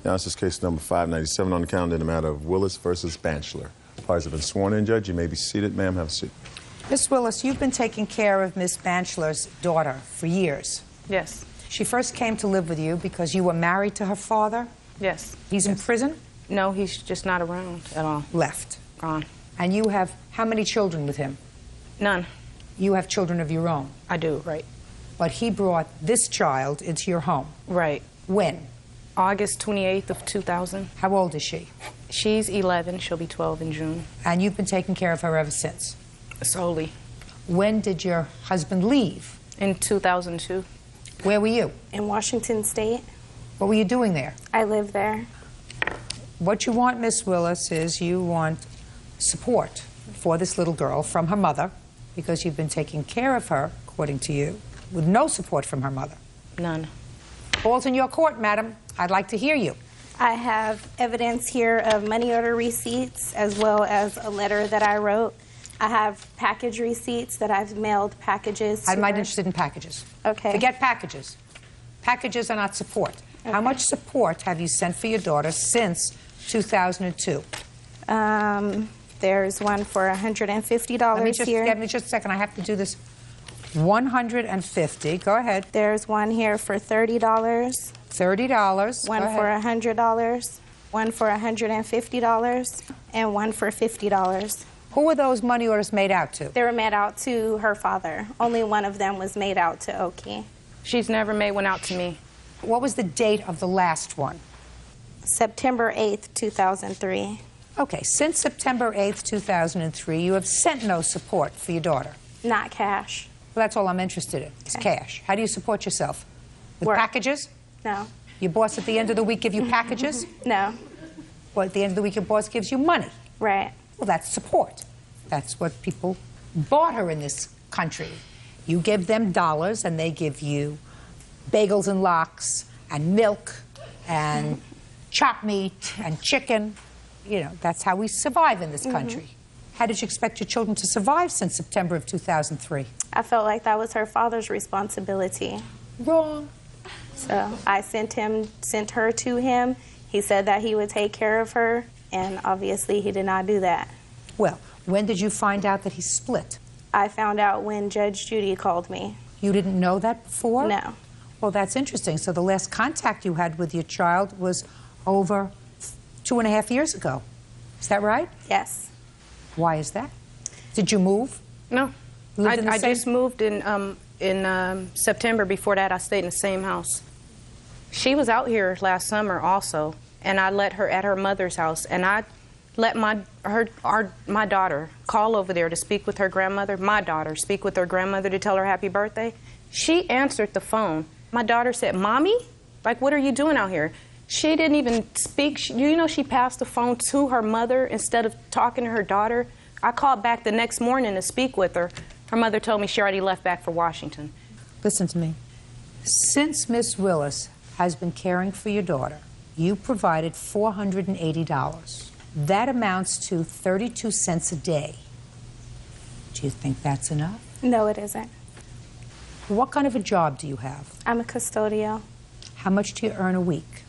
Now this is case number 597 on the calendar in the matter of Willis versus Banchler. Parties have been sworn in, Judge. You may be seated. Ma'am, have a seat. Miss Willis, you've been taking care of Miss Banchler's daughter for years. Yes. She first came to live with you because you were married to her father? Yes. He's in prison? No, he's just not around at all. Left. Gone. And you have how many children with him? None. You have children of your own? I do, right. But he brought this child into your home? Right. When? August 28th of 2000. How old is she? She's 11. She'll be 12 in June. And you've been taking care of her ever since? Solely. When did your husband leave? In 2002. Where were you? In Washington State. What were you doing there? I live there. What you want, Miss Willis, is you want support for this little girl from her mother, because you've been taking care of her, according to you, with no support from her mother. None. Ball's in your court, madam. I'd like to hear you. I have evidence here of money order receipts as well as a letter that I wrote. I have package receipts that I've mailed packages to I'm not her. interested in packages. Okay. Forget packages. Packages are not support. Okay. How much support have you sent for your daughter since 2002? There's one for $150 here. Give me just a second. I have to do this. 150. Go ahead. There's one here for $30. $30. One for $100. One for $150. And one for $50. Who were those money orders made out to? They were made out to her father. Only one of them was made out to Oki. She's never made one out to me. What was the date of the last one? September 8th, 2003. Okay, since September 8th, 2003, you have sent no support for your daughter. Not cash. Well, that's all I'm interested in, is cash. How do you support yourself? With Work. packages? No. Your boss at the end of the week give you packages? No. Well, at the end of the week, your boss gives you money. Right. Well, that's support. That's what people bought her in this country. You give them dollars, and they give you bagels and lox and milk and chopped meat and chicken. You know, that's how we survive in this country. How did you expect your children to survive since September of 2003? I felt like that was her father's responsibility. Wrong. So I sent her to him. He said that he would take care of her, and obviously he did not do that. Well, when did you find out that he split? I found out when Judge Judy called me. You didn't know that before? No. Well, that's interesting. So the last contact you had with your child was over 2.5 years ago. Is that right? Yes. Why is that? Did you move? No. I just moved in September. Before that, I stayed in the same house. She was out here last summer also, and I let her at her mother's house, and I let my daughter call over there to speak with her grandmother. My daughter speak with her grandmother to tell her happy birthday. She answered the phone. My daughter said, "Mommy, like, what are you doing out here?" She didn't even speak. You know, she passed the phone to her mother instead of talking to her daughter. I called back the next morning to speak with her. Her mother told me she already left back for Washington. Listen to me. Since Miss Willis has been caring for your daughter, you provided $480. That amounts to 32 cents a day. Do you think that's enough? No, it isn't. What kind of a job do you have? I'm a custodial. How much do you earn a week?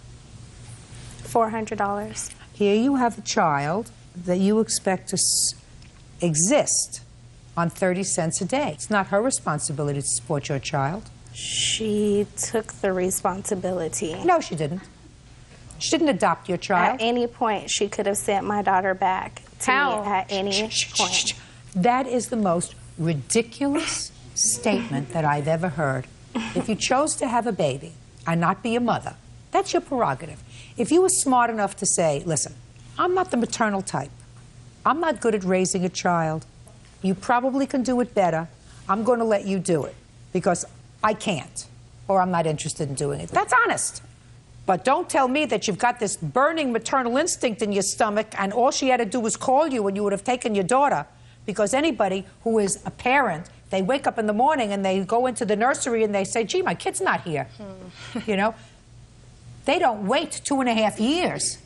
$400. Here you have a child that you expect to exist on 30 cents a day. It's not her responsibility to support your child. She took the responsibility. No, she didn't. She didn't adopt your child. At any point, she could have sent my daughter back to me at any point. That is the most ridiculous statement that I've ever heard. If you chose to have a baby and not be a mother, that's your prerogative. If you were smart enough to say, listen, I'm not the maternal type. I'm not good at raising a child. You probably can do it better. I'm going to let you do it because I can't, or I'm not interested in doing it. That's honest. But don't tell me that you've got this burning maternal instinct in your stomach and all she had to do was call you and you would have taken your daughter, because anybody who is a parent, they wake up in the morning and they go into the nursery and they say, gee, my kid's not here. You know? They don't wait 2.5 years.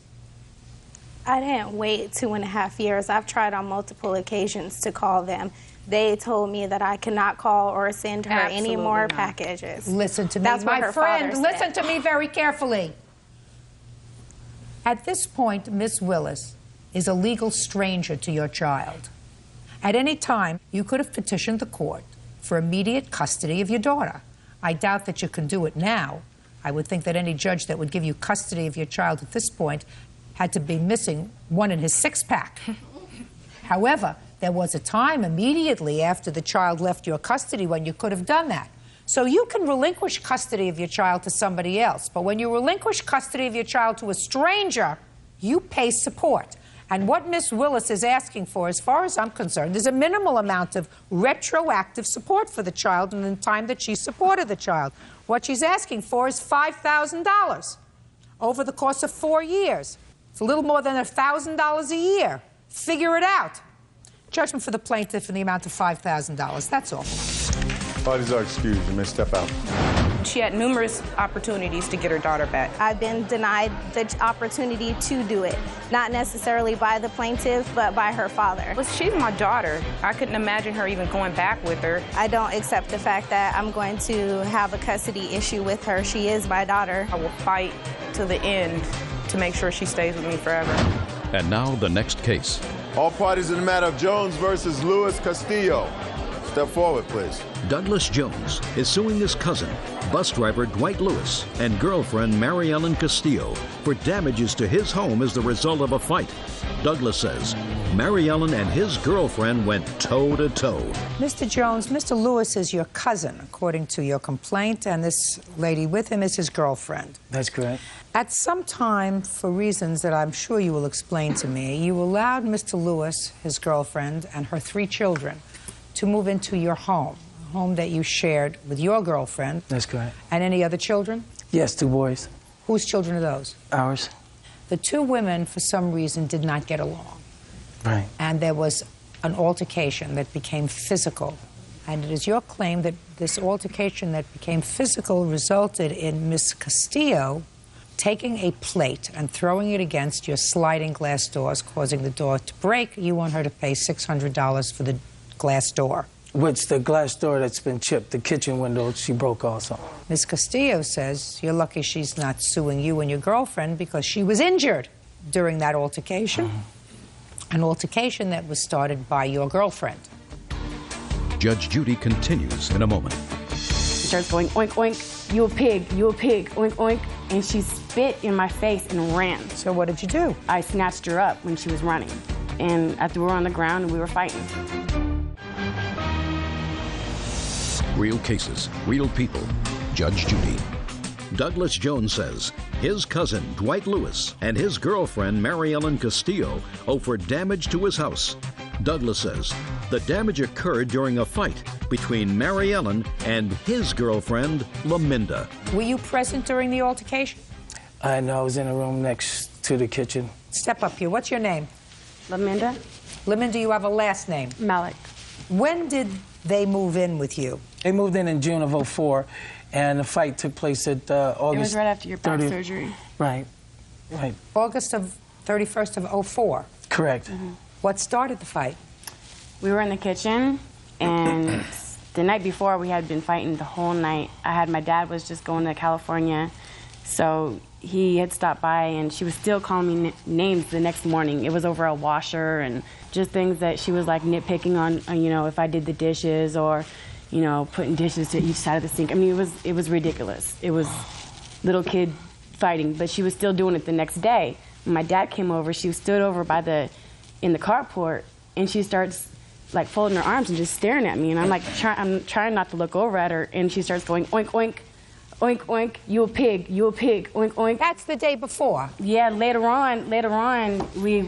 I didn't wait 2.5 years. I've tried on multiple occasions to call them. They told me that I cannot call or send her any more packages. Listen to me, That's what my her friend. father Listen said. to me very carefully. At this point, Miss Willis is a legal stranger to your child. At any time, you could have petitioned the court for immediate custody of your daughter. I doubt that you can do it now. I would think that any judge that would give you custody of your child at this point had to be missing one in his six-pack. However, there was a time immediately after the child left your custody when you could have done that. So you can relinquish custody of your child to somebody else, but when you relinquish custody of your child to a stranger, you pay support. And what Miss Willis is asking for, as far as I'm concerned, is a minimal amount of retroactive support for the child in the time that she supported the child. What she's asking for is $5,000 over the course of 4 years. It's a little more than $1,000 a year. Figure it out. Judgment for the plaintiff in the amount of $5,000. That's all. Parties are excused. You may step out. She had numerous opportunities to get her daughter back. I've been denied the opportunity to do it, not necessarily by the plaintiff, but by her father. Well, she's my daughter. I couldn't imagine her even going back with her. I don't accept the fact that I'm going to have a custody issue with her. She is my daughter. I will fight to the end to make sure she stays with me forever. And now the next case. All parties in the matter of Jones versus Luis Castillo. Step forward, please. Douglas Jones is suing his cousin, bus driver Dwight Lewis, and girlfriend Mary Ellen Castillo for damages to his home as the result of a fight. Douglas says Mary Ellen and his girlfriend went toe-to-toe. Mr. Jones, Mr. Lewis is your cousin, according to your complaint, and this lady with him is his girlfriend. That's correct. At some time, for reasons that I'm sure you will explain to me, you allowed Mr. Lewis, his girlfriend, and her 3 children to move into your home, a home that you shared with your girlfriend. That's correct. And any other children? Yes, 2 boys. Whose children are those? Ours. The 2 women, for some reason, did not get along. Right. And there was an altercation that became physical. And it is your claim that this altercation that became physical resulted in Miss Castillo taking a plate and throwing it against your sliding glass doors, causing the door to break. You want her to pay $600 for the glass door. Which the glass door that's been chipped, the kitchen window, she broke also. Ms. Castillo says you're lucky she's not suing you and your girlfriend because she was injured during that altercation. An altercation that was started by your girlfriend. Judge Judy continues in a moment. She starts going, oink, oink, you a pig, oink, oink. And she spit in my face and ran. So what did you do? I snatched her up when she was running. And I threw her on the ground and we were fighting. Real cases, real people. Judge Judy. Douglas Jones says his cousin Dwight Lewis and his girlfriend Mary Ellen Castillo owe for damage to his house. Douglas says the damage occurred during a fight between Mary Ellen and his girlfriend Laminda. Were you present during the altercation? I know, I was in a room next to the kitchen. Step up here. What's your name? Laminda? Laminda, you have a last name. Malik. When did they move in with you? They moved in June of '04, and the fight took place at August. It was right after your back 30th. surgery. Right, right. August of 31st of '04. Correct. What started the fight? We were in the kitchen, and the night before we had been fighting the whole night. My dad was just going to California, so he had stopped by, and she was still calling me names the next morning. It was over a washer and just things that she was like nitpicking on, you know, if I did the dishes or, you know, putting dishes to each side of the sink. I mean, it was ridiculous. It was little kid fighting, but she was still doing it the next day. When my dad came over, she stood over in the carport, and she starts like folding her arms and just staring at me, and I'm like, I'm trying not to look over at her, and she starts going, oink, oink, oink, oink, you a pig, oink, oink. That's the day before. Yeah, later on, we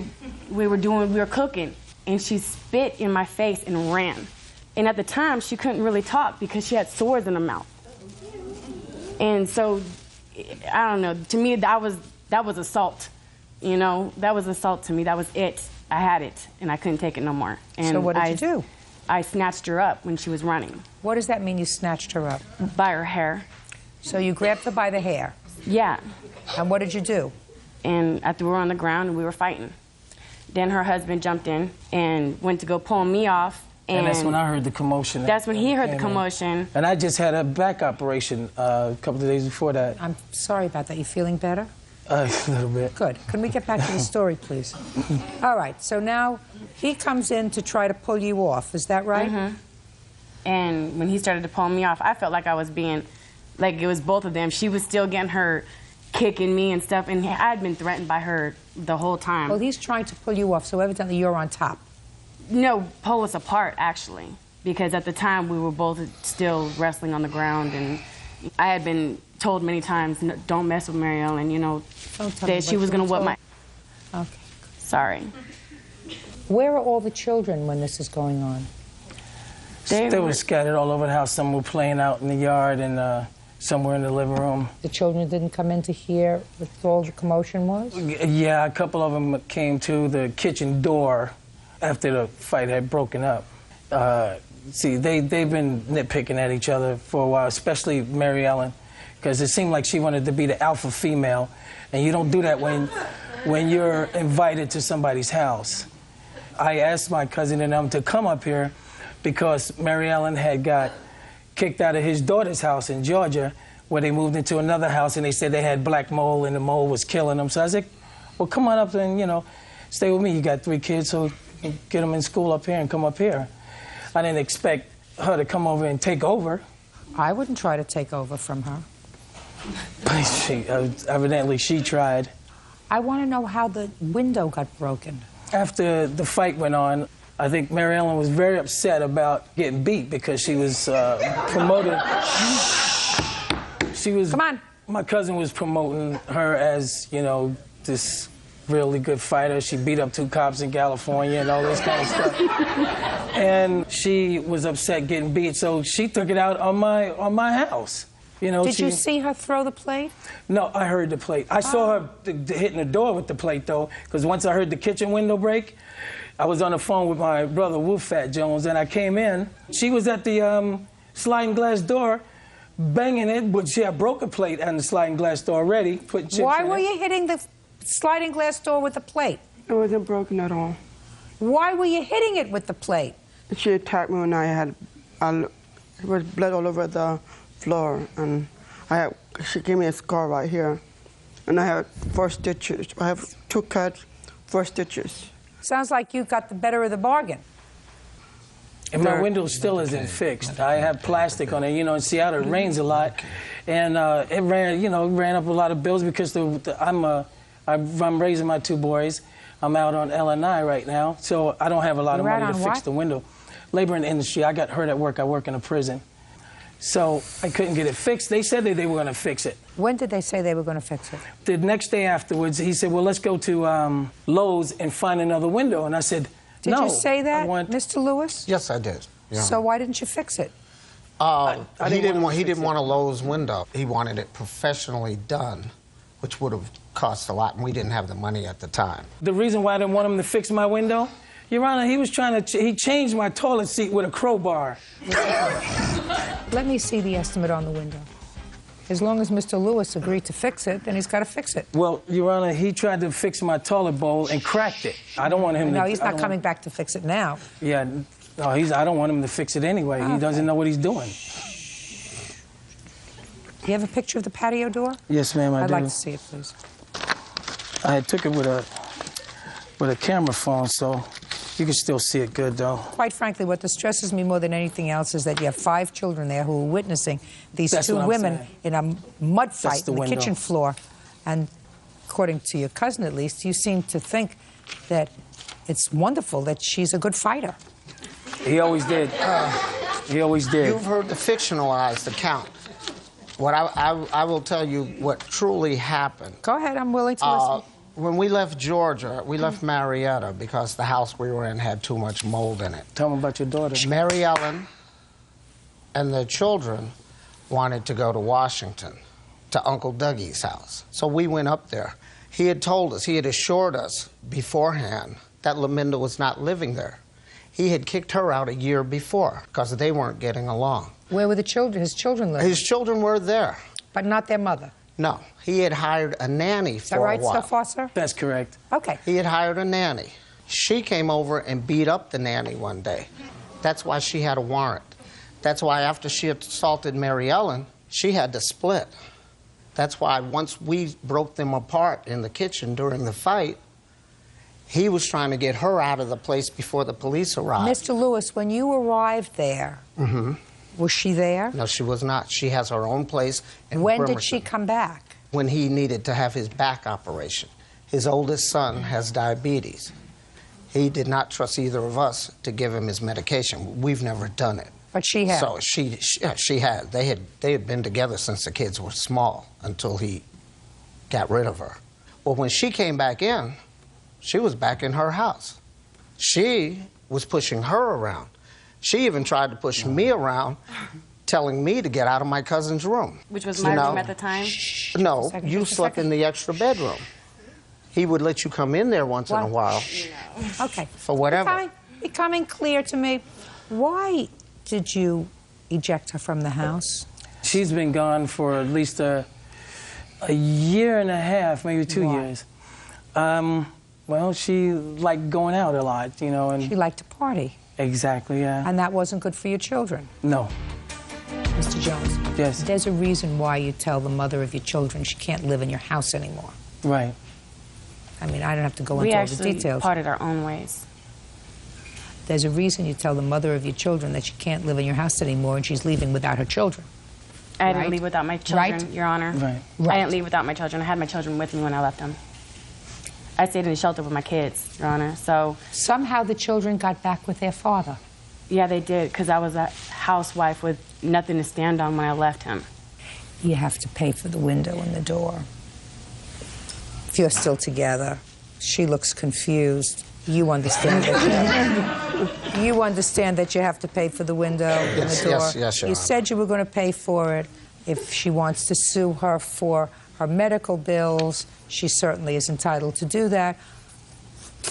were cooking, and she spit in my face and ran. And at the time, she couldn't really talk because she had sores in her mouth. And so, I don't know, to me, that was assault. You know, that was assault to me. That was it. I had it, and I couldn't take it no more. And so what did you do? I snatched her up when she was running. What does that mean, you snatched her up? By her hair. So you grabbed her by the hair? Yeah. And what did you do? And I threw her on the ground, and we were fighting. Then her husband jumped in and went to go pull me off. And that's when I heard the commotion. That's when he heard the commotion. And I just had a back operation a couple of days before that. I'm sorry about that. You feeling better? A little bit. Good. Can we get back to the story, please? All right. So now he comes in to try to pull you off. Is that right? Mm-hmm. And when he started to pull me off, I felt like I was being, like it was both of them. She was still getting her, kicking me and stuff, and I'd been threatened by her the whole time. Well, he's trying to pull you off, so evidently you're on top. No, pull us apart, actually, because at the time we were both still wrestling on the ground, and I had been told many times, no, don't mess with Mary Ellen, you know, that she was going to whip my... Okay. Sorry. Where are all the children when this is going on? They were scattered all over the house. Some were playing out in the yard, and some were in the living room. The children didn't come in to hear what all the commotion was? Yeah, a couple of them came to the kitchen door after the fight had broken up. See, they've been nitpicking at each other for a while, especially Mary Ellen, because it seemed like she wanted to be the alpha female, and you don't do that when you're invited to somebody's house. I asked my cousin and them to come up here because Mary Ellen had got kicked out of his daughter's house in Georgia, where they moved into another house, and they said they had black mold, and the mold was killing them. So I said, well, come on up and, you know, stay with me. You got 3 kids, so get them in school up here and come up here. I didn't expect her to come over and take over. I wouldn't try to take over from her. Evidently, she tried. I want to know how the window got broken. After the fight went on, I think Mary Ellen was very upset about getting beat because she was promoted. She was. Come on. My cousin was promoting her as, you know, this really good fighter. She beat up 2 cops in California and all this kind of stuff. And she was upset getting beat, so she took it out on my house. You know, Did you see her throw the plate? No, I heard the plate. I saw her hitting the door with the plate, though, because once I heard the kitchen window break, I was on the phone with my brother, Wolfat Jones, and I came in. She was at the sliding glass door, banging it, but she had broke a plate on the sliding glass door already, putting chips Why in were it. you hitting the sliding glass door with the plate? It wasn't broken at all. Why were you hitting it with the plate? She attacked me when there was blood all over the floor, and she gave me a scar right here, and I have 4 stitches. I have 2 cuts, 4 stitches. Sounds like you got the better of the bargain. And my window still isn't fixed. I have plastic on it. You know, in Seattle, it rains a lot, and it ran up a lot of bills because I'm raising my 2 boys. I'm out on L&I right now, so I don't have a lot of money to fix the window. Labor in the industry. I got hurt at work. I work in a prison. So I couldn't get it fixed. They said that they were going to fix it. When did they say they were going to fix it? The next day afterwards, he said, well, let's go to Lowe's and find another window. And I said, no. Did you say that, Mr. Lewis? Yes, I did. Yeah. So why didn't you fix it? He didn't want a Lowe's window. He wanted it professionally done, which would have cost a lot, and we didn't have the money at the time. The reason why I didn't want him to fix my window, Your Honor, he was trying to, he changed my toilet seat with a crowbar. Let me see the estimate on the window. As long as Mr. Lewis agreed to fix it, then he's got to fix it. Well, Your Honor, he tried to fix my toilet bowl and cracked it. I don't want him to... No, he's not coming back to fix it now. Yeah, no, I don't want him to fix it anyway. Okay. He doesn't know what he's doing. Do you have a picture of the patio door? Yes, ma'am, I do. I'd like to see it, please. I took it with a camera phone, so you can still see it good, though. Quite frankly, what distresses me more than anything else is that you have 5 children there who are witnessing these That's 2 women in a mud fight on the kitchen floor. And according to your cousin, at least, you seem to think that it's wonderful that she's a good fighter. He always did. He always did. You've heard the fictionalized account. What I will tell you what truly happened. Go ahead, I'm willing to listen. When we left Georgia, we left Marietta because the house we were in had too much mold in it. Tell me about your daughter. Mary Ellen and the children wanted to go to Washington, to Uncle Dougie's house. So we went up there. He had told us, he had assured us beforehand that Laminda was not living there. He had kicked her out a year before because they weren't getting along. Where were the children, his children living? His children were there. But not their mother? No. He had hired a nanny for a while. Is that right so far, sir? That's correct. Okay. He had hired a nanny. She came over and beat up the nanny one day. That's why she had a warrant. That's why after she assaulted Mary Ellen, she had to split. That's why once we broke them apart in the kitchen during the fight, he was trying to get her out of the place before the police arrived. Mr. Lewis, when you arrived there, was she there? No, she was not. She has her own place in When Bremerton. did she come back? When he needed to have his back operation. His oldest son has diabetes. He did not trust either of us to give him his medication. We've never done it. But she had. So she had. They had been together since the kids were small until he got rid of her. Well, when she came back in, she was back in her house. She was pushing her around. She even tried to push me around, telling me to get out of my cousin's room. Which was my room at the time? No, you slept in the extra bedroom. He would let you come in there once in a while. No. Okay. For whatever. Becoming clear to me, why did you eject her from the house? She's been gone for at least a year and a half, maybe 2 years. Well, she liked going out a lot, you know. And she liked to party. Exactly, yeah. And that wasn't good for your children? No. Mr. Jones? Yes. There's a reason why you tell the mother of your children she can't live in your house anymore. Right. I mean, I don't have to go into all the details. We actually parted our own ways. There's a reason you tell the mother of your children that she can't live in your house anymore and she's leaving without her children. I didn't leave without my children, Right? Your Honor. Right. I didn't leave without my children. I had my children with me when I left them. I stayed in the shelter with my kids, Your Honor, so... Somehow the children got back with their father. Yeah, they did, because I was a housewife with nothing to stand on when I left him. You have to pay for the window and the door. If you're still together, she looks confused. You understand that you understand that you have to pay for the window and the door. Yes, Your You Honor. said you were going to pay for it. If she wants to sue her for her medical bills, she certainly is entitled to do that.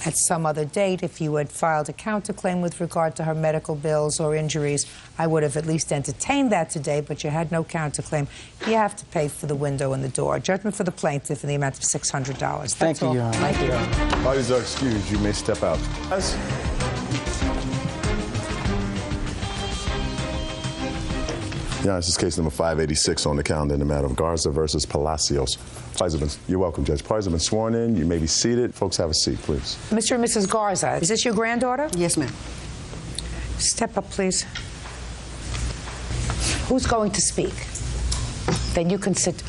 At some other date, if you had filed a counterclaim with regard to her medical bills or injuries, I would have at least entertained that today, but you had no counterclaim. You have to pay for the window and the door. Judgment for the plaintiff in the amount of $600. That's Thank you, all. Your Honor. Thank you. Parties are excused. You may step out. Yeah, this is case number 586 on the calendar in the matter of Garza versus Palacios. You're welcome, Judge. Parties have been sworn in. You may be seated. Folks, have a seat, please. Mr. and Mrs. Garza, is this your granddaughter? Yes, ma'am. Step up, please. Who's going to speak? Then you can sit.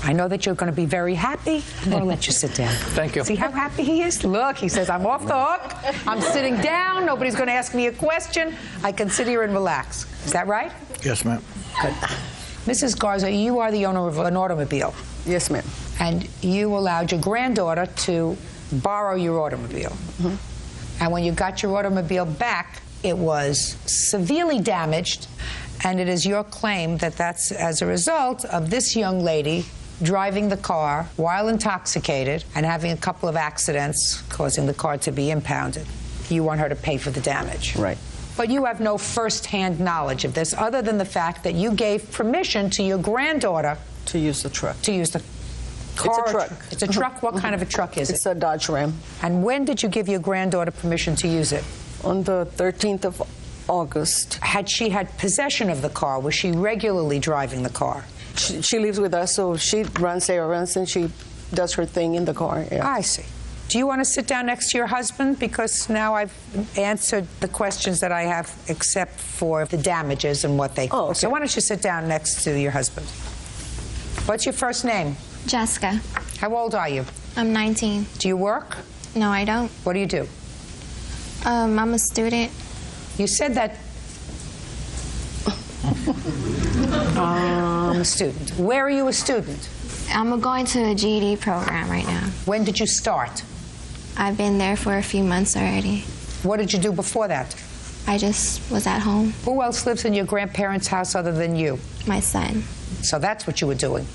I know that you're going to be very happy. I'm going to let you sit down. Thank you. See how happy he is? Look, he says, I'm off the hook. I'm sitting down. Nobody's going to ask me a question. I can sit here and relax. Is that right? Yes, ma'am. Good. Mrs. Garza, you are the owner of an automobile. Yes, ma'am. And you allowed your granddaughter to borrow your automobile. And when you got your automobile back, it was severely damaged. And it is your claim that that's as a result of this young lady driving the car while intoxicated and having a couple of accidents, causing the car to be impounded. You want her to pay for the damage. Right. But you have no first-hand knowledge of this other than the fact that you gave permission to your granddaughter To use the truck. to use the car. It's a truck. It's a truck? What kind of a truck is It's it? a Dodge Ram. And when did you give your granddaughter permission to use it? On the 13th of August. Had she had possession of the car? Was she regularly driving the car? She lives with us, so she runs errands and she does her thing in the car. Yeah. I see. Do you want to sit down next to your husband? Because now I've answered the questions that I have except for the damages and what they cost. okay. So why don't you sit down next to your husband? What's your first name? Jessica. How old are you? I'm 19. Do you work? No, I don't. What do you do? I'm a student. You said that... I'm a student. Where are you a student? I'm going to a GED program right now. When did you start? I've been there for a few months already. What did you do before that? I just was at home. Who else lives in your grandparents' house other than you? My son. So that's what you were doing.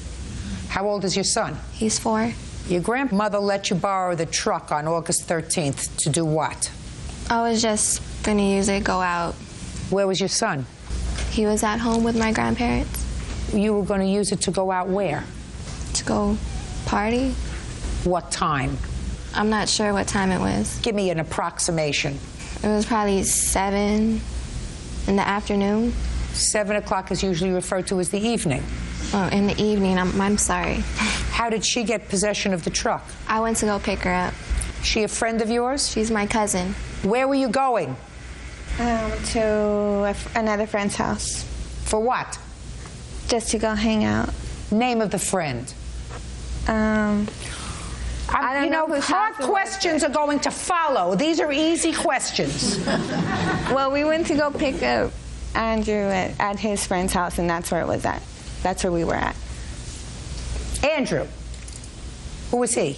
How old is your son? He's 4. Your grandmother let you borrow the truck on August 13th to do what? I was just going to use it, go out. Where was your son? He was at home with my grandparents. You were going to use it to go out where? To go party. What time? I'm not sure what time it was. Give me an approximation. It was probably 7 in the afternoon. 7 o'clock is usually referred to as the evening. Oh, in the evening. I'm sorry. How did she get possession of the truck? I went to go pick her up. She a friend of yours? She's my cousin. Where were you going? To another friend's house. For what? Just to go hang out. Name of the friend? I don't know whose hard house it was. questions are going to follow. These are easy questions. Well, we went to go pick up Andrew at his friend's house, and that's where it was at. That's where we were at. Andrew. Who is he?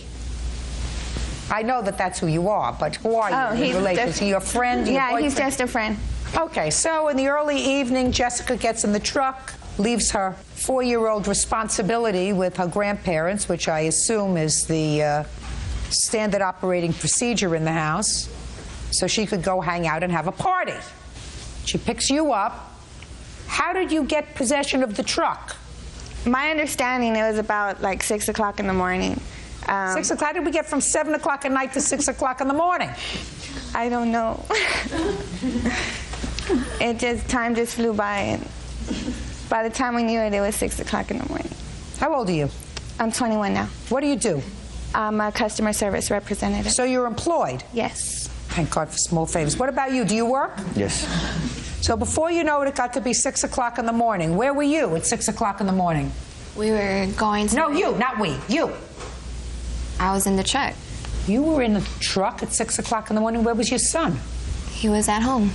I know that that's who you are, but who are you? Oh, he's Is he your friend? Your yeah, boyfriend? he's just a friend. Okay, so in the early evening, Jessica gets in the truck, leaves her 4-year-old responsibility with her grandparents, which I assume is the standard operating procedure in the house, so she could go hang out and have a party. She picks you up. How did you get possession of the truck? My understanding, it was about like 6 o'clock in the morning. 6 o'clock? How did we get from 7 o'clock at night to 6 o'clock in the morning? I don't know. Time just flew by, and by the time we knew it, it was 6 o'clock in the morning. How old are you? I'm 21 now. What do you do? I'm a customer service representative. So you're employed? Yes. Thank God for small favors. What about you? Do you work? Yes. So before you know it, it got to be 6 o'clock in the morning. Where were you at 6 o'clock in the morning? We were going to... No, you, not we. You. I was in the truck. You were in the truck at 6 o'clock in the morning. Where was your son? He was at home.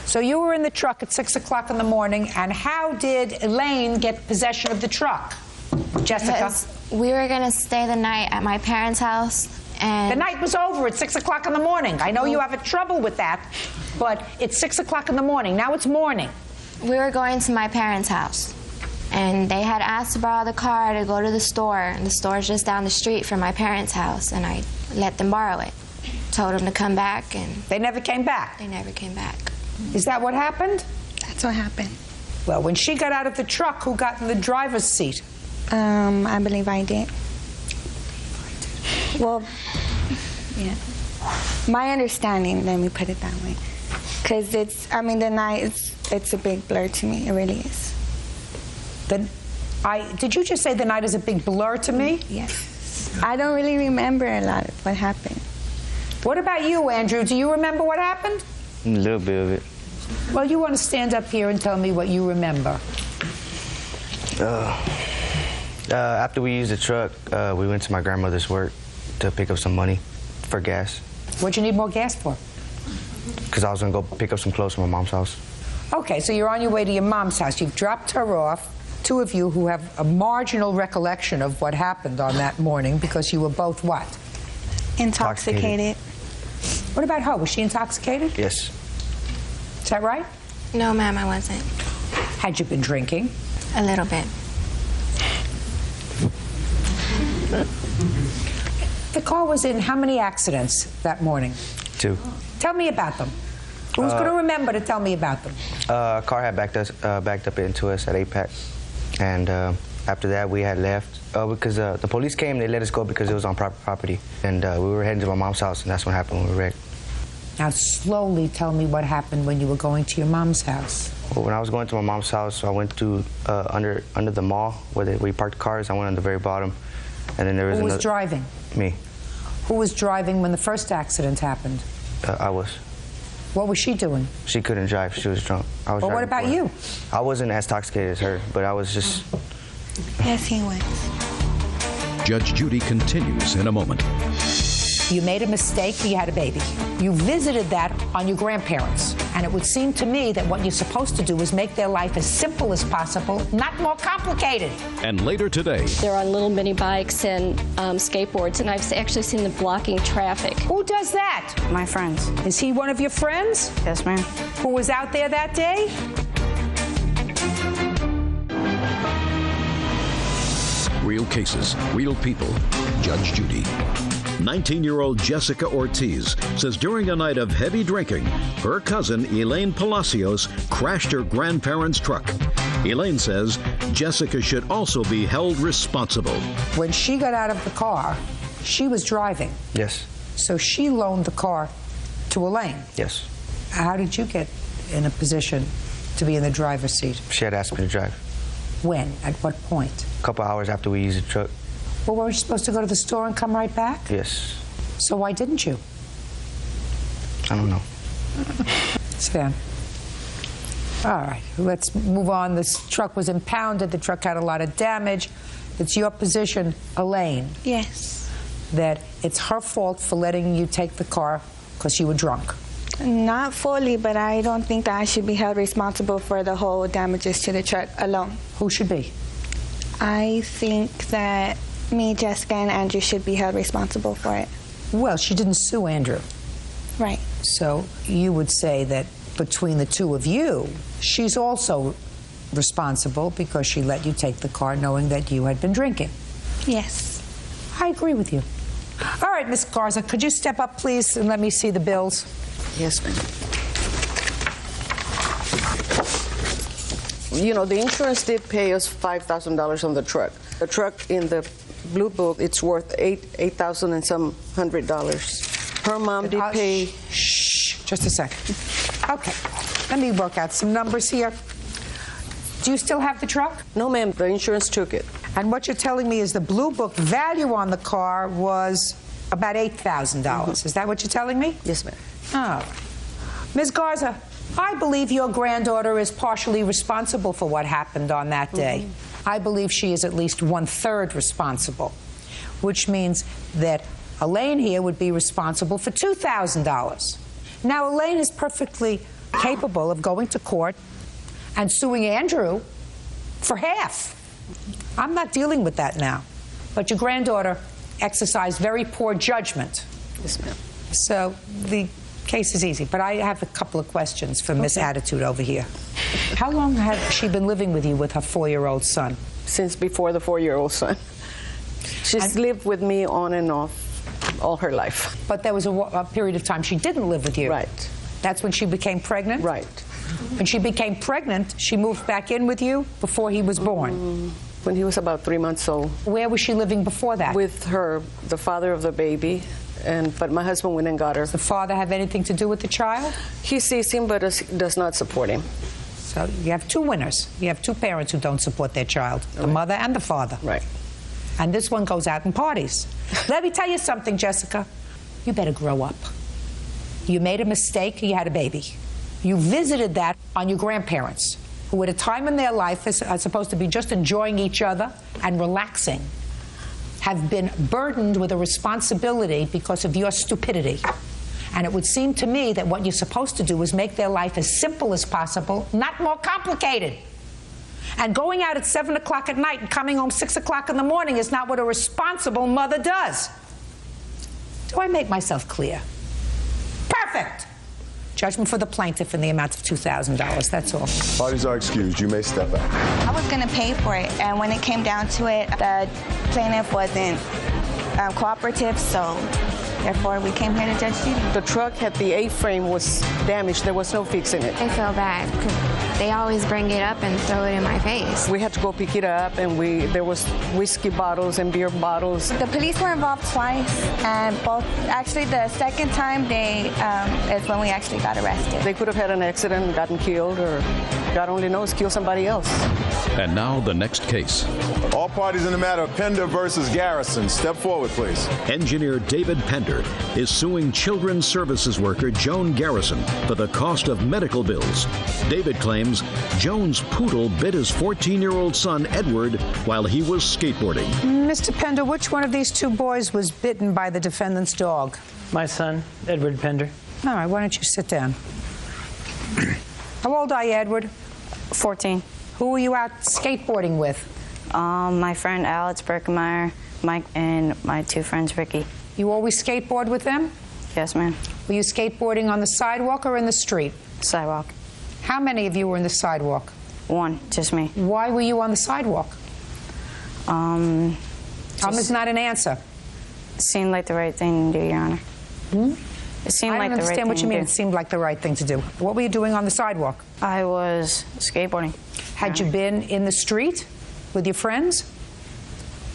So you were in the truck at 6 o'clock in the morning, and how did Elaine get possession of the truck? Jessica? Because we were going to stay the night at my parents' house, and... The night was over at 6 o'clock in the morning. I know you have trouble with that, but it's 6 o'clock in the morning. Now it's morning. We were going to my parents' house, and they had asked to borrow the car to go to the store, and the store's just down the street from my parents' house, and I let them borrow it. Told them to come back, and... They never came back? They never came back. Is that what happened? That's what happened. Well, when she got out of the truck, who got in the driver's seat? I believe I did. Well, yeah. My understanding, let me put it that way. Because the night, it's a big blur to me. It really is. Did you just say the night is a big blur to me? Yes. I don't really remember a lot of what happened. What about you, Andrew? Do you remember what happened? A little bit of it. Well, you want to stand up here and tell me what you remember. After we used the truck, we went to my grandmother's work to pick up some money for gas. What'd you need more gas for? Because I was going to go pick up some clothes from my mom's house. Okay, so you're on your way to your mom's house. You've dropped her off. Two of you who have a marginal recollection of what happened on that morning because you were both what? Intoxicated. What about her? Was she intoxicated? Yes. Is that right? No, ma'am, I wasn't. Had you been drinking? A little bit. The car was in how many accidents that morning? 2. Tell me about them. Who's going to remember to tell me about them? A car had backed up into us at APAC. And after that, we had left because the police came. They let us go because it was on private property. And we were heading to my mom's house, and that's what happened when we wrecked. Now, slowly tell me what happened when you were going to your mom's house. Well, when I was going to my mom's house, I went to under the mall where we parked cars. I went on the very bottom, and then there was Who was driving? Me. Who was driving when the first accident happened? I was. What was she doing? She couldn't drive. She was drunk. I was. Well, what about you? I wasn't as intoxicated as her, but I was just. Yes, he was. Judge Judy continues in a moment. You made a mistake, you had a baby. You visited that on your grandparents. And it would seem to me that what you're supposed to do is make their life as simple as possible, not more complicated. And later today. They're on little mini bikes and skateboards, and I've actually seen them blocking traffic. Who does that? My friends. Is he one of your friends? Yes, ma'am. Who was out there that day? Real cases, real people. Judge Judy. 19-year-old Jessica Ortiz says during a night of heavy drinking, her cousin Elaine Palacios crashed her grandparents' truck. Elaine says Jessica should also be held responsible. When she got out of the car, she was driving. Yes. So she loaned the car to Elaine. Yes. How did you get in a position to be in the driver's seat? She had asked me to drive. When? At what point? A couple hours after we used the truck. Well, weren't you supposed to go to the store and come right back? Yes. So why didn't you? I don't know. Sit down. All right, let's move on. This truck was impounded. The truck had a lot of damage. It's your position, Elaine. Yes. That it's her fault for letting you take the car because you were drunk. Not fully, but I don't think that I should be held responsible for the whole damages to the truck alone. Who should be? I think that me, Jessica, and Andrew should be held responsible for it. Well, she didn't sue Andrew. Right. So you would say that between the two of you, she's also responsible because she let you take the car knowing that you had been drinking. Yes. I agree with you. All right, Miss Garza, could you step up, please, and let me see the bills? Yes, ma'am. You know, the insurance did pay us $5,000 on the truck. The truck in the blue book, it's worth $8,000 and some $100. Her mom did pay. Shh, just a second. Okay, let me work out some numbers here. Do you still have the truck? No, ma'am, the insurance took it. And what you're telling me is the blue book value on the car was about $8,000. Is that what you're telling me? Yes, ma'am. Oh. Ms. Garza, I believe your granddaughter is partially responsible for what happened on that day. I believe she is at least 1/3 responsible, which means that Elaine here would be responsible for $2,000. Now, Elaine is perfectly capable of going to court and suing Andrew for half. I'm not dealing with that now. But your granddaughter exercised very poor judgment. Yes, ma'am. So the case is easy. But I have a couple of questions for Miss Attitude over here. How long has she been living with you with her 4-year-old son? Since before the 4-year-old son. She's lived with me on and off all her life. But there was a period of time she didn't live with you. Right. That's when she became pregnant? Right. When she became pregnant, she moved back in with you before he was born? When he was about 3 months old. Where was she living before that? With her, the father of the baby. But my husband went and got her. Does the father have anything to do with the child? He sees him, but does not support him. So you have two winners. You have two parents who don't support their child, the mother and the father. Right. And this one goes out and parties. Let me tell you something, Jessica. You better grow up. You made a mistake, you had a baby. You visited that on your grandparents, who at a time in their life are supposed to be just enjoying each other and relaxing, have been burdened with a responsibility because of your stupidity. And it would seem to me that what you're supposed to do is make their life as simple as possible, not more complicated. And going out at 7 o'clock at night and coming home 6 o'clock in the morning is not what a responsible mother does. Do I make myself clear? Perfect. Judgment for the plaintiff in the amount of $2,000. That's all. Parties are excused. You may step out. I was going to pay for it, and when it came down to it, the plaintiff wasn't cooperative, so therefore we came here to Judge Judy. The truck had the A-frame was damaged. There was no fixing it. I feel bad because they always bring it up and throw it in my face. We had to go pick it up, and there was whiskey bottles and beer bottles. The police were involved twice, and actually the second time is when we actually got arrested. They could have had an accident and gotten killed, or God only knows, kill somebody else. And now the next case. All parties in the matter of Pender versus Garrison. Step forward, please. Engineer David Pender is suing children's services worker Joan Garrison for the cost of medical bills. David claims Joan's poodle bit his 14-year-old son Edward while he was skateboarding. Mr. Pender, which one of these two boys was bitten by the defendant's dog? My son, Edward Pender. All right, why don't you sit down? How old are you, Edward? 14. Who were you out skateboarding with? My friend Alex Birkemeyer, Mike, and my two friends, Ricky. You always skateboard with them? Yes, ma'am. Were you skateboarding on the sidewalk or in the street? Sidewalk. How many of you were in the sidewalk? One, just me. Why were you on the sidewalk? Is not an answer. It seemed like the right thing to do, Your Honor. It seemed like the right thing to do. I don't understand what you mean, it seemed like the right thing to do. What were you doing on the sidewalk? I was skateboarding. Had you been in the street with your friends?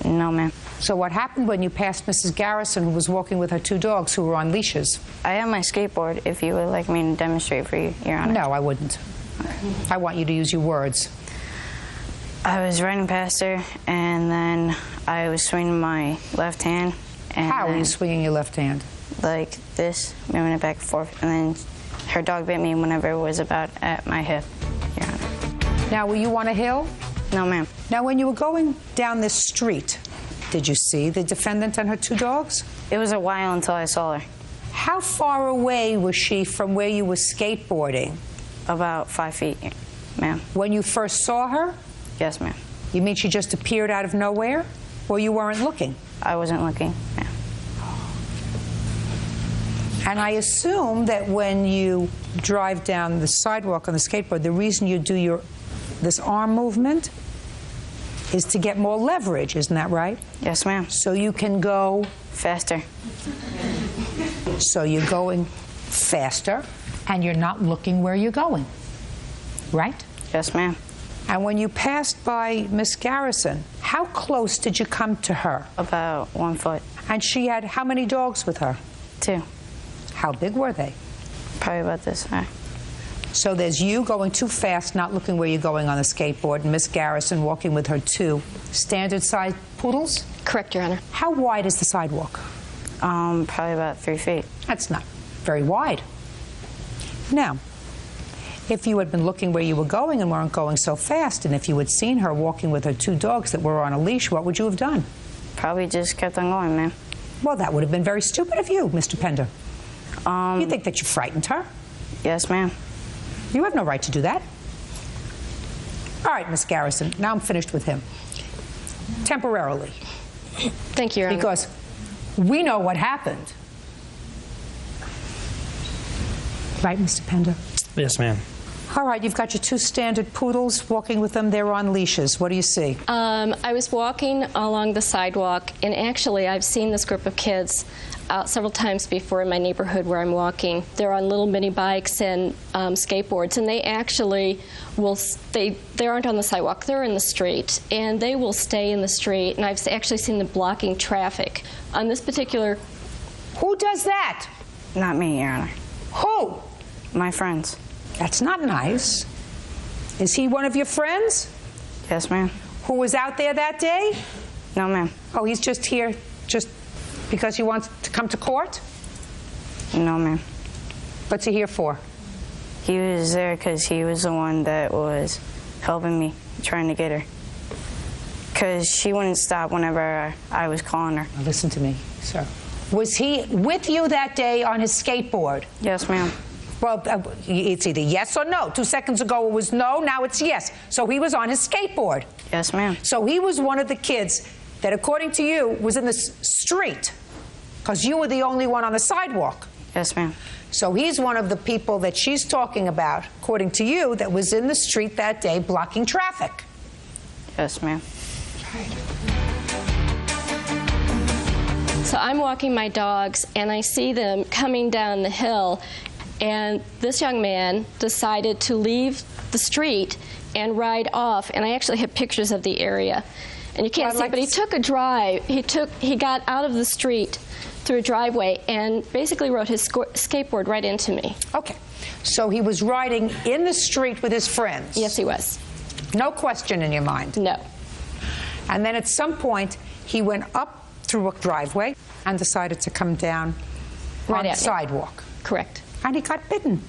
No, ma'am. So what happened when you passed Mrs. Garrison, who was walking with her two dogs who were on leashes? I have my skateboard, if you would like me to demonstrate for you, Your Honor. No, I wouldn't. Okay. I want you to use your words. I was running past her, and then I was swinging my left hand. And how are you swinging your left hand? Like this, moving it back and forth, and then her dog bit me whenever it was about at my hip, Your Honor. Now, were you on a hill? No, ma'am. Now, when you were going down this street, did you see the defendant and her 2 dogs? It was a while until I saw her. How far away was she from where you were skateboarding? About 5 feet, ma'am. When you first saw her? Yes, ma'am. You mean she just appeared out of nowhere? Or you weren't looking? I wasn't looking, ma'am. And I assume that when you drive down the sidewalk on the skateboard, the reason you do this arm movement is to get more leverage, isn't that right? Yes, ma'am. So you can go faster. So you're going faster, and you're not looking where you're going, right? Yes, ma'am. And when you passed by Miss Garrison, how close did you come to her? About 1 foot. And she had how many dogs with her? 2. How big were they? Probably about this high. So there's you going too fast, not looking where you're going on the skateboard, and Miss Garrison walking with her 2 standard-sized poodles? Correct, Your Honor. How wide is the sidewalk? Probably about 3 feet. That's not very wide. Now, if you had been looking where you were going and weren't going so fast, and if you had seen her walking with her 2 dogs that were on a leash, what would you have done? Probably just kept on going, ma'am. Well, that would have been very stupid of you, Mr. Pender. You think that you frightened her? Yes, ma'am. You have no right to do that. All right, Miss Garrison, now I'm finished with him. Temporarily. Thank you, Your Honor. Because we know what happened. Right, Mr. Pender? Yes, ma'am. All right, you've got your 2 standard poodles walking with them. They're on leashes. What do you see? I was walking along the sidewalk, and actually I've seen this group of kids out several times before in my neighborhood where I'm walking. They're on little mini bikes and skateboards, and they actually will, they aren't on the sidewalk, they're in the street, and they will stay in the street, and I've actually seen them blocking traffic. On this particular... Who does that? Not me, Your Honor. Who? My friends. That's not nice. Is he one of your friends? Yes, ma'am. Who was out there that day? No, ma'am. Oh, he's just here just because he wants to come to court? No, ma'am. What's he here for? He was there because he was the one that was helping me, trying to get her. Because she wouldn't stop whenever I was calling her. Now listen to me, sir. Was he with you that day on his skateboard? Yes, ma'am. Well, it's either yes or no. 2 seconds ago it was no, now it's yes. So he was on his skateboard. Yes, ma'am. So he was one of the kids that, according to you, was in the street because you were the only one on the sidewalk. Yes, ma'am. So he's one of the people that she's talking about, according to you, that was in the street that day blocking traffic. Yes, ma'am. So I'm walking my dogs, and I see them coming down the hill, and this young man decided to leave the street and ride off, and I actually have pictures of the area. And you can't see, but he took a drive. He got out of the street through a driveway and basically rode his skateboard right into me. Okay. So he was riding in the street with his friends? Yes, he was. No question in your mind? No. And then at some point, he went up through a driveway and decided to come down on the sidewalk. Correct. And he got bitten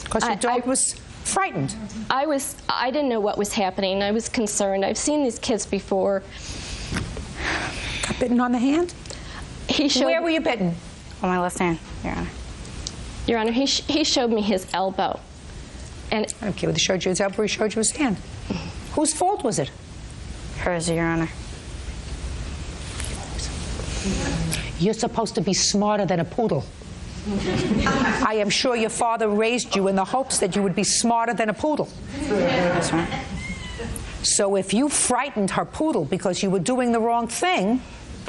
because your dog was frightened. I didn't know what was happening. I was concerned. I've seen these kids before. Got bitten on the hand? Where were you bitten? On my left hand, Your Honor. Your Honor, he showed me his elbow. And I don't care whether he showed you his elbow or he showed you his hand. Whose fault was it? Hers, Your Honor. You're supposed to be smarter than a poodle. I am sure your father raised you in the hopes that you would be smarter than a poodle. That's right. So if you frightened her poodle because you were doing the wrong thing,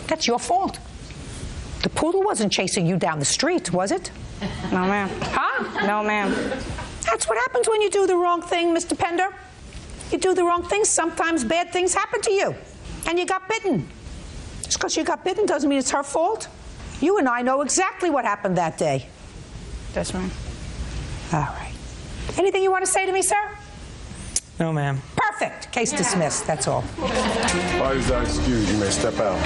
that's your fault. The poodle wasn't chasing you down the street, was it? No, ma'am. Huh? No, ma'am. That's what happens when you do the wrong thing, Mr. Pender. You do the wrong thing, sometimes bad things happen to you. And you got bitten. Just because you got bitten doesn't mean it's her fault. You and I know exactly what happened that day. That's right. All right. Anything you want to say to me, sir? No, ma'am. Perfect. Perfect. Case dismissed. That's all. Parties are excused. You may step out.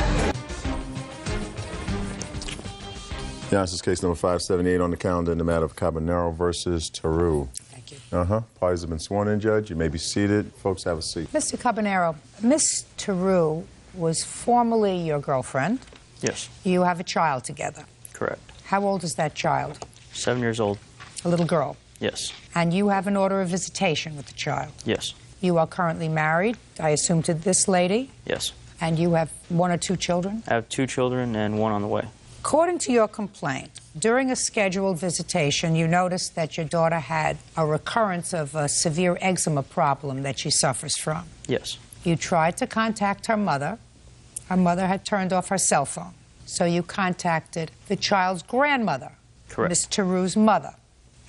Yeah, this is case number 578 on the calendar in the matter of Cabanero versus Taru. Thank you. Parties have been sworn in, Judge. You may be seated. Folks, have a seat. Mr. Cabanero, Miss Taru was formerly your girlfriend. Yes. You have a child together. Correct. How old is that child? 7 years old. A little girl. Yes. And you have an order of visitation with the child. Yes. You are currently married, I assume, to this lady. Yes. And you have 1 or 2 children? I have 2 children and 1 on the way. According to your complaint, during a scheduled visitation, you noticed that your daughter had a recurrence of a severe eczema problem that she suffers from. Yes. You tried to contact her mother. Her mother had turned off her cell phone. So you contacted the child's grandmother, Correct. Miss Taru's mother,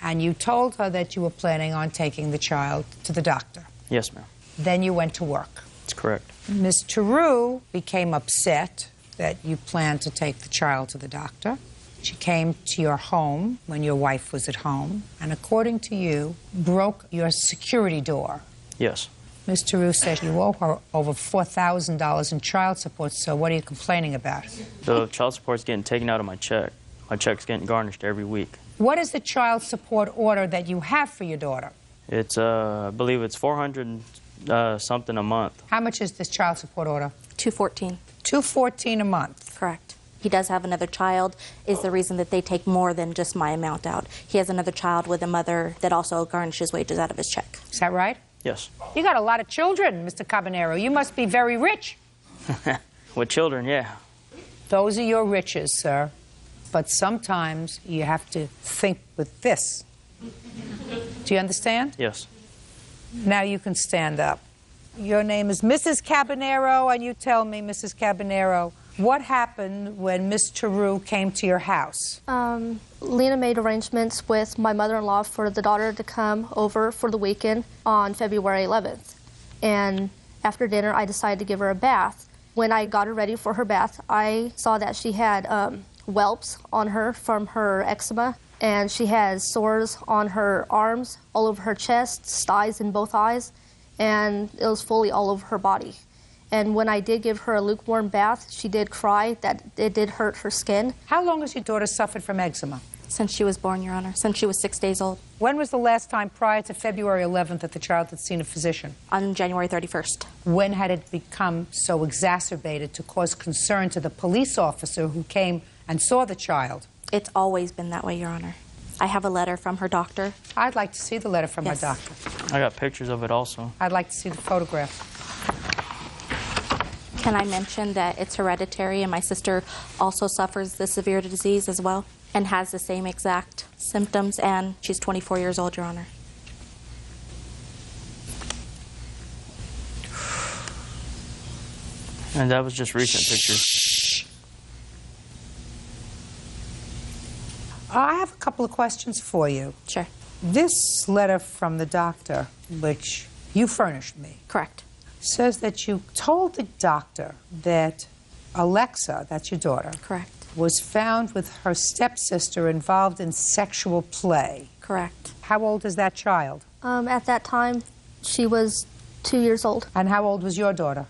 and you told her that you were planning on taking the child to the doctor. Yes, ma'am. Then you went to work. That's correct. Miss Taru became upset that you planned to take the child to the doctor. She came to your home when your wife was at home, and according to you, broke your security door. Yes. Ms. Taru says you owe her over $4,000 in child support, so what are you complaining about? The child support's getting taken out of my check. My check's getting garnished every week. What is the child support order that you have for your daughter? It's, I believe it's $400 something a month. How much is this child support order? $214. $214 a month. Correct. He does have another child, is the reason that they take more than just my amount out. He has another child with a mother that also garnishes wages out of his check. Is that right? Yes. You got a lot of children, Mr. Cabanero. You must be very rich. With children, yeah. Those are your riches, sir. But sometimes you have to think with this. Do you understand? Yes. Now you can stand up. Your name is Mrs. Cabanero, and you tell me, Mrs. Cabanero, what happened when Miss Taru came to your house? Lena made arrangements with my mother-in-law for the daughter to come over for the weekend on February 11th. And after dinner, I decided to give her a bath. When I got her ready for her bath, I saw that she had whelps on her from her eczema, and she has sores on her arms, all over her chest, thighs, and both eyes, and it was fully all over her body. And when I did give her a lukewarm bath, she did cry that it did hurt her skin. How long has your daughter suffered from eczema? Since she was born, Your Honor, since she was 6 days old. When was the last time prior to February 11th that the child had seen a physician? On January 31st. When had it become so exacerbated to cause concern to the police officer who came and saw the child? It's always been that way, Your Honor. I have a letter from her doctor. I'd like to see the letter from Yes. her doctor. I got pictures of it also. I'd like to see the photograph. Can I mention that it's hereditary, and my sister also suffers the severe disease as well and has the same exact symptoms, and she's 24 years old, Your Honor. And that was just recent pictures. I have a couple of questions for you. Sure. This letter from the doctor, which you furnished me, correct, says that you told the doctor that Alexa, that's your daughter, correct, was found with her stepsister involved in sexual play. Correct. How old is that child? At that time, she was 2 years old. And how old was your daughter?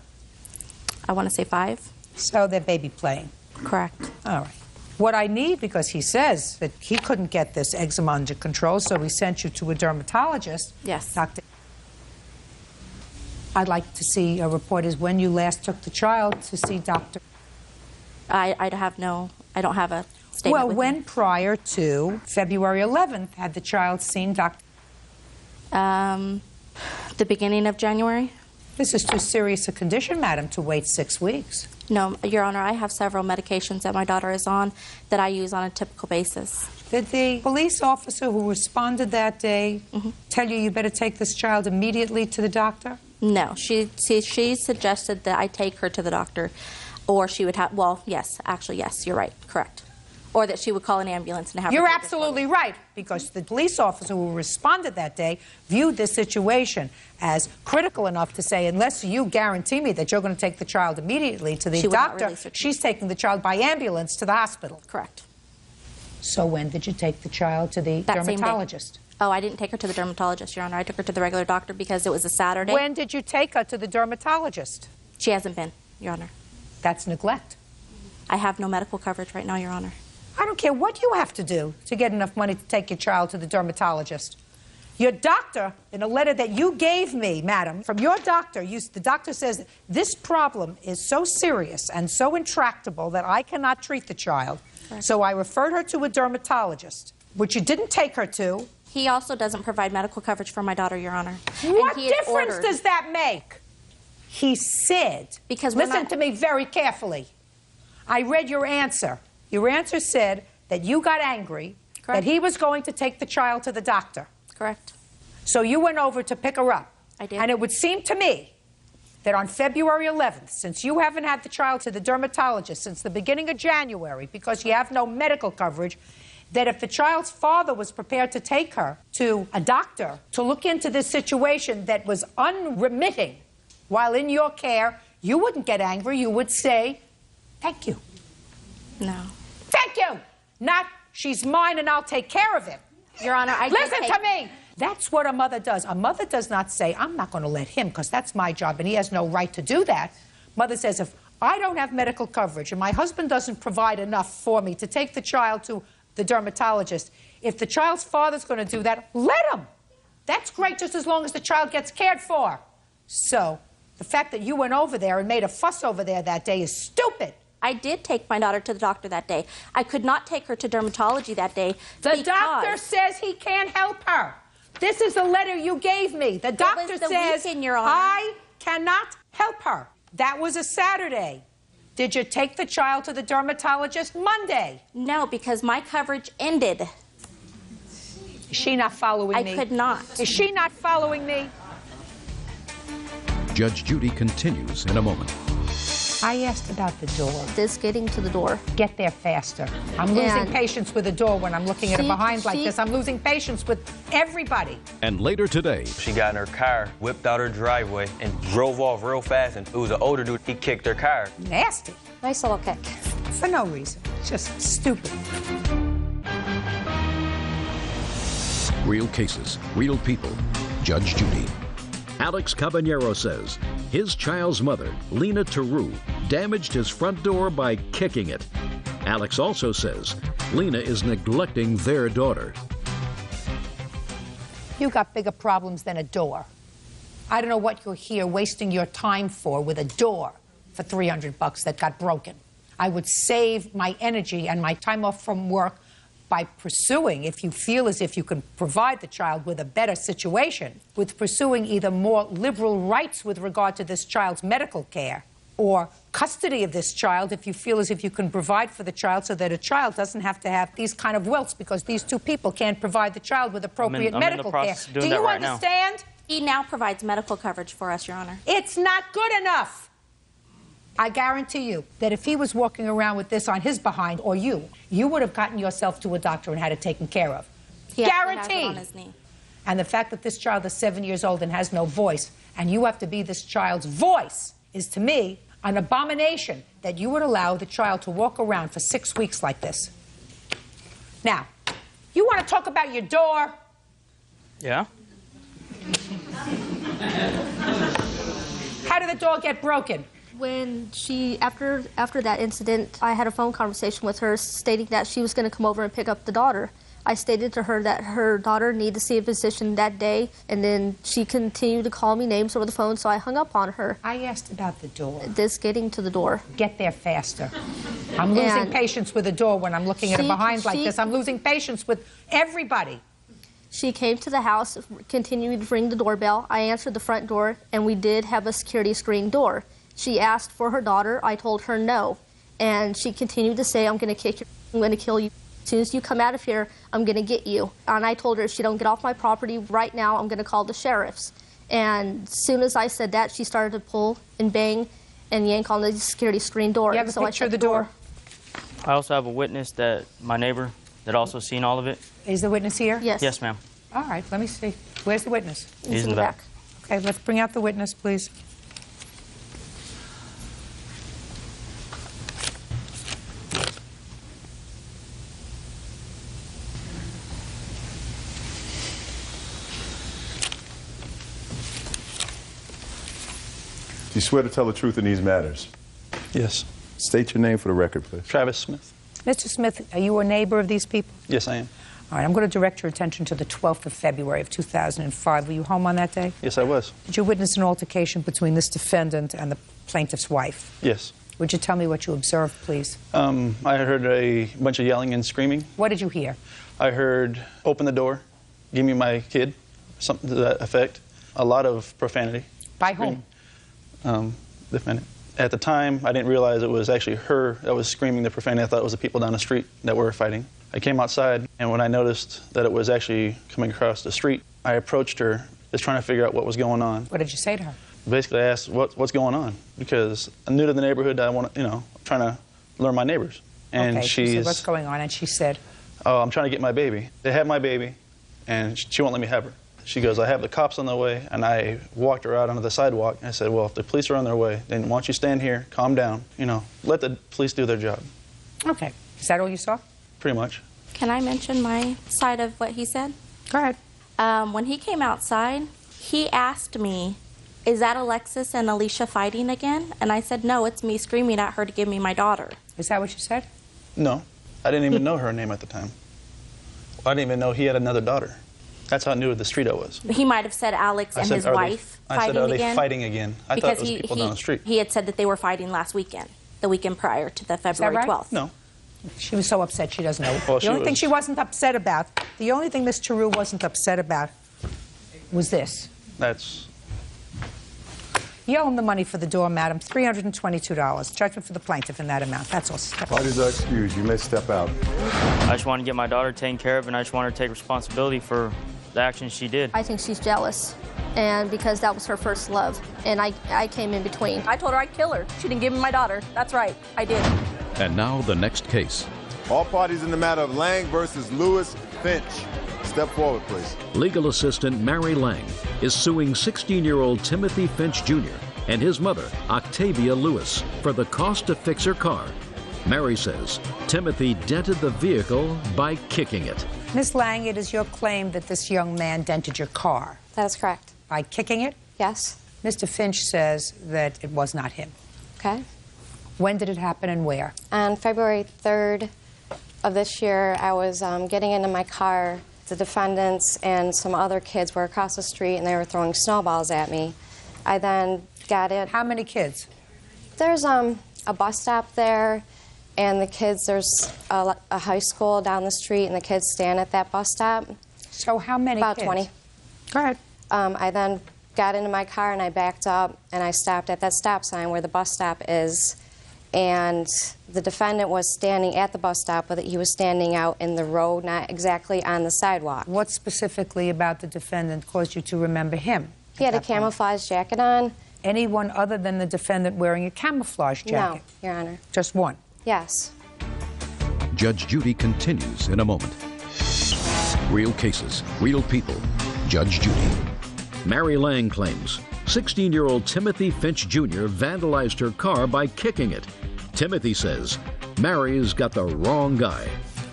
I want to say 5. So they're baby playing. Correct. All right. What I need, because he says that he couldn't get this eczema under control, so we sent you to a dermatologist. Yes. Doctor. I'd like to see a report is when you last took the child to see Dr. I don't have a statement. Well, with when me. prior to February 11th had the child seen Dr. The beginning of January. This is too serious a condition, madam, to wait 6 weeks. No, Your Honor, I have several medications that my daughter is on that I use on a typical basis. Did the police officer who responded that day tell you better take this child immediately to the doctor? No, she suggested that I take her to the doctor, or she would have, well, yes, actually, yes, you're right, correct. Or that she would call an ambulance and have You're her absolutely right, because the police officer who responded that day viewed this situation as critical enough to say, unless you guarantee me that you're going to take the child immediately to the doctor, she's taking the child by ambulance to the hospital. Correct. So when did you take the child to the That same day. dermatologist? Oh, I didn't take her to the dermatologist, Your Honor. I took her to the regular doctor because it was a Saturday. When did you take her to the dermatologist? She hasn't been, Your Honor. That's neglect. I have no medical coverage right now, Your Honor. I don't care what you have to do to get enough money to take your child to the dermatologist. Your doctor, in a letter that you gave me, madam, from your doctor, the doctor says, this problem is so serious and so intractable that I cannot treat the child. Correct. So I referred her to a dermatologist, which you didn't take her to. He also doesn't provide medical coverage for my daughter, Your Honor. What difference does that make? He said, because listen to me very carefully. I read your answer. Your answer said that you got angry, that he was going to take the child to the doctor. Correct. So you went over to pick her up. I did. And it would seem to me that on February 11th, since you haven't had the child to the dermatologist since the beginning of January because you have no medical coverage, that if the child's father was prepared to take her to a doctor to look into this situation that was unremitting while in your care, you wouldn't get angry. You would say, thank you. No. Thank you. Not, she's mine and I'll take care of it. Your Honor, Listen to me. That's what a mother does. A mother does not say, I'm not going to let him because that's my job and he has no right to do that. Mother says, if I don't have medical coverage and my husband doesn't provide enough for me to take the child to the dermatologist, if the child's father's going to do that, let him. That's great just as long as the child gets cared for. So the fact that you went over there and made a fuss over there that day is stupid. I did take my daughter to the doctor that day. I could not take her to dermatology that day. The doctor says he can't help her. This is the letter you gave me. The doctor says I cannot help her. That was a Saturday. Did you take the child to the dermatologist Monday? No, because my coverage ended. Is she not following me? I could not. Is she not following me? Judge Judy continues in a moment. I asked about the door. This getting to the door. Get there faster. I'm losing patience with the door when I'm looking at it behind like this. I'm losing patience with everybody. And later today, she got in her car, whipped out her driveway, and drove off real fast. And it was an older dude. He kicked her car. Nasty. Nice little kick. For no reason. Just stupid. Real cases, real people. Judge Judy. Alex Caballero says his child's mother, Lena Teru, damaged his front door by kicking it. Alex also says Lena is neglecting their daughter. You got bigger problems than a door. I don't know what you're here wasting your time for with a door for $300 that got broken. I would save my energy and my time off from work by pursuing, if you feel as if you can provide the child with a better situation, with pursuing either more liberal rights with regard to this child's medical care or custody of this child if you feel as if you can provide for the child so that a child doesn't have to have these kind of welts because these two people can't provide the child with appropriate medical care. Do you understand? He now provides medical coverage for us, Your Honor. It's not good enough. I guarantee you that if he was walking around with this on his behind, or you would have gotten yourself to a doctor and had it taken care of. Guaranteed. On his knee. And the fact that this child is 7 years old and has no voice, and you have to be this child's voice, is to me an abomination that you would allow the child to walk around for 6 weeks like this. Now, you want to talk about your door? Yeah. How did the door get broken? When she, after that incident, I had a phone conversation with her stating that she was going to come over and pick up the daughter. I stated to her that her daughter needed to see a physician that day, and then she continued to call me names over the phone, so I hung up on her. I asked about the door. This getting to the door. Get there faster. I'm losing patience with the door when I'm looking at it behind like this. I'm losing patience with everybody. She came to the house, continued to ring the doorbell. I answered the front door, and we did have a security screen door. She asked for her daughter. I told her no. And she continued to say, I'm going to kick you, I'm going to kill you. As soon as you come out of here, I'm going to get you. And I told her, if she don't get off my property right now, I'm going to call the sheriffs. And as soon as I said that, she started to pull and bang and yank on the security screen door. You have a picture of the door? I also have a witness, that my neighbor, that also seen all of it. Is the witness here? Yes. Yes, ma'am. All right, let me see. Where's the witness? He's in the back. Okay, let's bring out the witness, please. swear to tell the truth in these matters? Yes. State your name for the record, please. Travis Smith. Mr. Smith, are you a neighbor of these people? Yes, I am. All right, I'm going to direct your attention to the 12th of February of 2005. Were you home on that day? Yes, I was. Did you witness an altercation between this defendant and the plaintiff's wife? Yes. Would you tell me what you observed, please? I heard a bunch of yelling and screaming. What did you hear? I heard, open the door, give me my kid, something to that effect. A lot of profanity. By whom? Defendant. At the time, I didn't realize it was actually her that was screaming the profanity. I thought it was the people down the street that were fighting. I came outside, and when I noticed that it was actually coming across the street, I approached her, just trying to figure out what was going on. What did you say to her? Basically, I asked, what's going on? Because I'm new to the neighborhood. I want to, trying to learn my neighbors. And okay, she said, what's going on? And she said, oh, I'm trying to get my baby. They have my baby, and she won't let me have her. She goes, I have the cops on the way, and I walked her out onto the sidewalk, and I said, well, if the police are on their way, then why don't you stand here, calm down, let the police do their job. Okay. Is that all you saw? Pretty much. Can I mention my side of what he said? Go ahead. When he came outside, he asked me, is that Alexis and Alicia fighting again? And I said, no, it's me screaming at her to give me my daughter. Is that what you said? No. I didn't even know her name at the time. I didn't even know he had another daughter. That's how new to the street I was. He might have said Alex and his wife fighting again. I said, are they fighting again? I thought it was people down the street. He had said that they were fighting last weekend, the weekend prior to the February 12th. No. She was so upset she doesn't know. Well, the only thing she wasn't upset about, the only thing Miss Charu wasn't upset about was this. That's... You owe him the money for the door, madam, $322. Judgment for the plaintiff in that amount. That's all. Parties are excused. You may step out. I just want to get my daughter taken care of, and I just want her to take responsibility for the actions she did. I think she's jealous, and because that was her first love, and I came in between. I told her I'd kill her. She didn't give me my daughter. That's right, I did. And now the next case. All parties in the matter of Lang versus Lewis Finch. Step forward, please. Legal assistant Mary Lang is suing 16-year-old Timothy Finch Jr. and his mother, Octavia Lewis, for the cost to fix her car. Mary says Timothy dented the vehicle by kicking it. Miss Lang, it is your claim that this young man dented your car. That is correct. By kicking it? Yes. Mr. Finch says that it was not him. Okay. When did it happen and where? On February 3rd of this year, I was getting into my car. The defendants and some other kids were across the street, and they were throwing snowballs at me. I then got it. How many kids? There's a bus stop there, and the kids, there's a high school down the street, and the kids stand at that bus stop. So how many About kids? 20. Go ahead. I then got into my car, and I backed up, and I stopped at that stop sign where the bus stop is. And the defendant was standing at the bus stop, but he was standing out in the road, not exactly on the sidewalk. What specifically about the defendant caused you to remember him? He had a camouflage jacket on. Anyone other than the defendant wearing a camouflage jacket? No, Your Honor. Just one? Yes. Judge Judy continues in a moment. Real cases, real people. Judge Judy. Mary Lang claims 16-year-old Timothy Finch Jr. vandalized her car by kicking it. Timothy says Mary's got the wrong guy.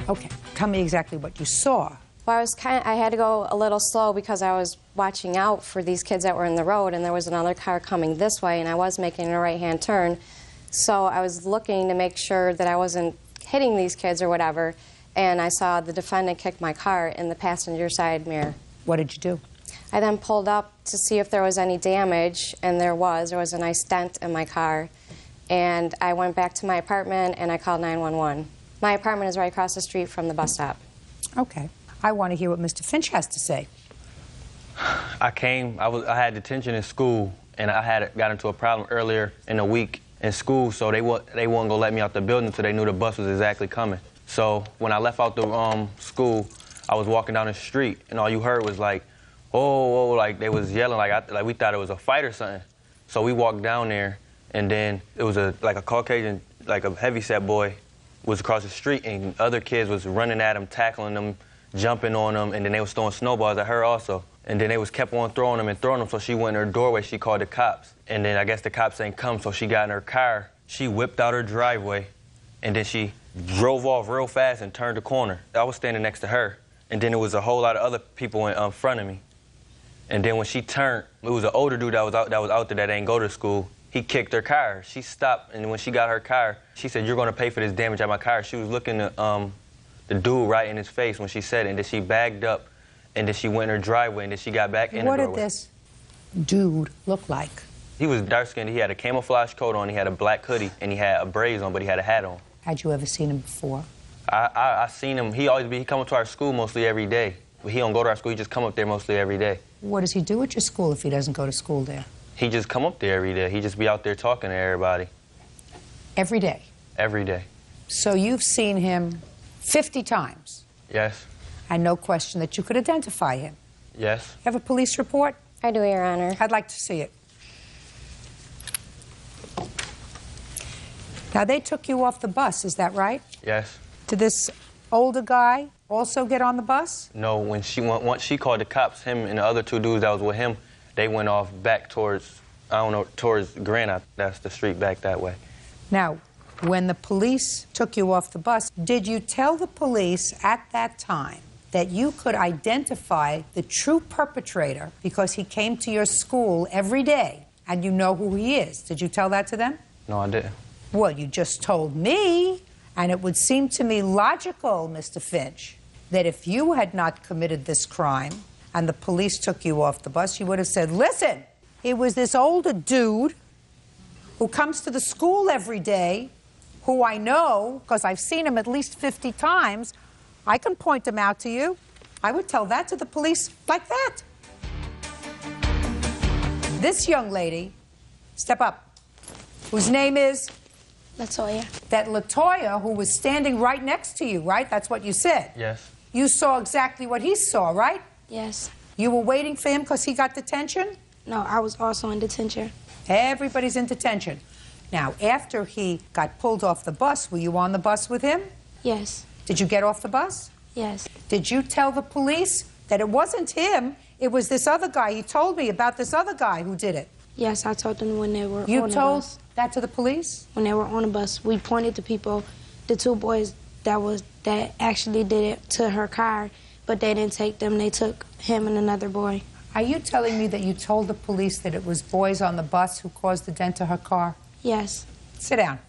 Okay, tell me exactly what you saw. Well, I had to go a little slow because I was watching out for these kids that were in the road, and there was another car coming this way, and I was making a right-hand turn. So I was looking to make sure that I wasn't hitting these kids or whatever, and I saw the defendant kick my car in the passenger side mirror. What did you do? I then pulled up to see if there was any damage, and there was. There was a nice dent in my car. And I went back to my apartment, and I called 911. My apartment is right across the street from the bus stop. Okay. I want to hear what Mr. Finch has to say. I had detention in school, and I got into a problem earlier in the week in school, so they wasn't going to let me out the building until they knew the bus was exactly coming. So when I left out the school, I was walking down the street, and all you heard was like, oh, like they was yelling, like we thought it was a fight or something. So we walked down there, and then it was a Caucasian, like a heavyset boy was across the street, and other kids was running at him, tackling them, jumping on them, and then they was throwing snowballs at her also. And then they kept on throwing them, so she went in her doorway, she called the cops. And then I guess the cops ain't come, so she got in her car. She whipped out her driveway, and then she drove off real fast and turned the corner. I was standing next to her, and then there was a whole lot of other people in front of me. And then when she turned, it was an older dude that was out there that ain't go to school. he kicked her car. She stopped, and when she got her car, she said, "You're going to pay for this damage at my car." She was looking at the dude right in his face when she said it, and then she bagged up, and then she went in her driveway, and then she got back in the doorway. What did this dude look like? He was dark-skinned. He had a camouflage coat on, he had a black hoodie, and he had a braids on, but he had a hat on. Had you ever seen him before? I seen him. He come up to our school mostly every day. But he don't go to our school. He just come up there mostly every day. What does he do at your school if he doesn't go to school there? He just come up there every day. He just be out there talking to everybody. Every day? Every day. So you've seen him 50 times? Yes. And no question that you could identify him? Yes. You have a police report? I do, Your Honor. I'd like to see it. Now, they took you off the bus, is that right? Yes. Did this older guy also get on the bus? No, when once she called the cops, him and the other two dudes that was with him, they went off back towards, I don't know, towards Granite. That's the street back that way. Now, when the police took you off the bus, did you tell the police at that time that you could identify the true perpetrator because he came to your school every day and you know who he is? Did you tell that to them? No, I didn't. Well, you just told me, and it would seem to me logical, Mr. Finch, that if you had not committed this crime and the police took you off the bus, you would have said, listen, it was this older dude who comes to the school every day, who I know, because I've seen him at least 50 times. I can point him out to you. I would tell that to the police like that. This young lady, step up, whose name is? LaToya. That LaToya, who was standing right next to you, right? That's what you said. Yes. You saw exactly what he saw, right? Yes. You were waiting for him because he got detention? No, I was also in detention. Everybody's in detention. Now, after he got pulled off the bus, were you on the bus with him? Yes. Did you get off the bus? Yes. Did you tell the police that it wasn't him, it was this other guy? He told me about this other guy who did it. Yes, I told them when they were on the bus. You told that to the police? When they were on the bus, we pointed to people, the two boys that actually did it, to her car, but they didn't take them. They took him and another boy. Are you telling me that you told the police that it was boys on the bus who caused the dent to her car? Yes. Sit down.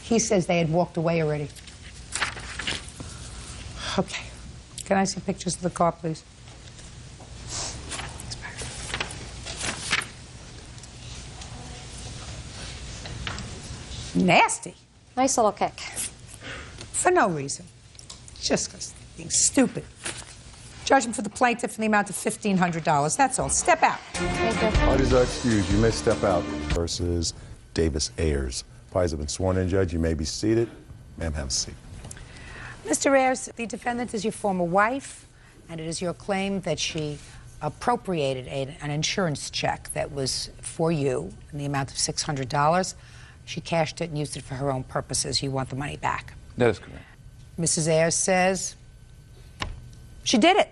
He says they had walked away already. Okay. Can I see pictures of the car, please? Nasty. Nice little kick. For no reason. Just because being stupid. Judgment for the plaintiff in the amount of $1,500. That's all. Step out. Thank you. Parties are excused. You may step out. Versus Davis Ayers. Parties have been sworn in, Judge. You may be seated. Ma'am, have a seat. Mr. Ayers, the defendant is your former wife, and it is your claim that she appropriated an insurance check that was for you in the amount of $600. She cashed it and used it for her own purposes. You want the money back. That is correct. Mrs. Ayers says she did it.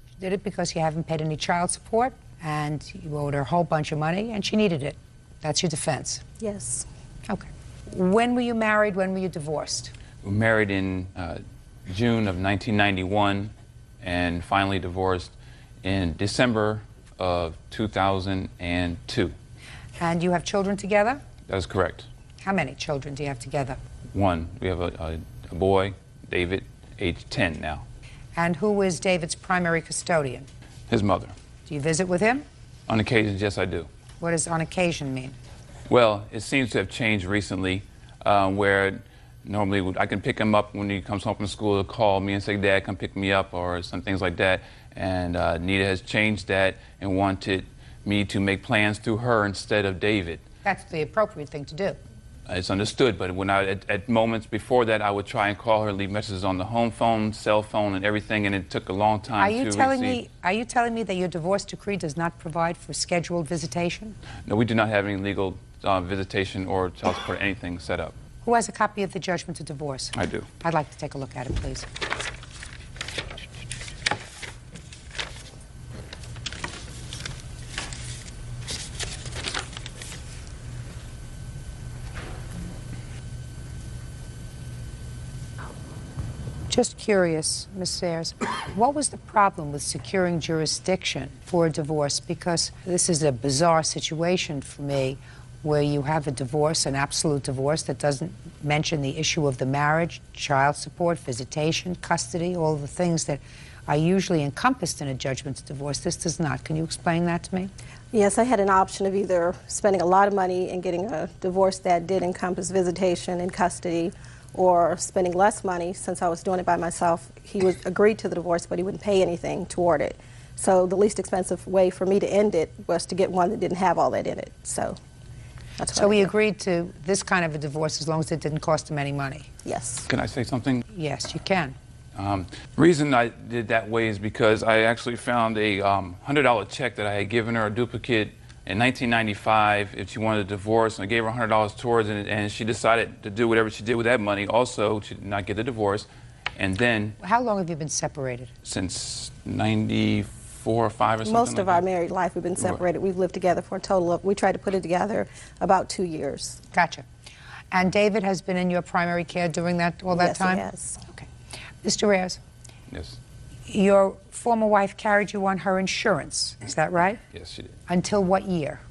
She did it because you haven't paid any child support, and you owed her a whole bunch of money, and she needed it. That's your defense. Yes. Okay. When were you married? When were you divorced? We were married in June of 1991 and finally divorced in December of 2002. And you have children together? That is correct. How many children do you have together? One. We have a boy, David, age 10 now. And who is David's primary custodian? His mother. Do you visit with him? On occasions, yes, I do. What does on occasion mean? Well, it seems to have changed recently, where normally I can pick him up when he comes home from school. He'll call me and say, Dad, come pick me up, or some things like that. And Nita has changed that and wanted me to make plans through her instead of David. That's the appropriate thing to do. It's understood, but when at moments before that, I would try and call her, leave messages on the home phone, cell phone, and everything, and it took a long time to receive. Are you telling me that your divorce decree does not provide for scheduled visitation? No, we do not have any legal visitation or child support, anything set up. Who has a copy of the judgment of divorce? I do. I'd like to take a look at it, please. Just curious, Ms. Sayers, what was the problem with securing jurisdiction for a divorce? Because this is a bizarre situation for me, where you have a divorce, an absolute divorce that doesn't mention the issue of the marriage, child support, visitation, custody, all the things that are usually encompassed in a judgment to divorce. This does not. Can you explain that to me? Yes, I had an option of either spending a lot of money and getting a divorce that did encompass visitation and custody, or spending less money. Since I was doing it by myself, he would agree to the divorce, but he wouldn't pay anything toward it. So the least expensive way for me to end it was to get one that didn't have all that in it. So that's So he agreed to this kind of a divorce as long as it didn't cost him any money? Yes. Can I say something? Yes, you can. Reason I did that way is because I actually found a $100 check that I had given her, a duplicate, in 1995 if she wanted a divorce, and I gave her $100 towards it, and she decided to do whatever she did with that money also to not get the divorce. And then... How long have you been separated? Since 94 or 5 or something. Most of our married life we've been separated. We've lived together for a total of, we tried to put it together about 2 years. Gotcha. And David has been in your primary care during all that time? Yes, he has. Okay. Mr. Reyes? Yes. Your former wife carried you on her insurance, is that right? Yes, she did. Until what year?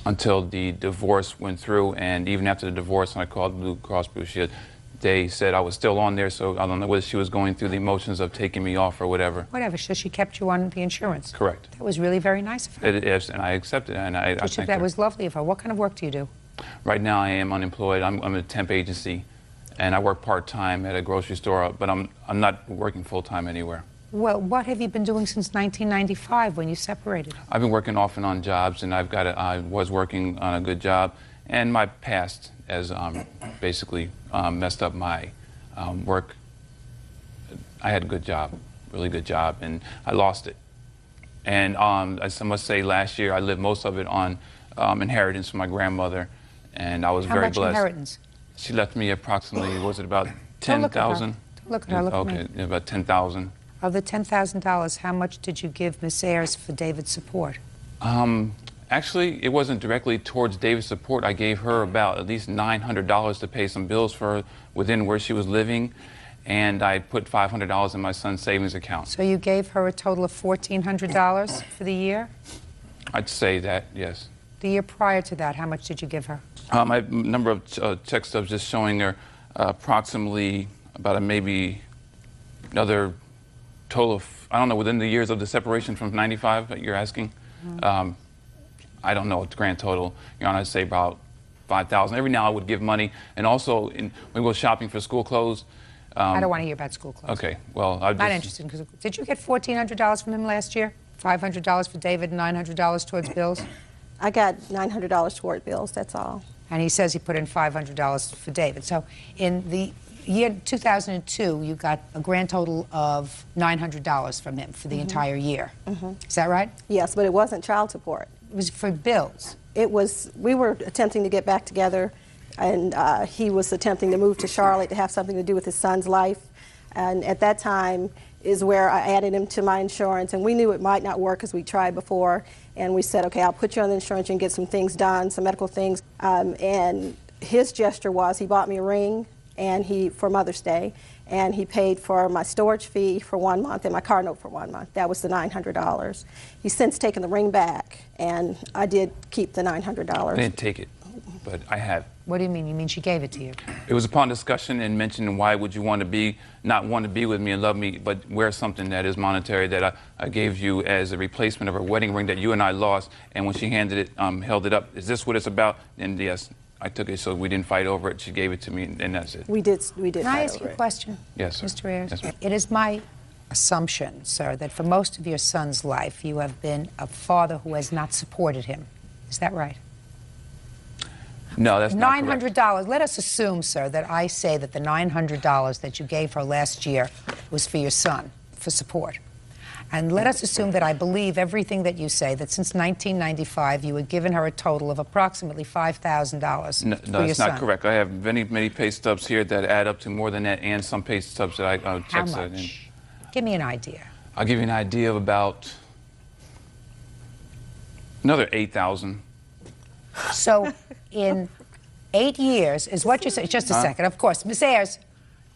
Until the divorce went through, and even after the divorce, when I called Blue Cross Blue Shield, they said I was still on there, so I don't know whether she was going through the emotions of taking me off or whatever. Whatever, so she kept you on the insurance? Correct. That was really very nice of her. It is, and I accepted it, and I thanked That her. was lovely of her. What kind of work do you do? Right now, I am unemployed. I'm a temp agency, and I work part-time at a grocery store, but I'm not working full-time anywhere. Well, what have you been doing since 1995 when you separated? I've been working off and on jobs, and I was working on a good job, and my past has basically messed up my work. I had a good job, really good job, and I lost it. And I must say, last year I lived most of it on inheritance from my grandmother, and I was very blessed. How much inheritance? She left me approximately, was it about 10,000? Look at her. Look at me. Okay, about 10,000. Of the $10,000, how much did you give Miss Ayers for David's support? Actually, it wasn't directly towards David's support. I gave her about at least $900 to pay some bills for her within where she was living, and I put $500 in my son's savings account. So you gave her a total of $1,400 for the year? I'd say that, yes. The year prior to that, how much did you give her? I have a number of check stubs just showing her approximately about maybe another total of, I don't know, within the years of the separation from 95 that you're asking. I don't know the grand total. Your Honor, I'd say about 5,000. Every now I would give money, and also when we go shopping for school clothes. I don't want to hear about school clothes. Okay, well, I'm not interested. Because did you get $1,400 from him last year? $500 for David, $900 towards bills? I got $900 toward bills, that's all. And he says he put in $500 for David. So in the year 2002, you got a grand total of $900 from him for the entire year. Is that right? Yes, but it wasn't child support. It was for bills. It was, we were attempting to get back together, and he was attempting to move to Charlotte to have something to do with his son's life. And at that time is where I added him to my insurance, and we knew it might not work because we tried before. And we said, okay, I'll put you on the insurance and get some things done, some medical things. And his gesture was he bought me a ring and for Mother's Day, and he paid for my storage fee for 1 month and my car note for 1 month. That was the $900. He's since taken the ring back, and I did keep the $900. I didn't take it, but I have. What do you mean? You mean she gave it to you? It was upon discussion and mentioning why would you want to not want to be with me and love me, but wear something that is monetary that I gave you as a replacement of her wedding ring that you and I lost. And when she handed it, held it up, is this what it's about? And yes, I took it, so we didn't fight over it. She gave it to me, and that's it. We did. Can I ask you a question? Yes, sir. Mr. Ayers? Yes, ma'am. It is my assumption, sir, that for most of your son's life, you have been a father who has not supported him. Is that right? No, that's not correct. $900. Let us assume, sir, that I say that the $900 that you gave her last year was for your son, for support. And let us assume that I believe everything that you say, that since 1995 you had given her a total of approximately $5,000 for No, your that's son. not correct. I have many pay stubs here that add up to more than that, and some pay stubs that I How check. much? Give me an idea. I'll give you an idea of about another 8,000. So in 8 years is what you say. Just a second. Of course, Ms. Ayers,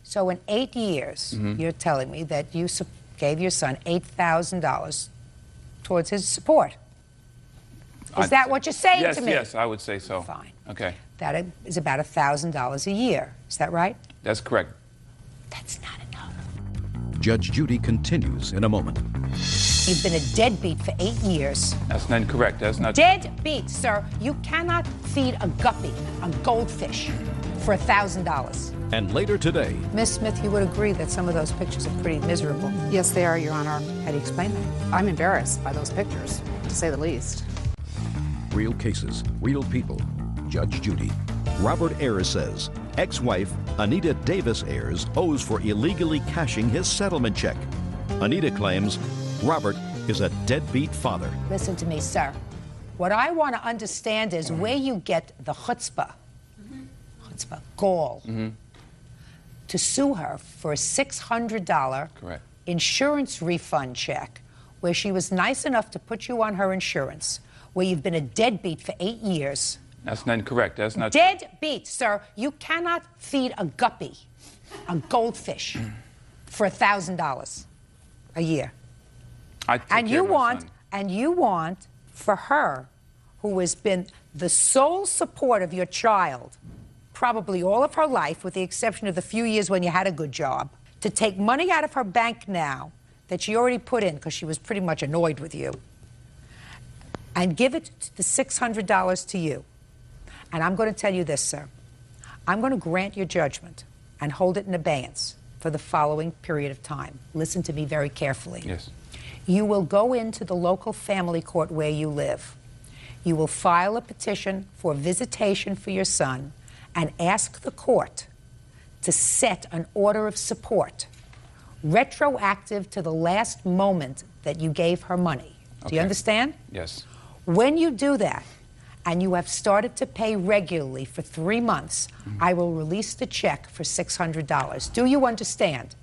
So in 8 years, you're telling me that you gave your son $8,000 towards his support. Is that what you're saying to me? Yes, I would say so. Fine. Okay. That is about $1,000 a year. Is that right? That's correct. That's not enough. Judge Judy continues in a moment. You've been a deadbeat for 8 years. That's not correct. That's not Deadbeat, sir. You cannot feed a guppy, a goldfish, for $1,000. And later today, Miss Smith, you would agree that some of those pictures are pretty miserable. Yes, they are, Your Honor. How do you explain that? I'm embarrassed by those pictures, to say the least. real cases, real people. Judge Judy. Robert Ayers says ex-wife Anita Davis Ayers owes for illegally cashing his settlement check. Anita claims Robert is a deadbeat father. Listen to me, sir. What I want to understand is where you get the chutzpah, gall, to sue her for a $600 insurance refund check where she was nice enough to put you on her insurance, where you've been a deadbeat for 8 years. That's not correct. That's not Deadbeat, sir. You cannot feed a guppy, a goldfish, for $1,000 a year. And you want for her, who has been the sole support of your child, probably all of her life, with the exception of the few years when you had a good job, to take money out of her bank now that she already put in because she was pretty much annoyed with you, and give it the $600 to you. And I'm going to tell you this, sir. I'm going to grant your judgment and hold it in abeyance for the following period of time. Listen to me very carefully. Yes. You will go into the local family court where you live. You will file a petition for visitation for your son and ask the court to set an order of support retroactive to the last moment that you gave her money. Do you understand? Yes. When you do that, and you have started to pay regularly for 3 months, I will release the check for $600. Do you understand?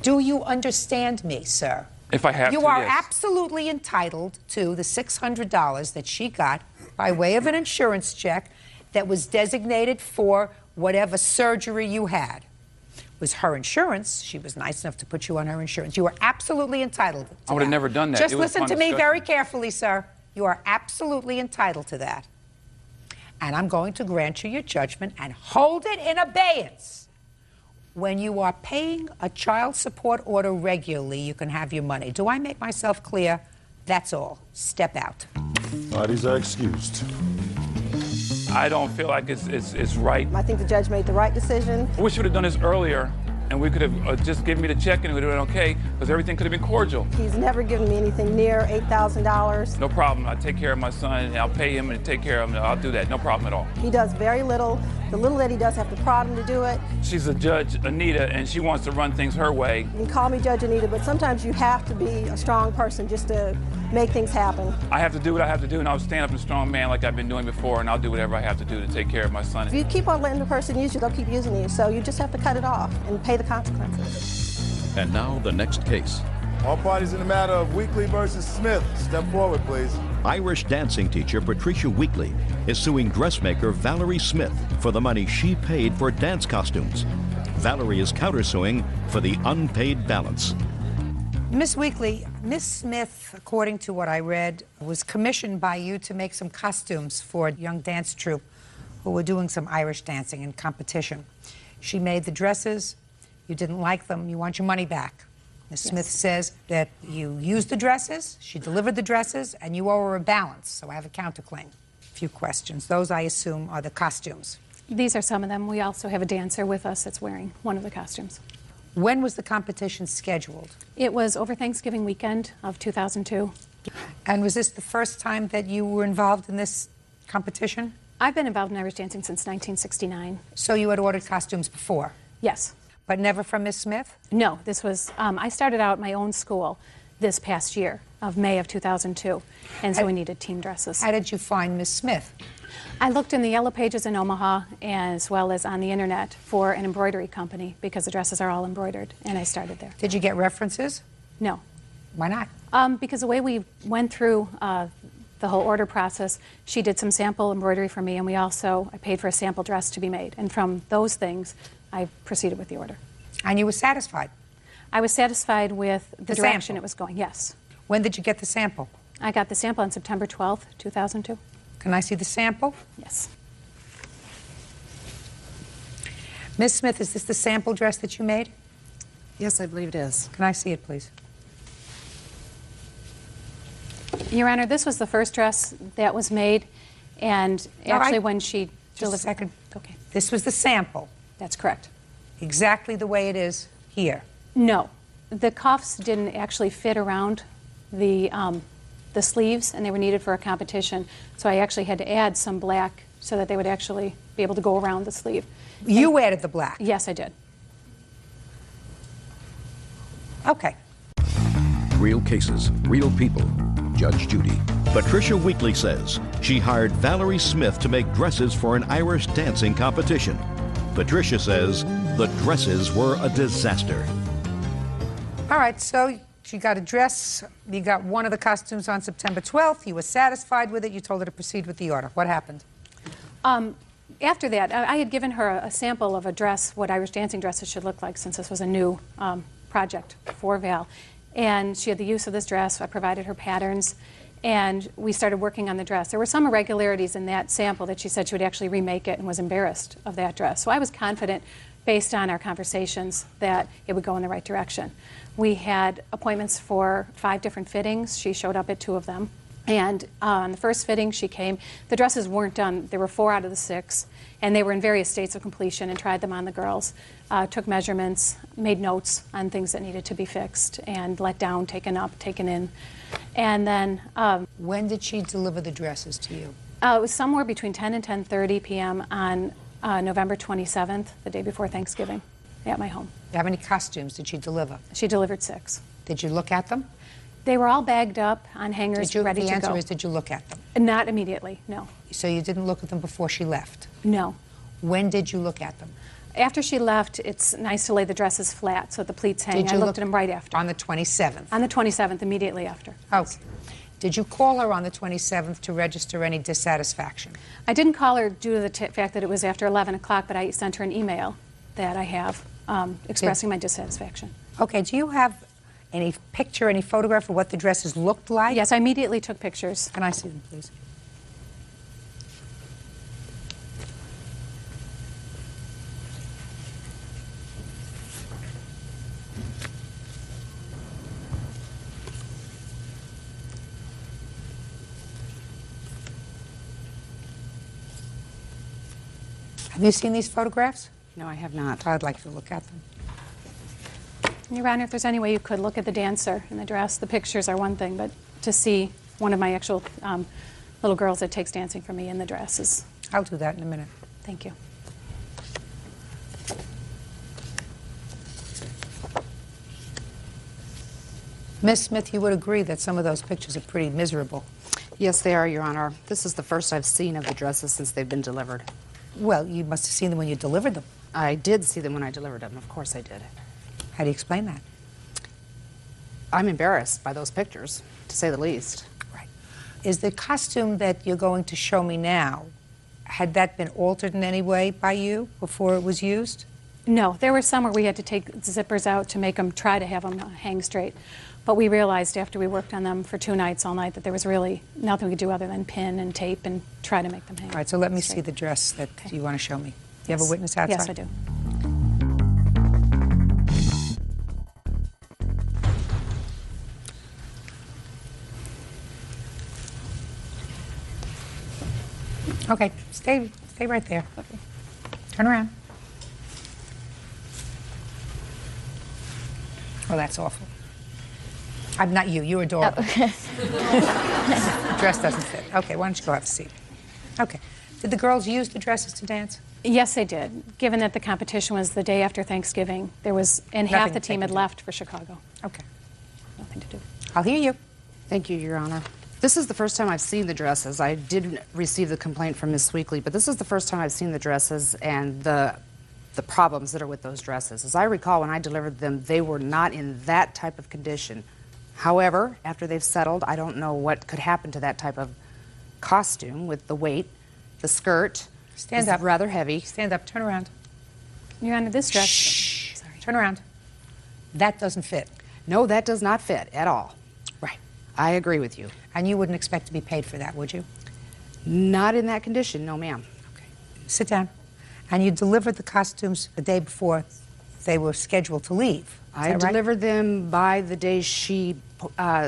Do you understand me, sir? If I have you to, are yes. absolutely entitled to the $600 that she got by way of an insurance check that was designated for whatever surgery you had. It was her insurance. She was nice enough to put you on her insurance. You are absolutely entitled to I would have never done that. Just It was listen fun to me discussion. very carefully, sir. You are absolutely entitled to that. And I'm going to grant you your judgment and hold it in abeyance. When you are paying a child support order regularly, you can have your money. Do I make myself clear? That's all. Step out. Parties are excused. I don't feel like it's right. I think the judge made the right decision. I wish you would have done this earlier, and we could have just given me the check and it would have been okay, because everything could have been cordial. He's never given me anything near $8,000. No problem. I'll take care of my son, and I'll pay him and take care of him. I'll do that. No problem at all. He does very little. The little that he does, have to prod him to do it. She's a Judge Anita, and she wants to run things her way. You can call me Judge Anita, but sometimes you have to be a strong person just to make things happen. I have to do what I have to do, and I'll stand up and strong man like I've been doing before, and I'll do whatever I have to do to take care of my son. If you keep on letting the person use you, they'll keep using you. So you just have to cut it off and pay the consequences. And now the next case. All parties in the matter of Weekly versus Smith. Step forward, please. Irish dancing teacher Patricia Weekly is suing dressmaker Valerie Smith for the money she paid for dance costumes. Valerie is countersuing for the unpaid balance. Miss Weekly, Miss Smith, according to what I read, was commissioned by you to make some costumes for a young dance troupe who were doing some Irish dancing in competition. She made the dresses. You didn't like them. You want your money back. Ms. Smith says that you used the dresses, she delivered the dresses, and you owe her a balance. So I have a counterclaim. A few questions. Those, I assume, are the costumes. These are some of them. We also have a dancer with us that's wearing one of the costumes. When was the competition scheduled? It was over Thanksgiving weekend of 2002. And was this the first time that you were involved in this competition? I've been involved in Irish dancing since 1969. So you had ordered costumes before? Yes. But never from Miss Smith? No, this was, I started out my own school this past year of May of 2002, and so we needed team dresses. How did you find Miss Smith? I looked in the Yellow Pages in Omaha as well as on the internet for an embroidery company because the dresses are all embroidered, and I started there. Did you get references? No. Why not? Because the way we went through the whole order process, she did some sample embroidery for me, and I paid for a sample dress to be made. And from those things, I proceeded with the order. And you were satisfied? I was satisfied with the direction sample. it was going, yes. When did you get the sample? I got the sample on September 12th, 2002. Can I see the sample? Yes. Ms. Smith, is this the sample dress that you made? Yes, I believe it is. Can I see it, please? Your Honor, this was the first dress that was made, and actually when she Just a second. Okay. This was the sample. That's correct. Exactly the way it is here. No, the cuffs didn't actually fit around the sleeves, and they were needed for a competition. So I actually had to add some black so that they would actually be able to go around the sleeve. You added the black? Yes, I did. Okay. Real cases, real people. Judge Judy. Patricia Wheatley says she hired Valerie Smith to make dresses for an Irish dancing competition. Patricia says the dresses were a disaster. All right, so you got a dress. You got one of the costumes on September 12th. You were satisfied with it. You told her to proceed with the order. What happened? After that, I had given her a sample of a dress, what Irish dancing dresses should look like, since this was a new project for Val. And she had the use of this dress. I provided her patterns, and we started working on the dress. There were some irregularities in that sample that she said she would actually remake it and was embarrassed of that dress. So I was confident, based on our conversations, that it would go in the right direction. We had appointments for 5 different fittings. She showed up at 2 of them. And on the first fitting, she came. The dresses weren't done. There were 4 out of the 6, and they were in various states of completion, and tried them on the girls. Took measurements, made notes on things that needed to be fixed, and let down, taken up, taken in. And then... when did she deliver the dresses to you? It was somewhere between 10 and 10:30 p.m. on November 27th, the day before Thanksgiving, at my home. How many costumes did she deliver? She delivered 6. Did you look at them? They were all bagged up on hangers, ready to go. The answer is, did you look at them? Not immediately, no. So you didn't look at them before she left? No. When did you look at them? After she left, it's nice to lay the dresses flat so the pleats hang. I looked at them right after. On the 27th? On the 27th, immediately after. Okay. Did you call her on the 27th to register any dissatisfaction? I didn't call her due to the fact that it was after 11 o'clock, but I sent her an email that I have expressing my dissatisfaction. Okay, do you have any picture, any photograph of what the dresses looked like? Yes, I immediately took pictures. Can I see them, please? Have you seen these photographs? No, I have not. I'd like to look at them. Your Honor, if there's any way you could look at the dancer in the dress, the pictures are one thing, but to see one of my actual little girls that takes dancing for me in the dress is... I'll do that in a minute. Thank you. Miss Smith, you would agree that some of those pictures are pretty miserable. Yes, they are, Your Honor. This is the first I've seen of the dresses since they've been delivered. Well, you must have seen them when you delivered them. I did see them when I delivered them. Of course I did. How do you explain that? I'm embarrassed by those pictures, to say the least. Right. Is the costume that you're going to show me now, had that been altered in any way by you before it was used? No. There were some where we had to take zippers out to make them, try to have them hang straight. But we realized after we worked on them for 2 nights, all night, that there was really nothing we could do other than pin and tape and try to make them hang. All right, so let me see the dress that you want to show me. You have a witness outside? Yes, I do. Okay, stay right there. Okay. Turn around. Oh, that's awful. I'm not you. You're adorable. Oh. Dress doesn't fit. Okay, why don't you go have a seat? Okay. Did the girls use the dresses to dance? Yes, they did. Given that the competition was the day after Thanksgiving, there was, and half the team had left for Chicago. Okay. Nothing to do. I'll hear you. Thank you, Your Honor. This is the first time I've seen the dresses. I did receive the complaint from Ms. Weekly, but this is the first time I've seen the dresses and the problems that are with those dresses. As I recall, when I delivered them, they were not in that type of condition. However, after they've settled, I don't know what could happen to that type of costume with the weight. The skirt is rather heavy. Stand up. Turn around. Your Honor, this dress... Shh. Turn around. That doesn't fit. No, that does not fit at all. Right. I agree with you. And you wouldn't expect to be paid for that, would you? Not in that condition, no, ma'am. Sit down. And you delivered the costumes the day before they were scheduled to leave. Is I that right? delivered them by the day she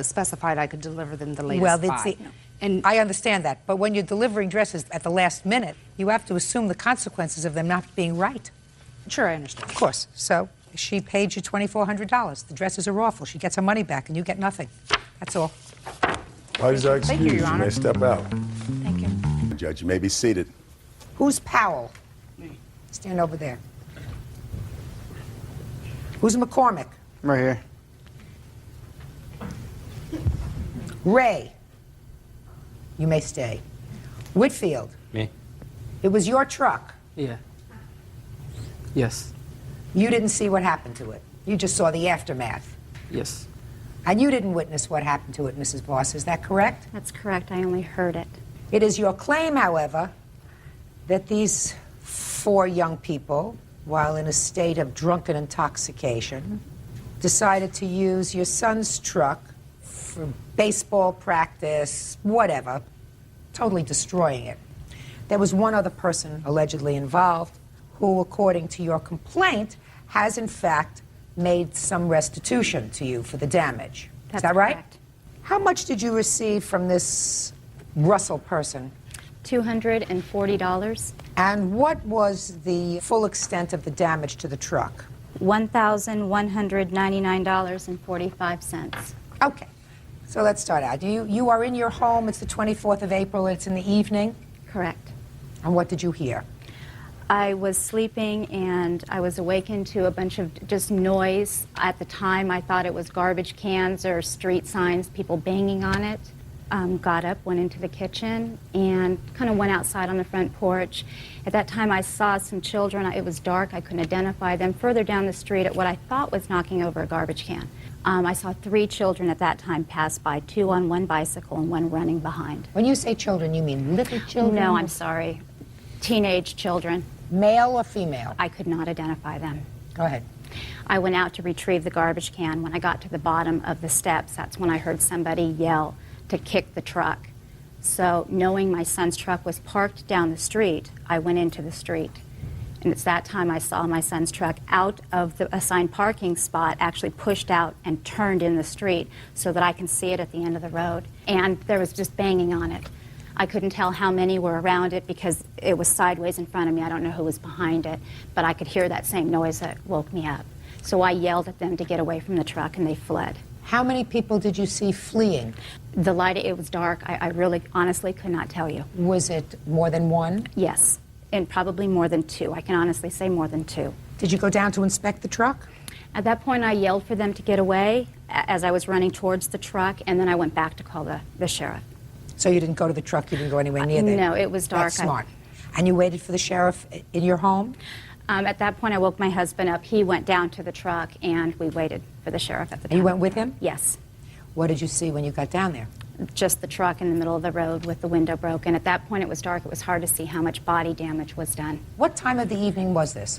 specified I could deliver them the latest Well, by. and I understand that, but when you're delivering dresses at the last minute, you have to assume the consequences of them not being right. Sure, I understand. Of course. So she paid you $2,400. The dresses are awful. She gets her money back, and you get nothing. That's all. Parties are excused. Thank you, Your Honor. You may step out. Thank you. Judge, you may be seated. Who's Powell? Me. Stand over there. Who's McCormick? Right here. Ray. You may stay. Whitfield. Me. It was your truck. Yeah. Yes. You didn't see what happened to it. You just saw the aftermath. Yes. And you didn't witness what happened to it, Mrs. Voss. Is that correct? That's correct. I only heard it. It is your claim, however, that these 4 young people, while in a state of drunken intoxication, decided to use your son's truck for baseball practice, whatever, totally destroying it. There was one other person allegedly involved who, according to your complaint, has in fact made some restitution to you for the damage. Is that right? Correct. How much did you receive from this Russell person? $240. And what was the full extent of the damage to the truck? $1,199.45. Okay. So let's start out. You are in your home. It's the 24th of April. It's in the evening. Correct. And what did you hear? I was sleeping and I was awakened to a bunch of just noise. At the time, I thought it was garbage cans or street signs, people banging on it. Got up, went into the kitchen, and kind of went outside on the front porch. At that time, I saw some children. It was dark. I couldn't identify them. Further down the street at what I thought was knocking over a garbage can. I saw 3 children at that time pass by, 2 on one bicycle and 1 running behind. When you say children, you mean little children? No, I'm sorry. Teenage children. Male or female? I could not identify them. Go ahead. I went out to retrieve the garbage can. When I got to the bottom of the steps, that's when I heard somebody yell to kick the truck. So knowing my son's truck was parked down the street, I went into the street. And it's that time I saw my son's truck out of the assigned parking spot, actually pushed out and turned in the street so that I can see it at the end of the road. And there was just banging on it. I couldn't tell how many were around it because it was sideways in front of me. I don't know who was behind it, but I could hear that same noise that woke me up. So I yelled at them to get away from the truck, and they fled. How many people did you see fleeing? The light, it was dark. I really, honestly could not tell you. Was it more than 1? Yes, and probably more than 2. I can honestly say more than 2. Did you go down to inspect the truck? At that point, I yelled for them to get away as I was running towards the truck, and then I went back to call the sheriff. So you didn't go to the truck, you didn't go anywhere near there? No, it was dark. That's smart. And you waited for the sheriff in your home? At that point, I woke my husband up. He went down to the truck, and we waited for the sheriff at the time. And you went with him? Yes. What did you see when you got down there? Just the truck in the middle of the road with the window broken. At that point, it was dark. It was hard to see how much body damage was done. What time of the evening was this?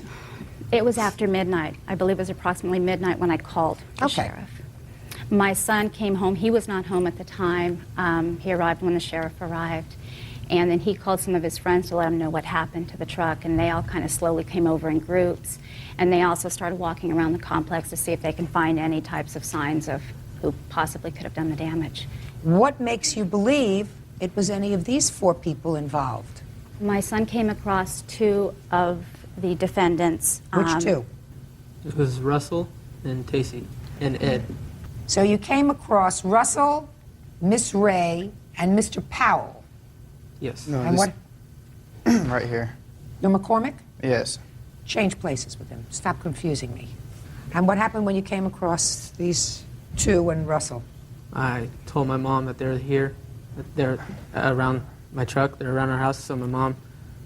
It was after midnight. I believe it was approximately midnight when I called the sheriff. My son came home. He was not home at the time. He arrived when the sheriff arrived. And then he called some of his friends to let them know what happened to the truck, and they all kind of slowly came over in groups. And they also started walking around the complex to see if they can find any types of signs of who possibly could have done the damage. What makes you believe it was any of these 4 people involved? My son came across 2 of the defendants. Which 2? It was Russell and Tacey and Ed. So you came across Russell, Miss Ray, and Mr. Powell. Yes. No, and what? Right here. You're McCormick? Yes. Change places with him. Stop confusing me. And what happened when you came across these 2 and Russell? I told my mom that they're here, that they're around my truck, they're around our house, so my mom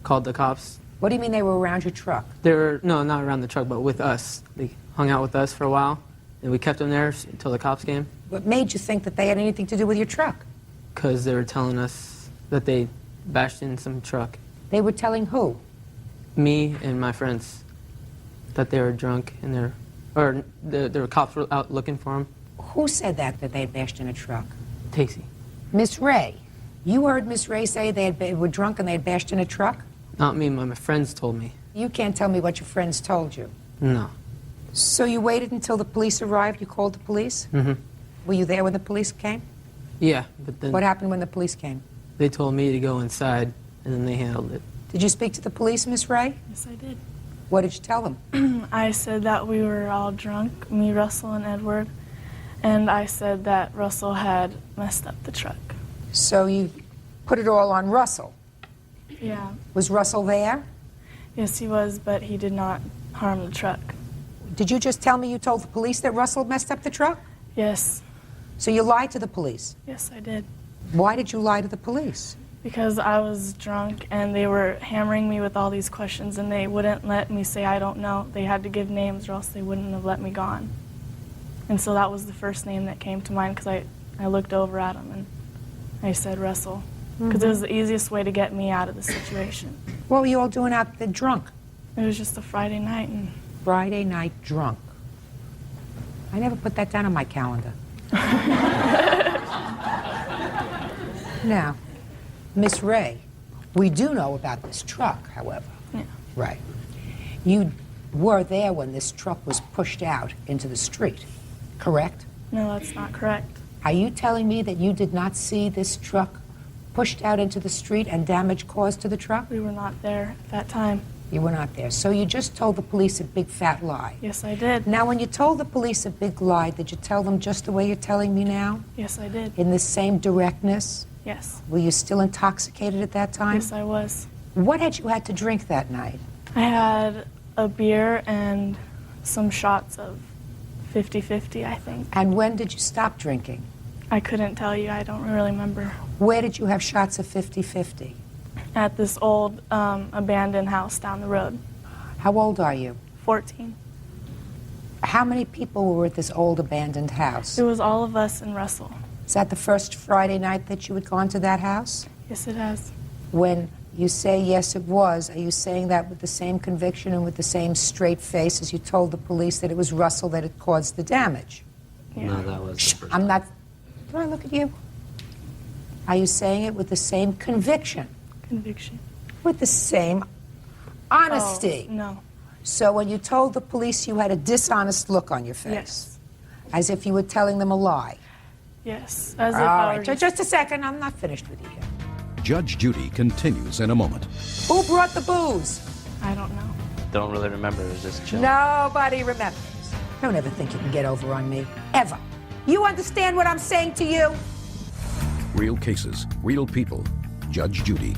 called the cops. What do you mean they were around your truck? They were, no, not around the truck, but with us. They hung out with us for a while, and we kept them there until the cops came. What made you think that they had anything to do with your truck? Because they were telling us that they bashed in some truck. They were telling who? Me and my friends that they were drunk and they're Or the cops were out looking for him. Who said that they had bashed in a truck? Casey. Miss Ray. You heard Miss Ray say they were drunk and they had bashed in a truck? Not me, my friends told me. You can't tell me what your friends told you. No. So you waited until the police arrived? You called the police? Mm-hmm. Were you there when the police came? Yeah, but then... What happened when the police came? They told me to go inside, and then they handled it. Did you speak to the police, Miss Ray? Yes, I did. What did you tell them? I said that we were all drunk, me, Russell, and Edward, and I said that Russell had messed up the truck. So you put it all on Russell? Yeah. Was Russell there? Yes, he was, but he did not harm the truck. Did you just tell me you told the police that Russell messed up the truck? Yes. So you lied to the police? Yes, I did. Why did you lie to the police? Because I was drunk and they were hammering me with all these questions and they wouldn't let me say I don't know. They had to give names or else they wouldn't have let me go on. And so that was the first name that came to mind because I looked over at him and I said Russell. Because it was the easiest way to get me out of the situation. What were you all doing out there drunk? It was just a Friday night. And Friday night drunk. I never put that down on my calendar. Now, Miss Ray, we do know about this truck, however. Yeah. Right. You were there when this truck was pushed out into the street, correct? No, that's not correct. Are you telling me that you did not see this truck pushed out into the street and damage caused to the truck? We were not there at that time. You were not there. So you just told the police a big fat lie. Yes, I did. Now, when you told the police a big lie, did you tell them just the way you're telling me now? Yes, I did. In the same directness? Yes. Were you still intoxicated at that time? Yes, I was. What had you had to drink that night? I had a beer and some shots of 50-50, I think. And when did you stop drinking? I couldn't tell you. I don't really remember. Where did you have shots of 50-50? At this old abandoned house down the road. How old are you? 14. How many people were at this old abandoned house? It was all of us and Russell. Is that the first Friday night that you had gone to that house? Yes, it has. When you say yes, it was, are you saying that with the same conviction and with the same straight face as you told the police that it was Russell that had caused the damage? Yeah. No, that was the first I'm not... Do I look at you? Are you saying it with the same conviction? Conviction. With the same honesty? Oh, no. So when you told the police, you had a dishonest look on your face? Yes. As if you were telling them a lie? Yes. As if All I right, were just a second. I'm not finished with you here. Judge Judy continues in a moment. Who brought the booze? I don't know. Don't really remember. It was just chill. Nobody remembers. Don't ever think you can get over on me. Ever. You understand what I'm saying to you? Real cases, real people. Judge Judy.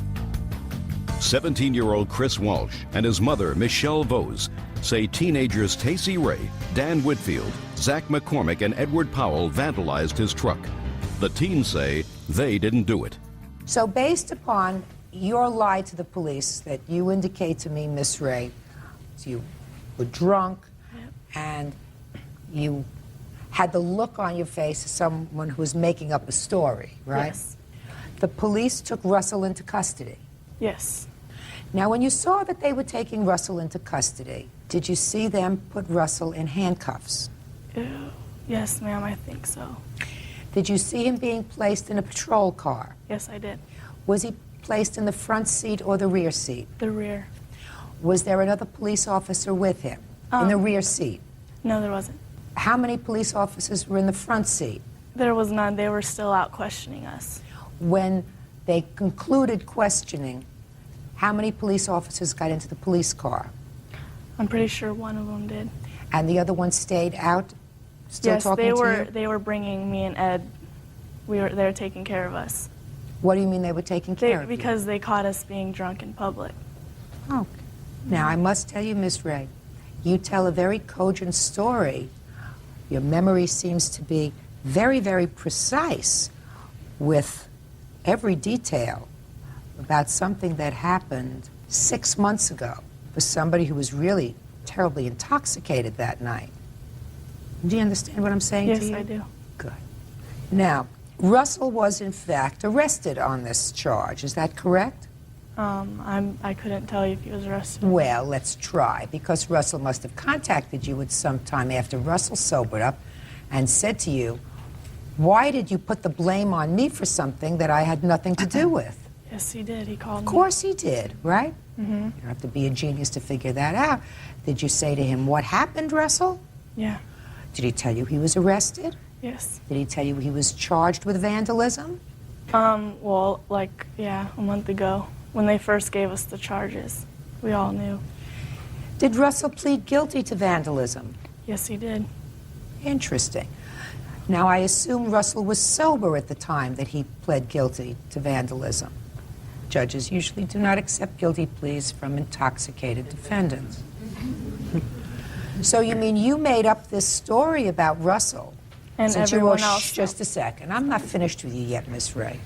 17-year-old Chris Walsh and his mother, Michelle Vose, say teenagers Tacey Ray, Dan Whitfield, Zach McCormick, and Edward Powell vandalized his truck. The teens say they didn't do it. So based upon your lie to the police that you indicate to me, Miss Ray, you were drunk and you had the look on your face of someone who was making up a story, right? Yes. The police took Russell into custody. Yes. Now, when you saw that they were taking Russell into custody, did you see them put Russell in handcuffs? Yes, ma'am, I think so. Did you see him being placed in a patrol car? Yes, I did. Was he placed in the front seat or the rear seat? The rear. Was there another police officer with him in the rear seat? No, there wasn't. How many police officers were in the front seat? There was none. They were still out questioning us. When they concluded questioning, how many police officers got into the police car? I'm pretty sure one of them did. And the other one stayed out, still yes, talking to you? They were bringing me and Ed. They were taking care of us. What do you mean they were taking care of you? Because they caught us being drunk in public. Oh. Now, I must tell you, Miss Ray, you tell a very cogent story. Your memory seems to be very, very precise with every detail about something that happened 6 months ago for somebody who was really terribly intoxicated that night. Do you understand what I'm saying to you? Yes, I do. Good. Now, Russell was in fact arrested on this charge. Is that correct? I couldn't tell you if he was arrested. Well, let's try, because Russell must have contacted you at some time after Russell sobered up and said to you, why did you put the blame on me for something that I had nothing to do with? Yes, he did. He called me. Of course he did, right? Mm-hmm. You don't have to be a genius to figure that out. Did you say to him, what happened, Russell? Yeah. Did he tell you he was arrested? Yes. Did he tell you he was charged with vandalism? Well, a month ago, when they first gave us the charges, we all knew. Did Russell plead guilty to vandalism? Yes, he did. Interesting. Now, I assume Russell was sober at the time that he pled guilty to vandalism. Judges usually do not accept guilty pleas from intoxicated defendants. So you mean you made up this story about Russell? And since everyone you were, else. just a second. I'm not finished with you yet, Miss Ray.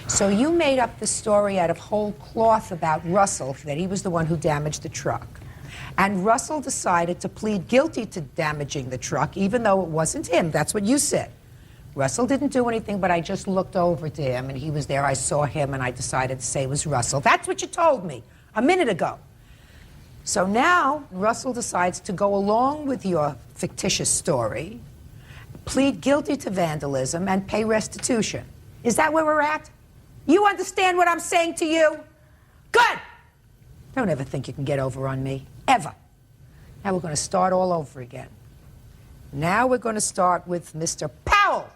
So you made up the story out of whole cloth about Russell, that he was the one who damaged the truck. And Russell decided to plead guilty to damaging the truck, even though it wasn't him. That's what you said. Russell didn't do anything, but I just looked over to him, and he was there. I saw him, and I decided to say it was Russell. That's what you told me a minute ago. So now Russell decides to go along with your fictitious story, plead guilty to vandalism, and pay restitution. Is that where we're at? You understand what I'm saying to you? Good! Don't ever think you can get over on me. Ever. Now we're going to start all over again. Now we're going to start with Mr. Powell.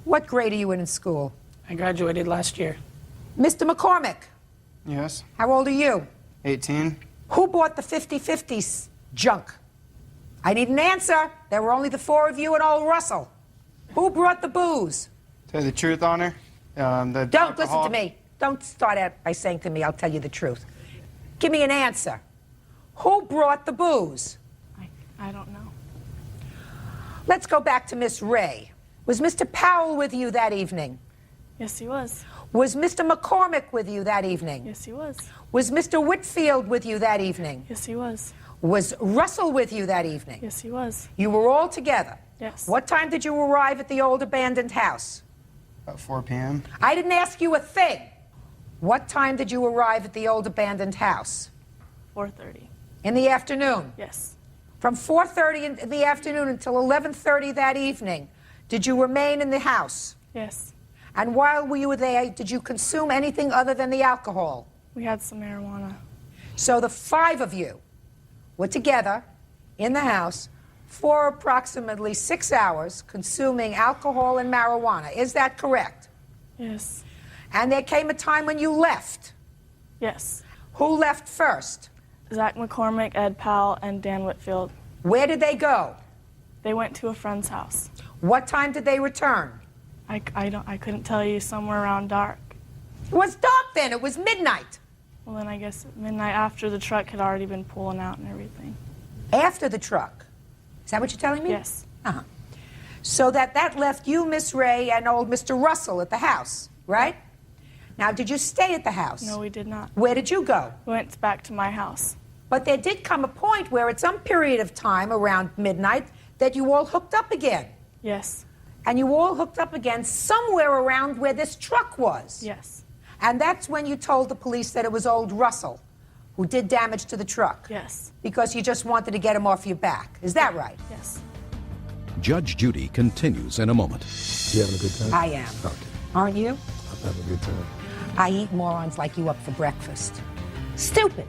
What grade are you in school? I graduated last year. Mr. McCormick. Yes. How old are you? 18. Who bought the 50-50 junk? I need an answer. There were only the four of you and old Russell. Who brought the booze? Tell you the truth, Honor. Don't listen to me. Don't start out by saying to me, I'll tell you the truth. Give me an answer. Who brought the booze? I don't know. Let's go back to Miss Ray. Was Mr. Powell with you that evening? Yes, he was. Was Mr. McCormick with you that evening? Yes, he was. Was Mr. Whitfield with you that evening? Yes, he was. Was Russell with you that evening? Yes, he was. You were all together? Yes. What time did you arrive at the old abandoned house? About 4 p.m. I didn't ask you a thing. What time did you arrive at the old abandoned house? 4:30. In the afternoon? Yes. From 4:30 in the afternoon until 11:30 that evening, did you remain in the house? Yes. And while you were there, did you consume anything other than the alcohol? We had some marijuana. So the five of you were together in the house for approximately 6 hours consuming alcohol and marijuana. Is that correct? Yes. And there came a time when you left. Yes. Who left first? Zach McCormick, Ed Powell, and Dan Whitfield. Where did they go? They went to a friend's house. What time did they return? I couldn't tell you, somewhere around dark. It was dark then. It was midnight. Well, then I guess at midnight, after the truck had already been pulling out and everything. After the truck. Is that what you're telling me? Yes. Uh-huh. So that left you, Miss Ray, and old Mr. Russell at the house, right? Now, did you stay at the house? No, we did not. Where did you go? We went back to my house. But there did come a point where at some period of time around midnight that you all hooked up again. Yes. And you all hooked up again somewhere around where this truck was. Yes. And that's when you told the police that it was old Russell who did damage to the truck. Yes. Because you just wanted to get him off your back. Is that right? Yes. Judge Judy continues in a moment. You having a good time? I am. Okay. Aren't you? I'm having a good time. I eat morons like you up for breakfast. Stupid.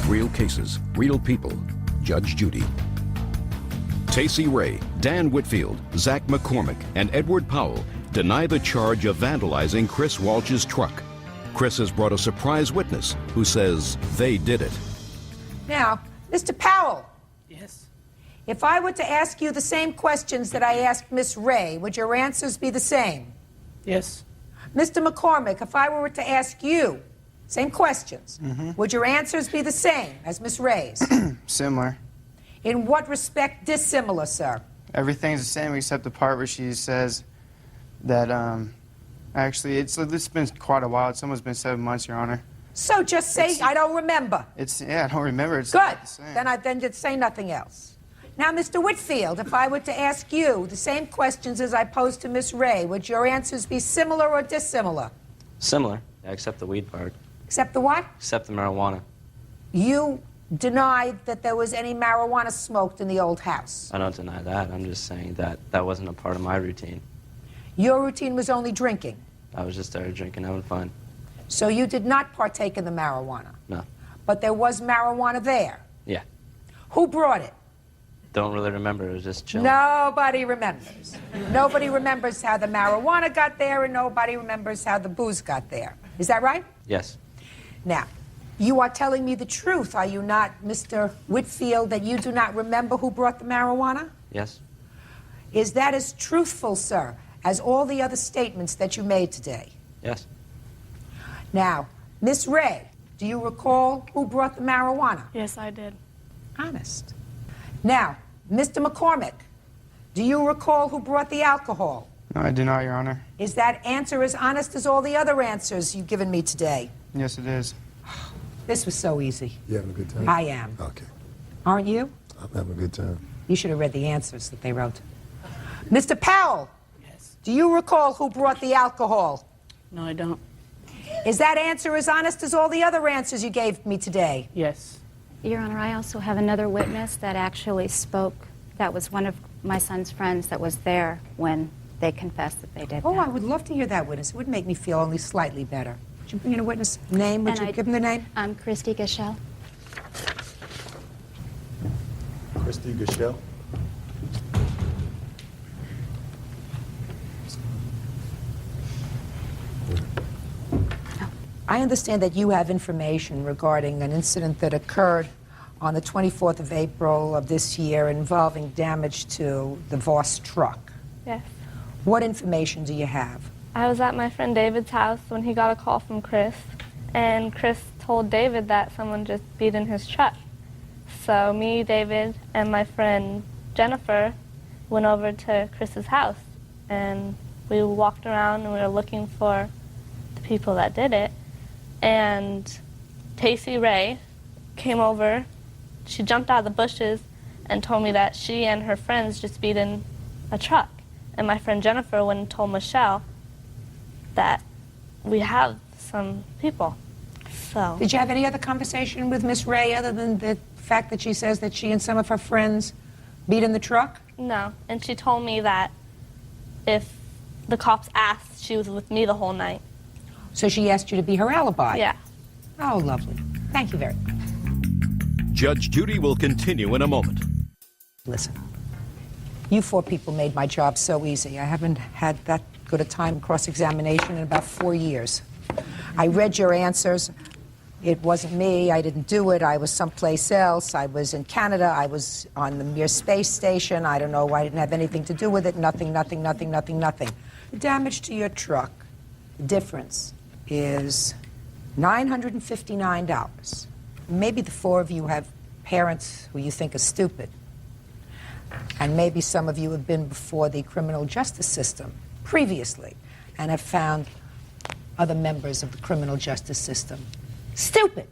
Real cases, real people. Judge Judy. Tacey Ray, Dan Whitfield, Zach McCormick, and Edward Powell deny the charge of vandalizing Chris Walsh's truck. Chris has brought a surprise witness who says they did it. Now, Mr. Powell. Yes. If I were to ask you the same questions that I asked Miss Ray, would your answers be the same? Yes. Mr. McCormick, if I were to ask you same questions, would your answers be the same as Miss Ray's? Similar. In what respect dissimilar, sir? Everything's the same except the part where she says that, actually, it's been quite a while. It's almost been 7 months, Your Honor. So just say, I don't remember. Yeah, I don't remember. It's Good. not the same. Then just say nothing else. Now, Mr. Whitfield, if I were to ask you the same questions as I posed to Miss Ray, would your answers be similar or dissimilar? Similar, except the weed part. Except the what? Except the marijuana. You denied that there was any marijuana smoked in the old house. I don't deny that. I'm just saying that that wasn't a part of my routine. Your routine was only drinking. I was just there drinking, having fun. So you did not partake in the marijuana. No. But there was marijuana there. Yeah. Who brought it? Don't really remember. It was just chilling. Nobody remembers. Nobody remembers how the marijuana got there, and nobody remembers how the booze got there. Is that right? Yes. Now, you are telling me the truth, are you not, Mr. Whitfield, that you do not remember who brought the marijuana? Yes. Is that as truthful, sir, as all the other statements that you made today? Yes. Now, Miss Ray, do you recall who brought the marijuana? Yes, I did. Honest. Now, Mr. McCormick, do you recall who brought the alcohol? No, I do not, Your Honor. Is that answer as honest as all the other answers you've given me today? Yes, it is. This was so easy. You having a good time? I am. Okay. Aren't you? I'm having a good time. You should have read the answers that they wrote. Mr. Powell, yes. Do you recall who brought the alcohol? No, I don't. Is that answer as honest as all the other answers you gave me today? Yes. Your Honor, I also have another witness that actually spoke. That was one of my son's friends that was there when they confessed that they did Oh, that. I would love to hear that witness. It would make me feel only slightly better. Would you bring in a witness? Name? Would you give him the name? I'm Christy Gashel. Christy Gashel. I understand that you have information regarding an incident that occurred on the 24th of April of this year involving damage to the Voss truck. Yes. What information do you have? I was at my friend David's house when he got a call from Chris, and Chris told David that someone just beat in his truck. So me, David, and my friend Jennifer went over to Chris's house, and we walked around and we were looking for the people that did it. And Tacey Ray came over. She jumped out of the bushes and told me that she and her friends just beat in a truck. And my friend Jennifer went and told Michelle that we have some people. So. Did you have any other conversation with Miss Ray other than the fact that she says that she and some of her friends beat in the truck? No, and she told me that if the cops asked, she was with me the whole night. So she asked you to be her alibi? Yeah. Oh, lovely. Thank you very much. Judge Judy will continue in a moment. Listen, you four people made my job so easy. I haven't had that good a time cross-examination in about 4 years. I read your answers. It wasn't me. I didn't do it. I was someplace else. I was in Canada. I was on the Mir space station. I don't know. I didn't have anything to do with it. Nothing, nothing, nothing, nothing, nothing. The damage to your truck, the difference is $959. Maybe the four of you have parents who you think are stupid. And maybe some of you have been before the criminal justice system previously and have found other members of the criminal justice system stupid.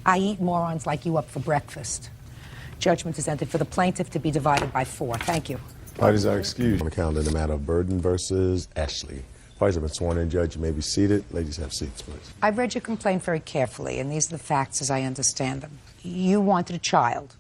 I eat morons like you up for breakfast. Judgment is entered for the plaintiff to be divided by 4. Thank you. Parties are excused. On the calendar, the matter of Burden versus Ashley. Parties have been sworn in. Judge, you may be seated. Ladies, have seats, please. I've read your complaint very carefully, and these are the facts as I understand them. You wanted a child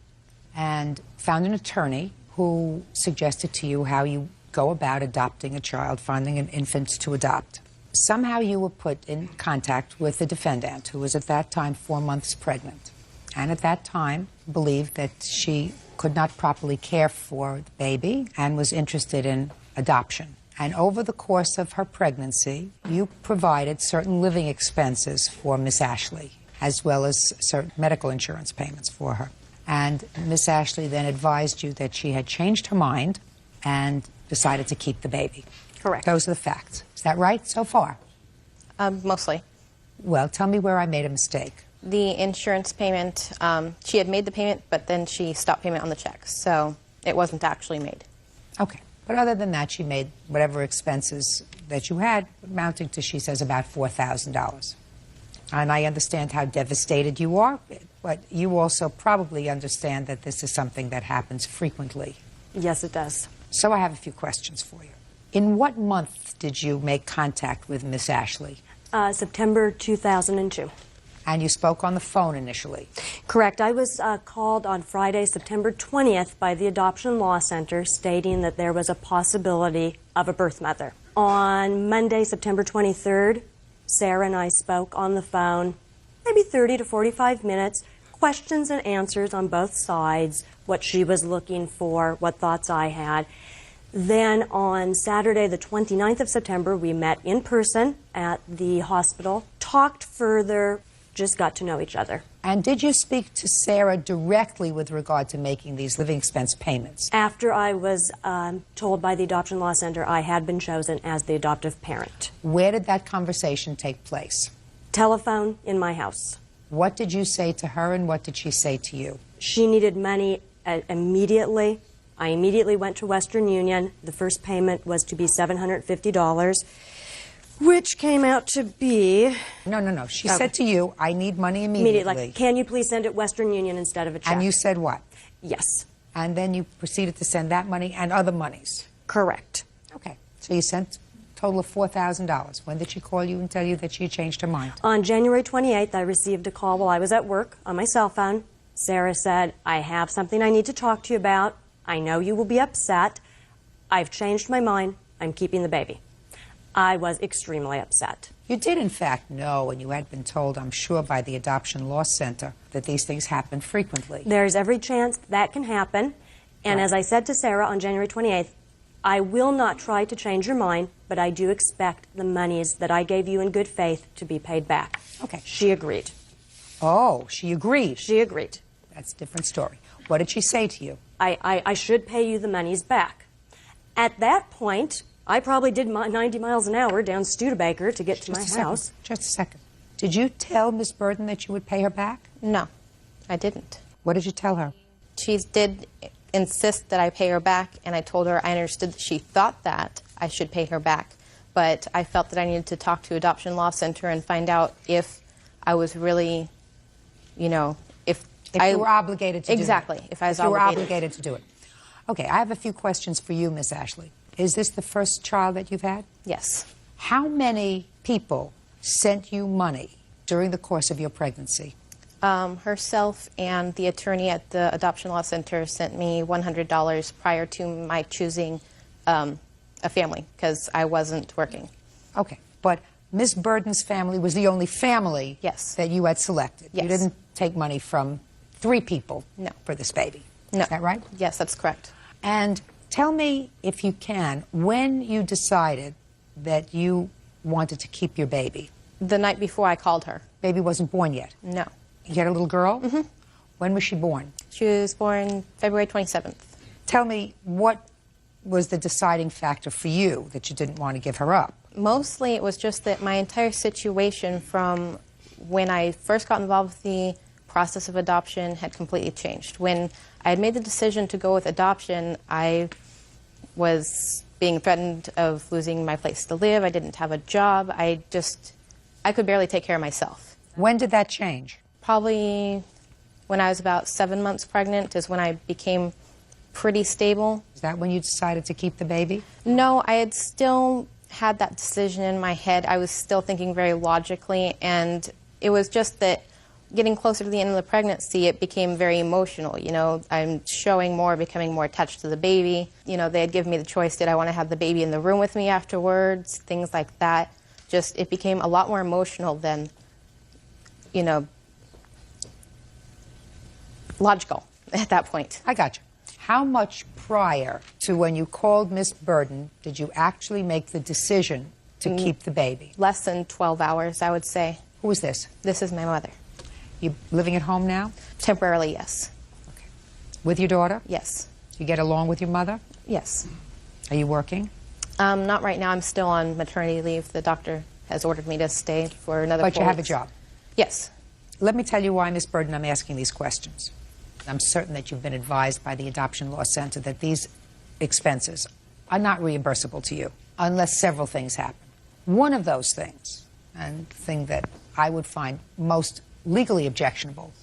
and found an attorney who suggested to you how you go about adopting a child, finding an infant to adopt. Somehow you were put in contact with the defendant, who was at that time 4 months pregnant, and at that time believed that she could not properly care for the baby and was interested in adoption. And over the course of her pregnancy, you provided certain living expenses for Miss Ashley, as well as certain medical insurance payments for her. And Miss Ashley then advised you that she had changed her mind and decided to keep the baby. Correct. Those are the facts. Is that right so far? Mostly. Well, tell me where I made a mistake. The insurance payment, she had made the payment, but then she stopped payment on the check, so it wasn't actually made. Okay. But other than that, she made whatever expenses that you had, amounting to, she says, about $4,000. And I understand how devastated you are, but you also probably understand that this is something that happens frequently. Yes, it does. So I have a few questions for you. In what month did you make contact with Miss Ashley? September 2002. And you spoke on the phone initially? Correct. I was called on Friday, September 20th by the Adoption Law Center stating that there was a possibility of a birth mother. On Monday, September 23rd, Sarah and I spoke on the phone, maybe 30 to 45 minutes, questions and answers on both sides, what she was looking for, what thoughts I had. Then on Saturday, the 29th of September, we met in person at the hospital, talked further, just got to know each other. And did you speak to Sarah directly with regard to making these living expense payments? After I was told by the Adoption Law Center I had been chosen as the adoptive parent. Where did that conversation take place? Telephone in my house. What did you say to her and what did she say to you? She needed money immediately. I immediately went to Western Union. The first payment was to be $750. Which came out to be... No. She said to you, I need money immediately. Like, can you please send it Western Union instead of a check? And you said what? Yes. And then you proceeded to send that money and other monies? Correct. Okay. So you sent a total of $4,000. When did she call you and tell you that she had changed her mind? On January 28th, I received a call while I was at work on my cell phone. Sarah said, I have something I need to talk to you about. I know you will be upset. I've changed my mind. I'm keeping the baby. I was extremely upset. You did, in fact, know, and you had been told, I'm sure, by the Adoption Law Center that these things happen frequently. There's every chance that can happen. And as I said to Sarah on January 28th, I will not try to change your mind, but I do expect the monies that I gave you in good faith to be paid back. Okay. She agreed. Oh, she agreed. She agreed. That's a different story. What did she say to you? I should pay you the monies back. At that point, I probably did 90 miles an hour down Studebaker to get to my house. Just a second. Did you tell Miss Burden that you would pay her back? No, I didn't. What did you tell her? She did insist that I pay her back, and I told her I understood that she thought that I should pay her back. But I felt that I needed to talk to Adoption Law Center and find out if I was really, if you were obligated to do it. Exactly, if I was you were obligated. obligated to do it. Okay, I have a few questions for you, Miss Ashley. Is this the first child that you've had? Yes. How many people sent you money during the course of your pregnancy? Herself and the attorney at the Adoption Law Center sent me $100 prior to my choosing a family because I wasn't working. Okay, but Miss Burden's family was the only family that you had selected. Yes. You didn't take money from 3 people for this baby. No. Is that right? Yes, that's correct. And tell me, if you can, when you decided that you wanted to keep your baby. The night before I called her. Baby wasn't born yet? No. You had a little girl? Mm-hmm. When was she born? She was born February 27th. Tell me, what was the deciding factor for you that you didn't want to give her up? Mostly it was just that my entire situation from when I first got involved with the process of adoption had completely changed. When I had made the decision to go with adoption, I was being threatened of losing my place to live. I didn't have a job. I could barely take care of myself. When did that change? Probably when I was about 7 months pregnant is when I became pretty stable. Is that when you decided to keep the baby? No, I had still had that decision in my head. I was still thinking very logically, and it was just that getting closer to the end of the pregnancy, it became very emotional. I'm showing more, becoming more attached to the baby. They had given me the choice, did I want to have the baby in the room with me afterwards, things like that. Just, it became a lot more emotional than, logical at that point. I got you. How much prior to when you called Miss Burden did you actually make the decision to keep the baby? Less than 12 hours, I would say. Who is this? This is my mother. You living at home now? Temporarily, yes. Okay. With your daughter? Yes. You get along with your mother? Yes. Are you working? Not right now. I'm still on maternity leave. The doctor has ordered me to stay for another 4 weeks. But you have a job? Yes. Let me tell you why, Miss Burden, I'm asking these questions. I'm certain that you've been advised by the Adoption Law Center that these expenses are not reimbursable to you unless several things happen. One of those things, and the thing that I would find most legally objectionable,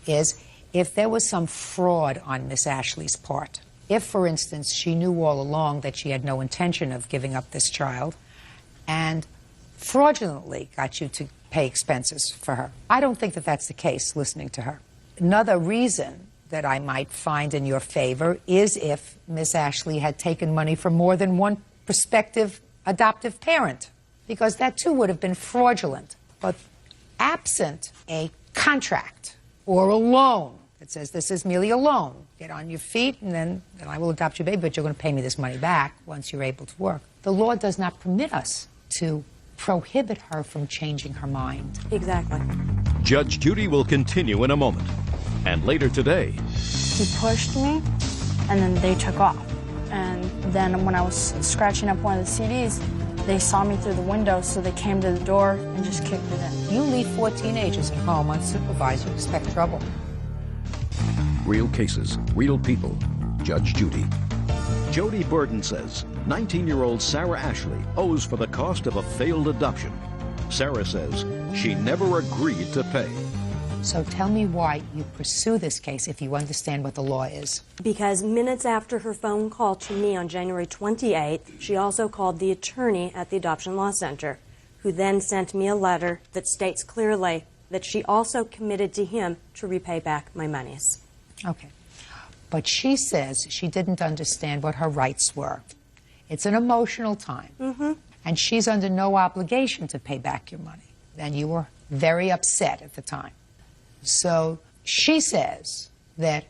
is if there was some fraud on Miss Ashley's part. If, for instance, she knew all along that she had no intention of giving up this child, and fraudulently got you to pay expenses for her. I don't think that that's the case, listening to her. Another reason that I might find in your favor is if Miss Ashley had taken money from more than one prospective adoptive parent, because that too would have been fraudulent. But absent a contract or a loan that says this is merely a loan, get on your feet and then I will adopt your baby, but you're going to pay me this money back once you're able to work. The law does not permit us to prohibit her from changing her mind. Exactly. Judge Judy will continue in a moment. And later today, he pushed me, and then they took off. And then when I was scratching up one of the CDs, they saw me through the window, so they came to the door and just kicked it in. You leave 4 teenagers at home unsupervised, you expect trouble. real cases, real people. Judge Judy. Jody Burden says 19-year-old Sarah Ashley owes for the cost of a failed adoption. Sarah says she never agreed to pay. So tell me why you pursue this case if you understand what the law is. Because minutes after her phone call to me on January 28th, she also called the attorney at the Adoption Law Center, who then sent me a letter that states clearly that she also committed to him to repay back my monies. Okay. But she says she didn't understand what her rights were. It's an emotional time. Mm-hmm. And she's under no obligation to pay back your money. And you were very upset at the time. So she says that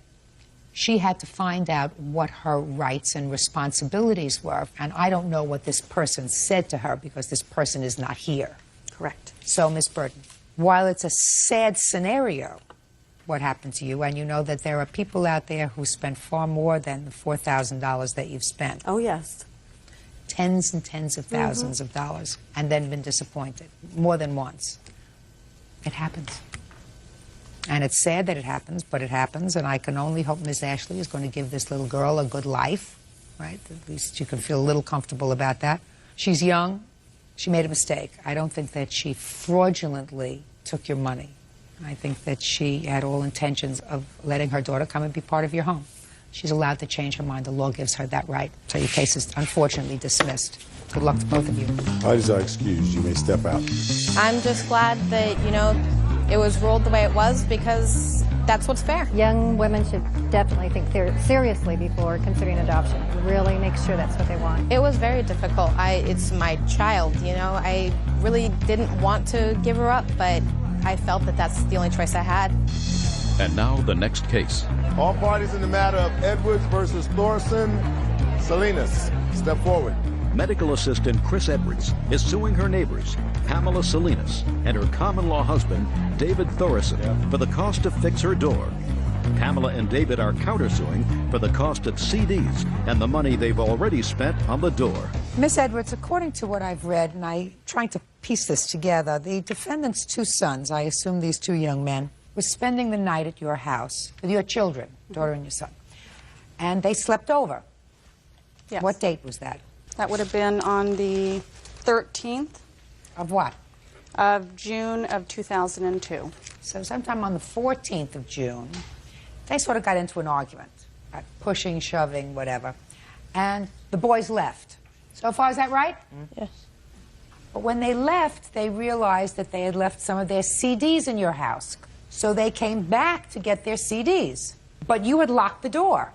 she had to find out what her rights and responsibilities were. And I don't know what this person said to her because this person is not here. Correct. So, Ms. Burden, while it's a sad scenario, what happened to you, and you know that there are people out there who spent far more than the $4,000 that you've spent. Oh, yes. Tens and tens of thousands of dollars, and then been disappointed more than once. It happens. And it's sad that it happens, but it happens, and I can only hope Ms. Ashley is going to give this little girl a good life, right? At least you can feel a little comfortable about that. She's young. She made a mistake. I don't think that she fraudulently took your money. I think that she had all intentions of letting her daughter come and be part of your home. She's allowed to change her mind. The law gives her that right. So your case is unfortunately dismissed. Good luck to both of you. Parties are excused. You may step out. I'm just glad that, you know, it was ruled the way it was because that's what's fair. Young women should definitely think seriously before considering adoption. Really make sure that's what they want. It was very difficult. It's my child, you know. I really didn't want to give her up, but I felt that that's the only choice I had. And now the next case. All parties in the matter of Edwards versus Thorson, Salinas, step forward. Medical assistant Chris Edwards is suing her neighbors, Pamela Salinas, and her common-law husband, David Thorson, for the cost to fix her door. Pamela and David are countersuing for the cost of CDs and the money they've already spent on the door. Miss Edwards, according to what I've read, and I'm trying to piece this together, the defendant's 2 sons, I assume these 2 young men, were spending the night at your house with your children, daughter and your son, and they slept over. Yes. What date was that? That would have been on the 13th. Of what? Of June of 2002. So sometime on the 14th of June, they sort of got into an argument, pushing, shoving, whatever, and the boys left. So far, is that right? Yes. But when they left, they realized that they had left some of their CDs in your house. So they came back to get their CDs. But you had locked the door.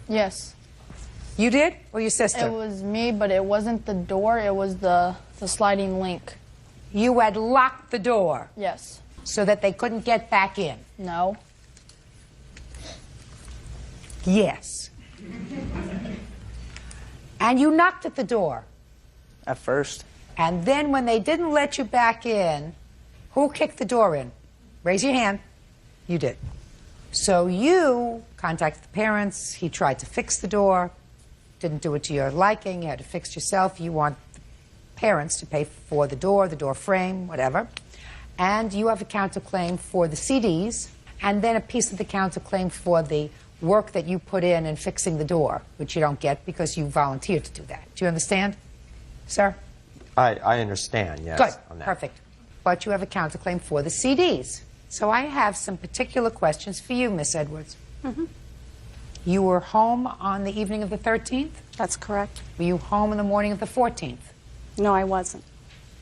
Yes. You did? Or your sister? It was me, but it wasn't the door, it was the sliding link. You had locked the door? Yes. So that they couldn't get back in? No. Yes. And you knocked at the door? At first. And then when they didn't let you back in, who kicked the door in? Raise your hand. You did. So you contacted the parents. He tried to fix the door. Didn't do it to your liking. You had to fix yourself. You want the parents to pay for the door frame, whatever. And you have a counterclaim for the CDs, and then a piece of the counterclaim for the work that you put in fixing the door, which you don't get because you volunteered to do that. Do you understand, sir? I understand, yes. Good. On that. Perfect. But you have a counterclaim for the CDs. So I have some particular questions for you, Miss Edwards. Mm-hmm. You were home on the evening of the 13th? That's correct. Were you home in the morning of the 14th? No, I wasn't.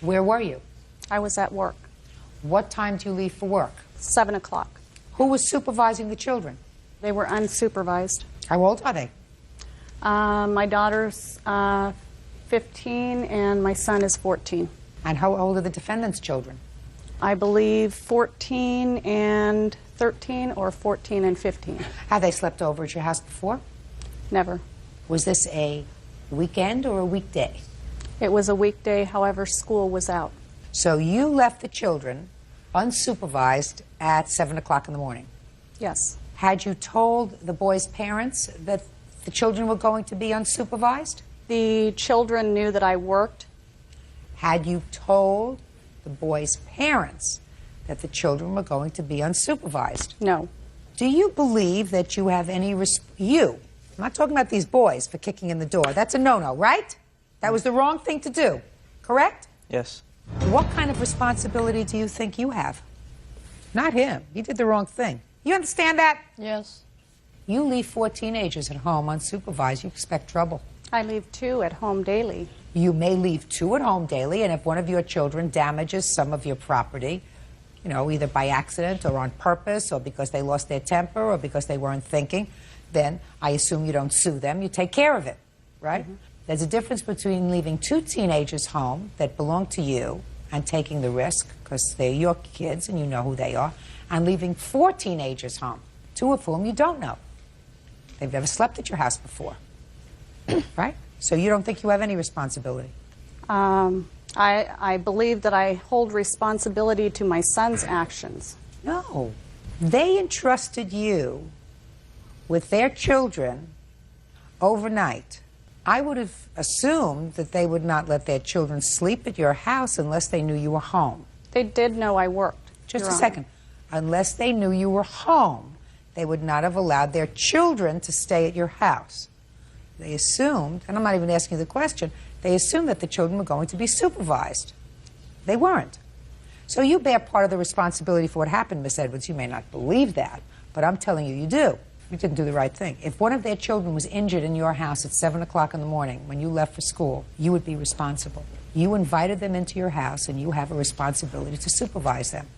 Where were you? I was at work. What time do you leave for work? 7 o'clock. Who was supervising the children? They were unsupervised. How old are they? My daughter's 15 and my son is 14. And how old are the defendant's children? I believe 14 and 13 or 14 and 15. Have they slept over at your house before? Never. Was this a weekend or a weekday? It was a weekday, however, school was out. So you left the children unsupervised at 7 o'clock in the morning? Yes. Had you told the boys' parents that the children were going to be unsupervised? The children knew that I worked. Had you told the boys' parents that the children were going to be unsupervised? No. Do you believe that you have any I'm not talking about these boys for kicking in the door. That's a no-no, right? That was the wrong thing to do, correct? Yes. What kind of responsibility do you think you have? Not him. He did the wrong thing. You understand that? Yes. You leave 4 teenagers at home unsupervised, you expect trouble. I leave 2 at home daily. You may leave 2 at home daily, and if one of your children damages some of your property, you know, either by accident or on purpose or because they lost their temper or because they weren't thinking, then I assume you don't sue them. You take care of it, right? Mm-hmm. There's a difference between leaving 2 teenagers home that belong to you and taking the risk because they're your kids and you know who they are, and leaving 4 teenagers home, 2 of whom you don't know. They've never slept at your house before, right? So you don't think you have any responsibility? I believe that I hold responsibility to my son's actions. No. They entrusted you with their children overnight. I would have assumed that they would not let their children sleep at your house unless they knew you were home. They did know I worked. Just a second. Unless they knew you were home, they would not have allowed their children to stay at your house. They assumed, and I'm not even asking you the question, they assumed that the children were going to be supervised. They weren't. So you bear part of the responsibility for what happened, Miss Edwards. You may not believe that, but I'm telling you, you do. You didn't do the right thing. If one of their children was injured in your house at 7 o'clock in the morning when you left for school, you would be responsible. You invited them into your house, and you have a responsibility to supervise them.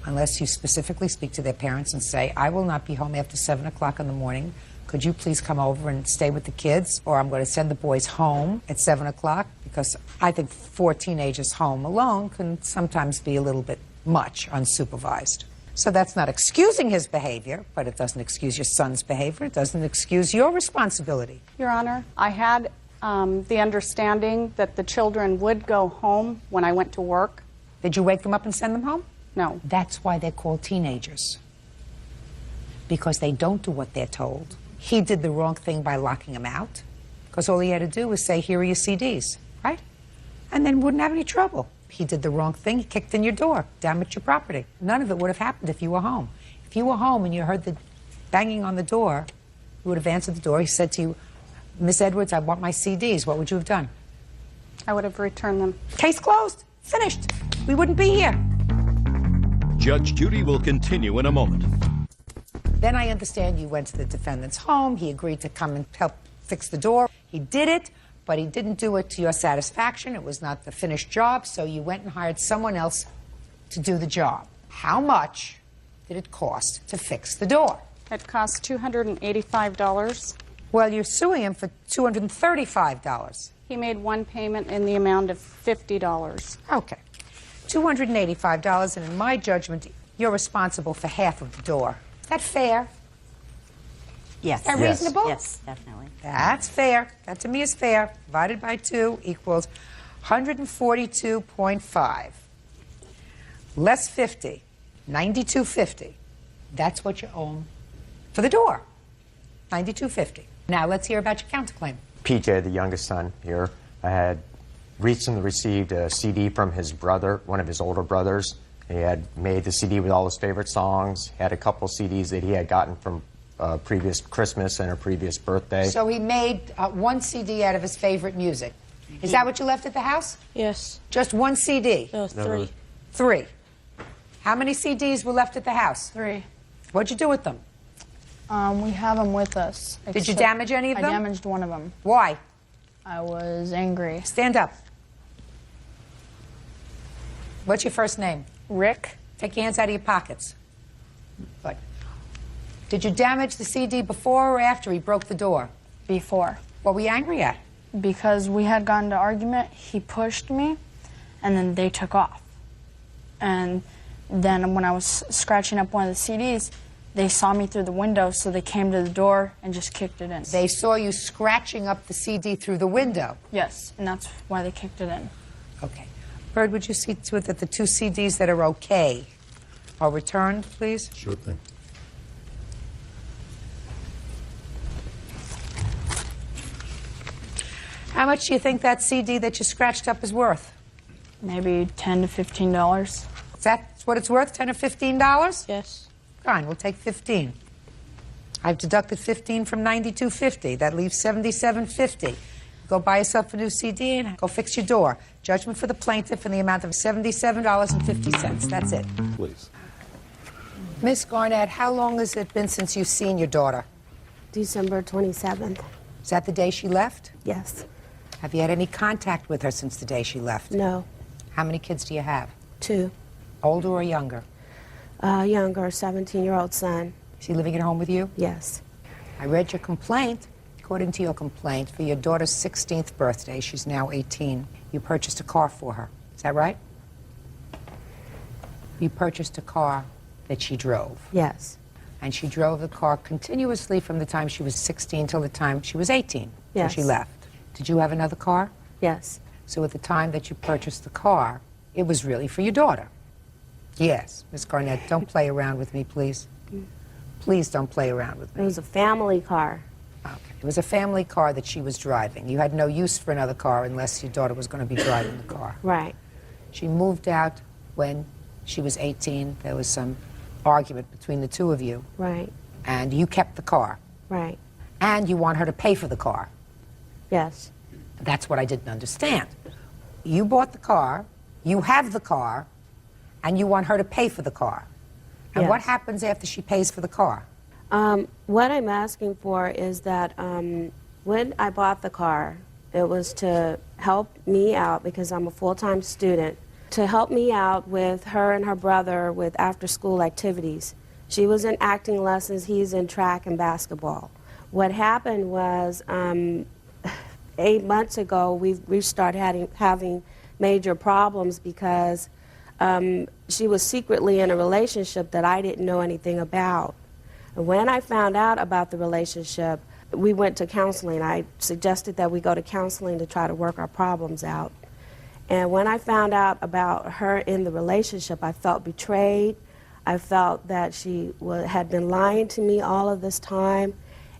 Unless you specifically speak to their parents and say, I will not be home after 7 o'clock in the morning. Could you please come over and stay with the kids? Or I'm going to send the boys home at 7 o'clock, because I think 4 teenagers home alone can sometimes be a little bit much unsupervised. So that's not excusing his behavior, but it doesn't excuse your son's behavior. It doesn't excuse your responsibility. Your Honor, I had the understanding that the children would go home when I went to work. Did you wake them up and send them home? No. That's why they're called teenagers. Because they don't do what they're told. He did the wrong thing by locking them out, because all he had to do was say, here are your CDs, right? And then wouldn't have any trouble. He did the wrong thing, he kicked in your door, damaged your property. None of it would have happened if you were home. If you were home and you heard the banging on the door, you would have answered the door. He said to you, Miss Edwards, I want my CDs. What would you have done? I would have returned them. Case closed. Finished. We wouldn't be here. Judge Judy will continue in a moment. Then I understand you went to the defendant's home. He agreed to come and help fix the door. He did it, but he didn't do it to your satisfaction. It was not the finished job, so you went and hired someone else to do the job. How much did it cost to fix the door? It cost $285. Well, you're suing him for $235. He made one payment in the amount of $50. Okay. $285, and in my judgment, you're responsible for half of the door. Is that fair? Yes. Is that reasonable? Yes, definitely. That's fair. That to me is fair. Divided by 2 equals 142.5. Less 50, 92.50. That's what you owe him for the door. 92.50. Now let's hear about your counterclaim. PJ, the youngest son here, I had recently received a CD from his brother, one of his older brothers. He had made the CD with all his favorite songs, had a couple CDs that he had gotten from previous Christmas and a previous birthday. So he made 1 CD out of his favorite music. Is that what you left at the house? Yes. Just 1 CD? No, 3. 3. How many CDs were left at the house? 3. What'd you do with them? We have them with us. Did you damage any of them? I damaged one of them. Why? I was angry. Stand up. What's your first name? Rick. Take your hands out of your pockets. Good. Did you damage the CD before or after he broke the door? Before. What were you angry at? Because we had gotten into an argument, he pushed me, and then they took off. And then when I was scratching up one of the CDs, they saw me through the window, so they came to the door and just kicked it in. They saw you scratching up the CD through the window? Yes, and that's why they kicked it in. Okay. Bird, would you see to it that the 2 CDs that are okay are returned, please? Sure thing. How much do you think that CD that you scratched up is worth? Maybe $10 to $15. That's what it's worth, $10 or $15? Yes. Fine, we'll take 15. I've deducted 15 from 92.50. That leaves 77.50. Go buy yourself a new CD and go fix your door. Judgment for the plaintiff in the amount of $77.50. That's it. Please. Miss Garnett, how long has it been since you've seen your daughter? December 27th. Is that the day she left? Yes. Have you had any contact with her since the day she left? No. How many kids do you have? 2. Older or younger? Younger, 17-year-old son. Is he living at home with you? Yes. I read your complaint. According to your complaint, for your daughter's 16th birthday, she's now 18, you purchased a car for her. Is that right? You purchased a car that she drove. Yes. And she drove the car continuously from the time she was 16 till the time she was 18. Yes. Till she left. Did you have another car? Yes. So at the time that you purchased the car, it was really for your daughter. Yes. Miss Garnett, don't play around with me, please. Please don't play around with me. It was a family car. Okay. It was a family car that she was driving. You had no use for another car unless your daughter was going to be driving the car. Right. She moved out when she was 18. There was some argument between the two of you. Right. And you kept the car. Right. And you want her to pay for the car. Yes. That's what I didn't understand. You bought the car, you have the car, and you want her to pay for the car. And Yes. what happens after she pays for the car? What I'm asking for is that when I bought the car, it was to help me out because I'm a full-time student, to help me out with her and her brother with after-school activities. She was in acting lessons, he's in track and basketball. What happened was 8 months ago, we started having major problems because she was secretly in a relationship that I didn't know anything about. And when I found out about the relationship, we went to counseling. I suggested that we go to counseling to try to work our problems out. And when I found out about her in the relationship, I felt betrayed. I felt that she had been lying to me all of this time.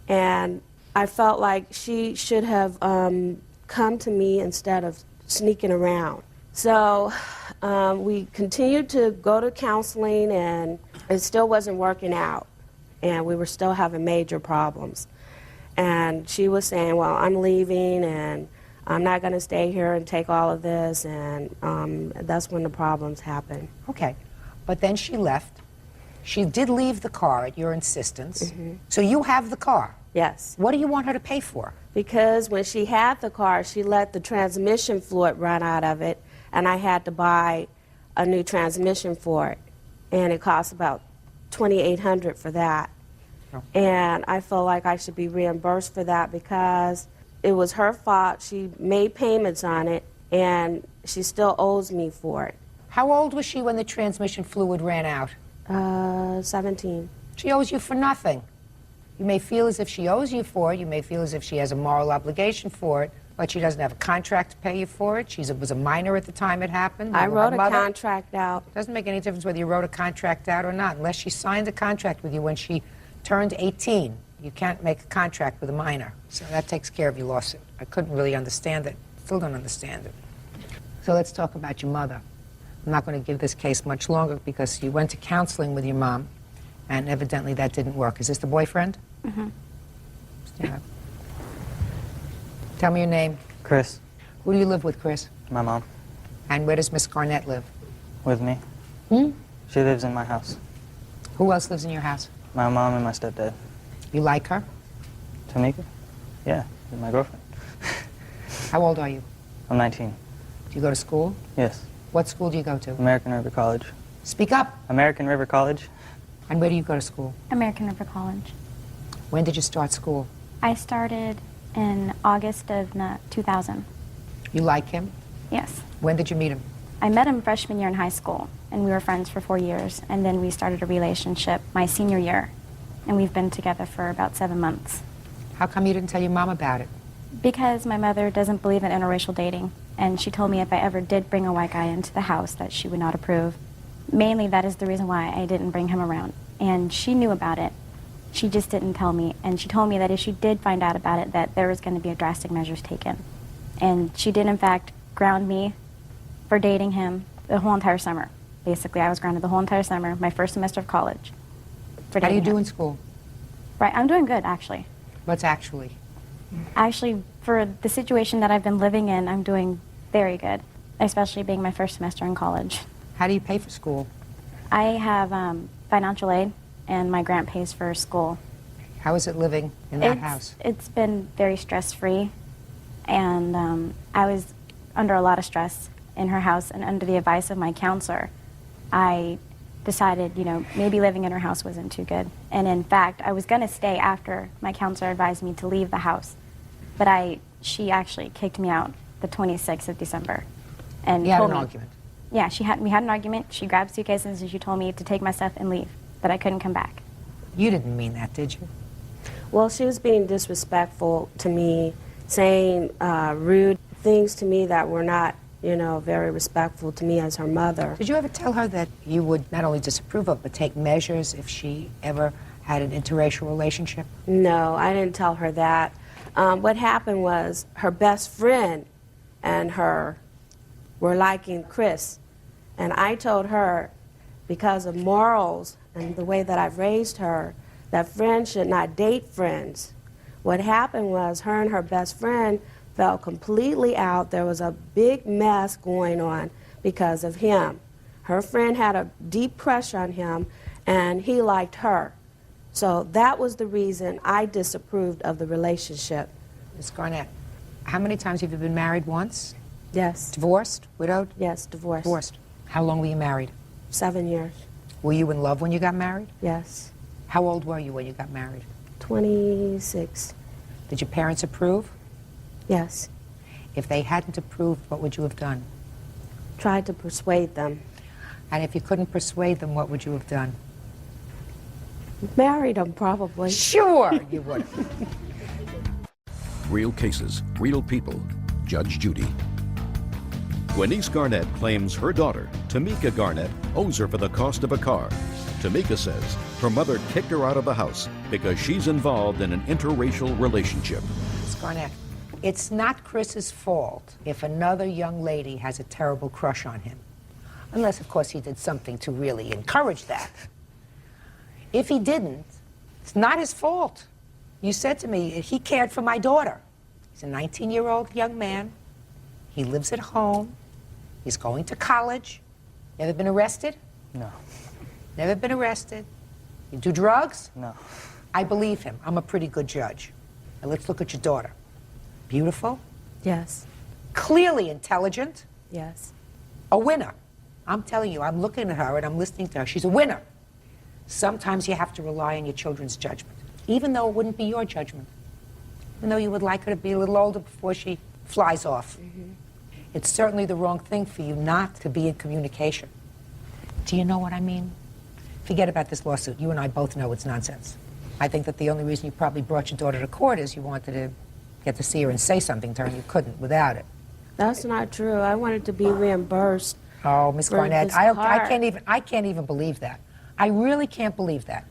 And I felt like she should have come to me instead of sneaking around. So we continued to go to counseling, and it still wasn't working out. And we were still having major problems. And she was saying, well, I'm leaving, and I'm not going to stay here and take all of this, and that's when the problems happened. Okay. But then she left. She did leave the car at your insistence. Mm-hmm. So you have the car. Yes. What do you want her to pay for? Because when she had the car, she let the transmission fluid run out of it, and I had to buy a new transmission for it. And it cost about $2,800 for that. Oh. And I feel like I should be reimbursed for that because it was her fault. She made payments on it, and she still owes me for it. How old was she when the transmission fluid ran out? 17. She owes you for nothing. You may feel as if she owes you for it. You may feel as if she has a moral obligation for it, but she doesn't have a contract to pay you for it. She was a minor at the time it happened. I You were wrote her a mother. contract out. Doesn't make any difference whether you wrote a contract out or not, unless she signed a contract with you when she turned 18. You can't make a contract with a minor. So that takes care of your lawsuit. I couldn't really understand it. Still don't understand it. So let's talk about your mother. I'm not going to give this case much longer because you went to counseling with your mom, and evidently that didn't work. Is this the boyfriend? Mm-hmm. Stand up. Tell me your name. Chris. Who do you live with, Chris? My mom. And where does Miss Garnett live? With me. Hmm? She lives in my house. Who else lives in your house? My mom and my stepdad. You like her? Tamika? Yeah, she's my girlfriend. How old are you? I'm 19. Do you go to school? Yes. What school do you go to? American River College. Speak up. American River College. And where do you go to school? American River College. When did you start school? I started in August of 2000. You like him? Yes. When did you meet him? I met him freshman year in high school, and we were friends for 4 years, and then we started a relationship my senior year, and we've been together for about 7 months. How come you didn't tell your mom about it? Because my mother doesn't believe in interracial dating, and she told me if I ever did bring a white guy into the house that she would not approve. Mainly that is the reason why I didn't bring him around, and she knew about it. She just didn't tell me, and she told me that if she did find out about it, that there was going to be drastic measures taken. And she did, in fact, ground me for dating him the whole entire summer. Basically, I was grounded the whole entire summer, my first semester of college. How do you do in school? Right, I'm doing good, actually. What's actually? Actually, for the situation that I've been living in, I'm doing very good, especially being my first semester in college. How do you pay for school? I have financial aid, and my grant pays for school. How is it living in that house? It's been very stress-free, and I was under a lot of stress in her house, and under the advice of my counselor, I decided, maybe living in her house wasn't too good. And in fact, I was going to stay after my counselor advised me to leave the house, but she actually kicked me out the 26th of December. And you had told an me, argument? Yeah, we had an argument. She grabbed suitcases and she told me to take my stuff and leave, that I couldn't come back. You didn't mean that, did you? Well, she was being disrespectful to me, saying rude things to me that were not, very respectful to me as her mother. Did you ever tell her that you would not only disapprove of, but take measures if she ever had an interracial relationship? No, I didn't tell her that. What happened was her best friend and her were liking Chris. And I told her, because of morals and the way that I've raised her, that friends should not date friends. What happened was her and her best friend fell completely out. There was a big mess going on because of him. Her friend had a deep crush on him, and he liked her. So that was the reason I disapproved of the relationship. Ms. Garnett, how many times have you been married? Once? Yes. Divorced? Widowed? Yes, divorced. Divorced. How long were you married? 7 years. Were you in love when you got married? Yes. How old were you when you got married? 26. Did your parents approve? Yes. If they hadn't approved, what would you have done? Tried to persuade them. And if you couldn't persuade them, what would you have done? Married them, probably. Sure, you would. Real cases, real people. Judge Judy. Gwenice Garnett claims her daughter, Tamika Garnett, owes her for the cost of a car. Tamika says her mother kicked her out of the house because she's involved in an interracial relationship. Ms. Garnett, it's not Chris's fault if another young lady has a terrible crush on him. Unless, of course, he did something to really encourage that. If he didn't, it's not his fault. You said to me, he cared for my daughter. He's a 19-year-old young man. He lives at home. He's going to college. Never been arrested? No. Never been arrested. You do drugs? No. I believe him. I'm a pretty good judge. Now let's look at your daughter. Beautiful? Yes. Clearly intelligent? Yes. A winner. I'm telling you, I'm looking at her and I'm listening to her. She's a winner. Sometimes you have to rely on your children's judgment, even though it wouldn't be your judgment. Even though you would like her to be a little older before she flies off. Mm-hmm. It's certainly the wrong thing for you not to be in communication. Do you know what I mean? Forget about this lawsuit. You and I both know it's nonsense. I think that the only reason you probably brought your daughter to court is you wanted to get to see her and say something to her, and you couldn't without it. That's not true. I wanted to be reimbursed. Oh, Miss Garnett, I can't even believe that. I really can't believe that.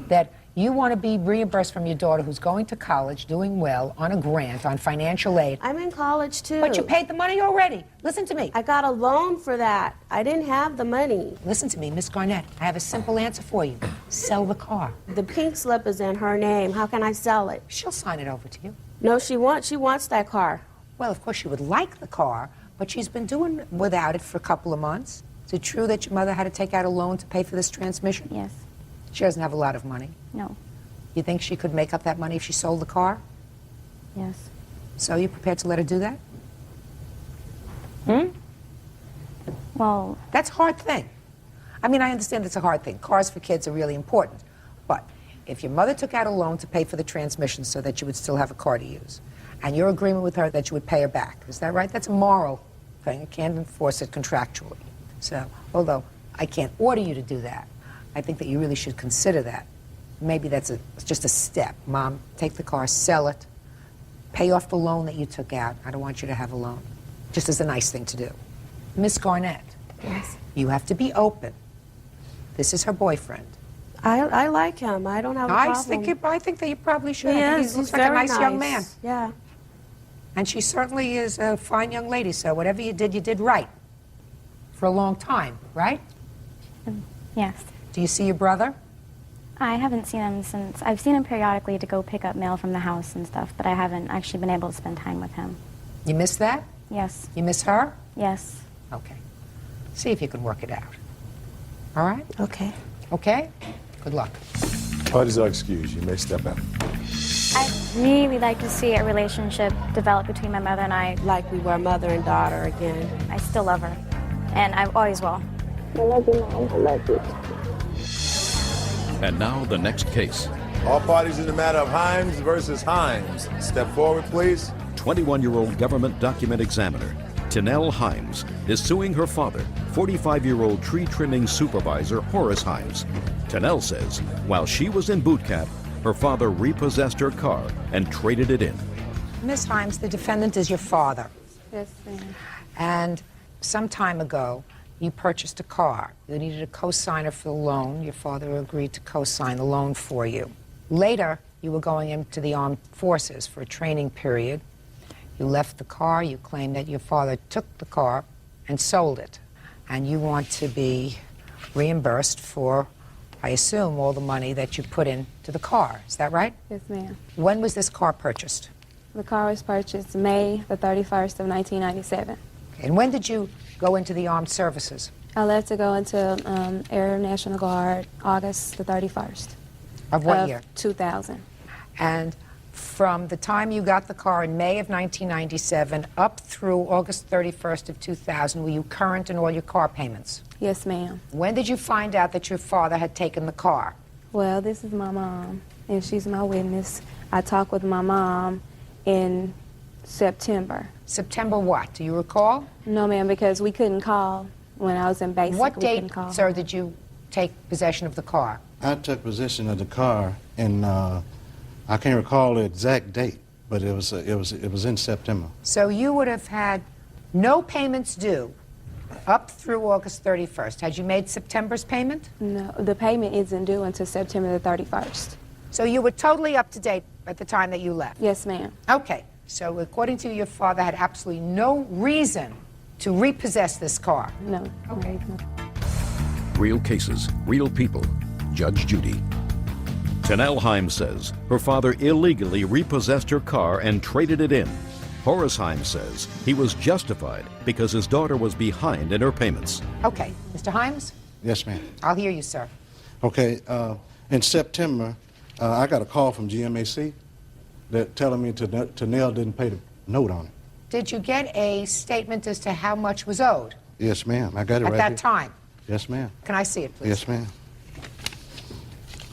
That you want to be reimbursed from your daughter who's going to college, doing well, on a grant, on financial aid. I'm in college, too. But you paid the money already. Listen to me. I got a loan for that. I didn't have the money. Listen to me, Miss Garnett. I have a simple answer for you. Sell the car. The pink slip is in her name. How can I sell it? She'll sign it over to you. No, she wants that car. Well, of course, she would like the car, but she's been doing without it for a couple of months. Is it true that your mother had to take out a loan to pay for this transmission? Yes. She doesn't have a lot of money. No. You think she could make up that money if she sold the car? Yes. So you prepared to let her do that? Well, That's a hard thing. I mean, I understand it's a hard thing. Cars for kids are really important. But if your mother took out a loan to pay for the transmission so that you would still have a car to use, and your agreement with her that you would pay her back, is that right? That's a moral thing. You can't enforce it contractually. So, although I can't order you to do that, I think that you really should consider that. Maybe that's just a step. Mom, take the car, sell it, pay off the loan that you took out. I don't want you to have a loan. Just as a nice thing to do. Miss Garnett, Yes. you have to be open. This is her boyfriend. I like him. I don't have a I problem. think that you probably should. He I think is. he looks He's like a very nice young man. Yeah. And she certainly is a fine young lady, so whatever you did right. For a long time, right? yes. Do you see your brother? I haven't seen him since, I've seen him periodically to go pick up mail from the house and stuff, but I haven't actually been able to spend time with him. You miss that? Yes. You miss her? Yes. Okay. See if you can work it out. All right? Okay. Okay? Good luck. Parties are excused. You may step out. I'd really like to see a relationship develop between my mother and I. Like we were mother and daughter again. I still love her, and I always will. I love you, Mom. I love you. And now the next case. All parties in the matter of Himes versus Himes. Step forward, please. 21-year-old government document examiner Tanel Himes is suing her father, 45-year-old tree trimming supervisor Horace Himes. Tanel says while she was in boot camp, her father repossessed her car and traded it in. Miss Himes, the defendant is your father. Yes, ma'am. And some time ago, you purchased a car. You needed a co-signer for the loan. Your father agreed to co-sign the loan for you. Later, you were going into the armed forces for a training period. You left the car. You claimed that your father took the car and sold it. And you want to be reimbursed for, I assume, all the money that you put into the car. Is that right? Yes, ma'am. When was this car purchased? The car was purchased May the 31st of 1997. And when did you go into the armed services? I left to go into Air National Guard August the 31st. Of what year? 2000. And from the time you got the car in May of 1997 up through August 31st of 2000, were you current in all your car payments? Yes, ma'am. When did you find out that your father had taken the car? Well, this is my mom, and she's my witness. I talked with my mom in September. September what? Do you recall? No, ma'am, because we couldn't call when I was in basic. What we date, couldn't call. sir, did you take possession of the car? I took possession of the car, and I can't recall the exact date, but it was in September. So you would have had no payments due up through August 31st. Had you made September's payment? No, the payment isn't due until September the 31st. So you were totally up to date at the time that you left? Yes, ma'am. Okay. So according to you, your father had absolutely no reason to repossess this car? No. Okay. Real cases, real people. Judge Judy. Tanel Himes says her father illegally repossessed her car and traded it in. Horace Himes says he was justified because his daughter was behind in her payments. Okay. Mr. Himes? Yes, ma'am. I'll hear you, sir. Okay, in September, I got a call from GMAC that telling me Tanel didn't pay the note on it. Did you get a statement as to how much was owed? Yes, ma'am. I got it at right that here. time? Yes, ma'am. Can I see it, please? Yes, ma'am.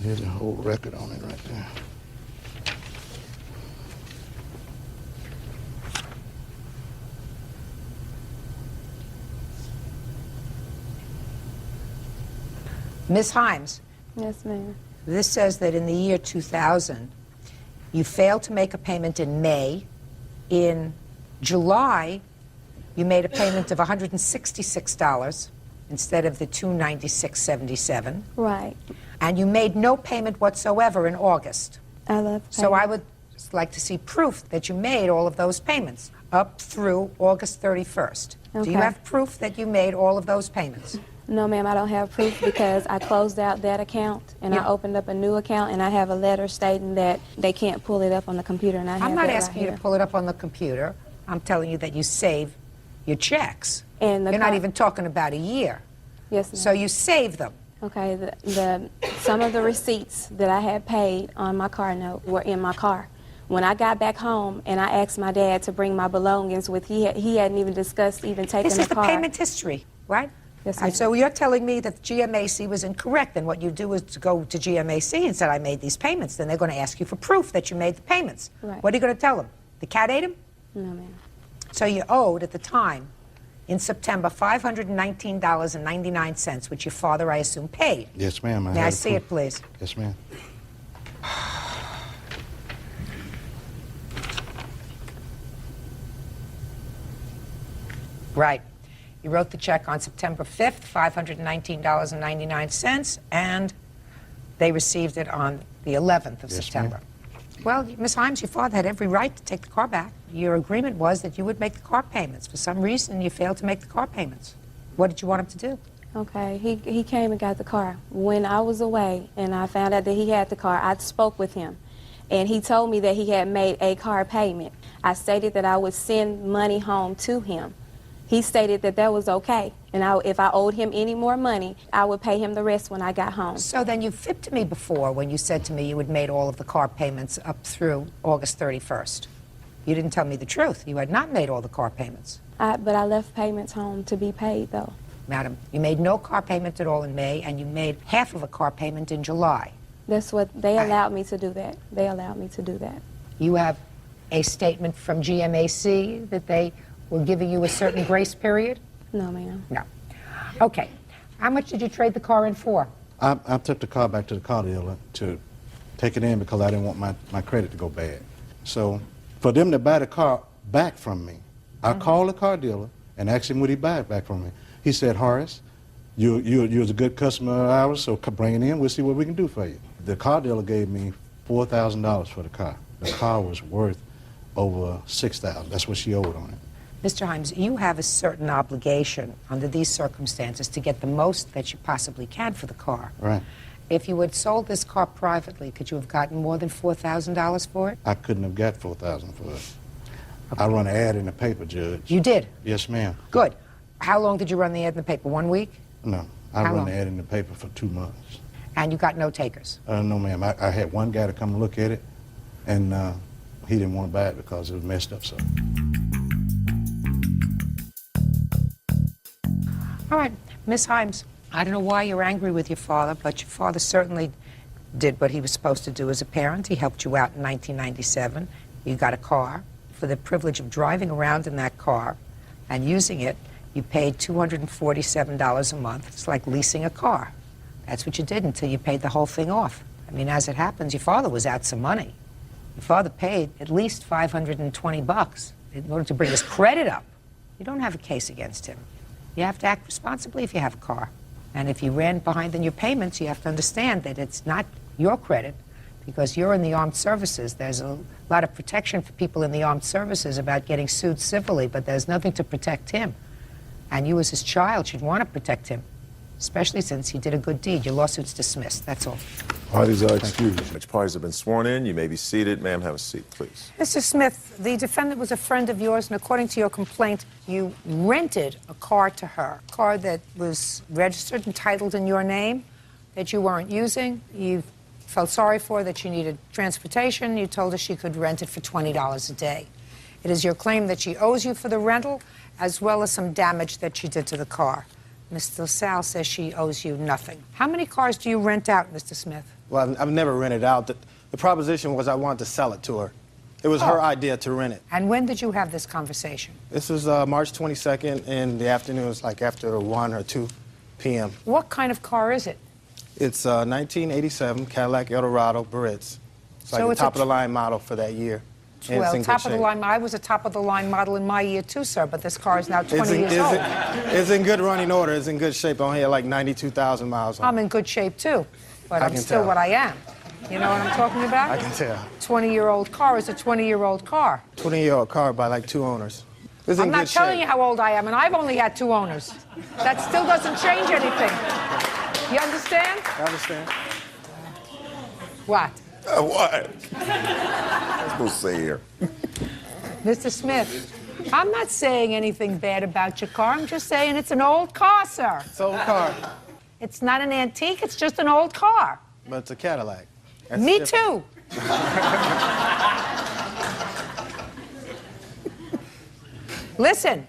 Here's a whole record on it right there. Ms. Himes, Yes, ma'am. this says that in the year 2000, you failed to make a payment in May. In July, you made a payment of $166 instead of the $296.77. Right. And you made no payment whatsoever in August. I love So I would just like to see proof that you made all of those payments up through August 31st. Do you Okay. have proof that you made all of those payments? No, ma'am, I don't have proof because I closed out that account and Yeah. I opened up a new account and I have a letter stating that they can't pull it up on the computer and I have I'm not that asking right you here. to pull it up on the computer. I'm telling you that you save your checks. And the You're not car- even talking about a year. Yes, ma'am. So you save them. Okay, some of the receipts that I had paid on my car note were in my car. When I got back home and I asked my dad to bring my belongings with, he hadn't even discussed even taking This the is the car. payment history. right? Yes, And ma'am. so you're telling me that GMAC was incorrect, and what you do is to go to GMAC and said, I made these payments. Then they're going to ask you for proof that you made the payments. Right. What are you going to tell them? The cat ate him? No, ma'am. So you owed, at the time, in September, $519.99, which your father, I assume, paid. Yes, ma'am. May I see it, please? Yes, ma'am. Right. You wrote the check on September 5th, $519.99, and they received it on the 11th of Yes, September. Well, Ms. Himes, your father had every right to take the car back. Your agreement was that you would make the car payments. For some reason, you failed to make the car payments. What did you want him to do? Okay, he came and got the car. When I was away and I found out that he had the car, I spoke with him. And he told me that he had made a car payment. I stated that I would send money home to him. He stated that that was okay. And if I owed him any more money, I would pay him the rest when I got home. So then you fibbed to me before when you said to me you had made all of the car payments up through August 31st. You didn't tell me the truth. You had not made all the car payments. But I left payments home to be paid, though. Madam, you made no car payment at all in May, and you made half of a car payment in July. That's what they allowed me to do that. They allowed me to do that. You have a statement from GMAC that they were giving you a certain grace period? No, ma'am. No. Okay. How much did you trade the car in for? I took the car back to the car dealer to take it in because I didn't want my credit to go bad. So for them to buy the car back from me, I called the car dealer and asked him would he buy it back from me. He said, Horace, you was a good customer of ours, so bring it in, we'll see what we can do for you. The car dealer gave me $4,000 for the car. The car was worth over $6,000. That's what she owed on it. Mr. Himes, you have a certain obligation under these circumstances to get the most that you possibly can for the car. Right. If you had sold this car privately, could you have gotten more than $4,000 for it? I couldn't have got $4,000 for it. I run an ad in the paper, Judge. You did? Yes, ma'am. Good. How long did you run the ad in the paper? 1 week? No, I How run long? the ad in the paper for 2 months. And you got no takers? No, ma'am. I had one guy to come and look at it, and he didn't want to buy it because it was messed up so. All right, Miss Himes, I don't know why you're angry with your father, but your father certainly did what he was supposed to do as a parent. He helped you out in 1997. You got a car. For the privilege of driving around in that car and using it, you paid $247 a month. It's like leasing a car. That's what you did until you paid the whole thing off. I mean, as it happens, your father was out some money. Your father paid at least $520 in order to bring his credit up. You don't have a case against him. You have to act responsibly if you have a car. And if you ran behind in your payments, you have to understand that it's not your credit because you're in the armed services. There's a lot of protection for people in the armed services about getting sued civilly, but there's nothing to protect him. And you as his child should want to protect him, especially since he did a good deed. Your lawsuit's dismissed. That's all. Parties are excused. Parties have been sworn in. You may be seated. Ma'am, have a seat, please. Mr. Smith, the defendant was a friend of yours, and according to your complaint, you rented a car to her, a car that was registered and titled in your name, that you weren't using. You felt sorry for her, that she needed transportation. You told her she could rent it for $20 a day. It is your claim that she owes you for the rental, as well as some damage that she did to the car. Mr. LaSalle says she owes you nothing. How many cars do you rent out, Mr. Smith? Well, I've never rented out. The proposition was I wanted to sell it to her. It was her idea to rent it. And when did you have this conversation? This was March 22nd in the afternoon. It was like after 1 or 2 p.m. What kind of car is it? It's a 1987 Cadillac Eldorado Baritz. It's like So the it's a top-of-the-line model for that year. And it's Well, in good top of the shape. line. I was a top of the line model in my year too, sir. But this car is now 20 years old. It's in good running order. It's in good shape. I only had like 92,000 miles on it. I'm in good shape too, but I I'm can still tell. what I am. You know what I'm talking about? I can tell. 20-year-old car is a 20-year-old car. 20-year-old car by like 2 owners. It's in I'm not good telling shape. you how old I am, and I've only had 2 owners. That still doesn't change anything. You understand? I understand. What? What? I'm supposed to say here. Mr. Smith, I'm not saying anything bad about your car. I'm just saying it's an old car, sir. It's an old car. It's not an antique. It's just an old car. But it's a Cadillac. That's Me different. too. Listen,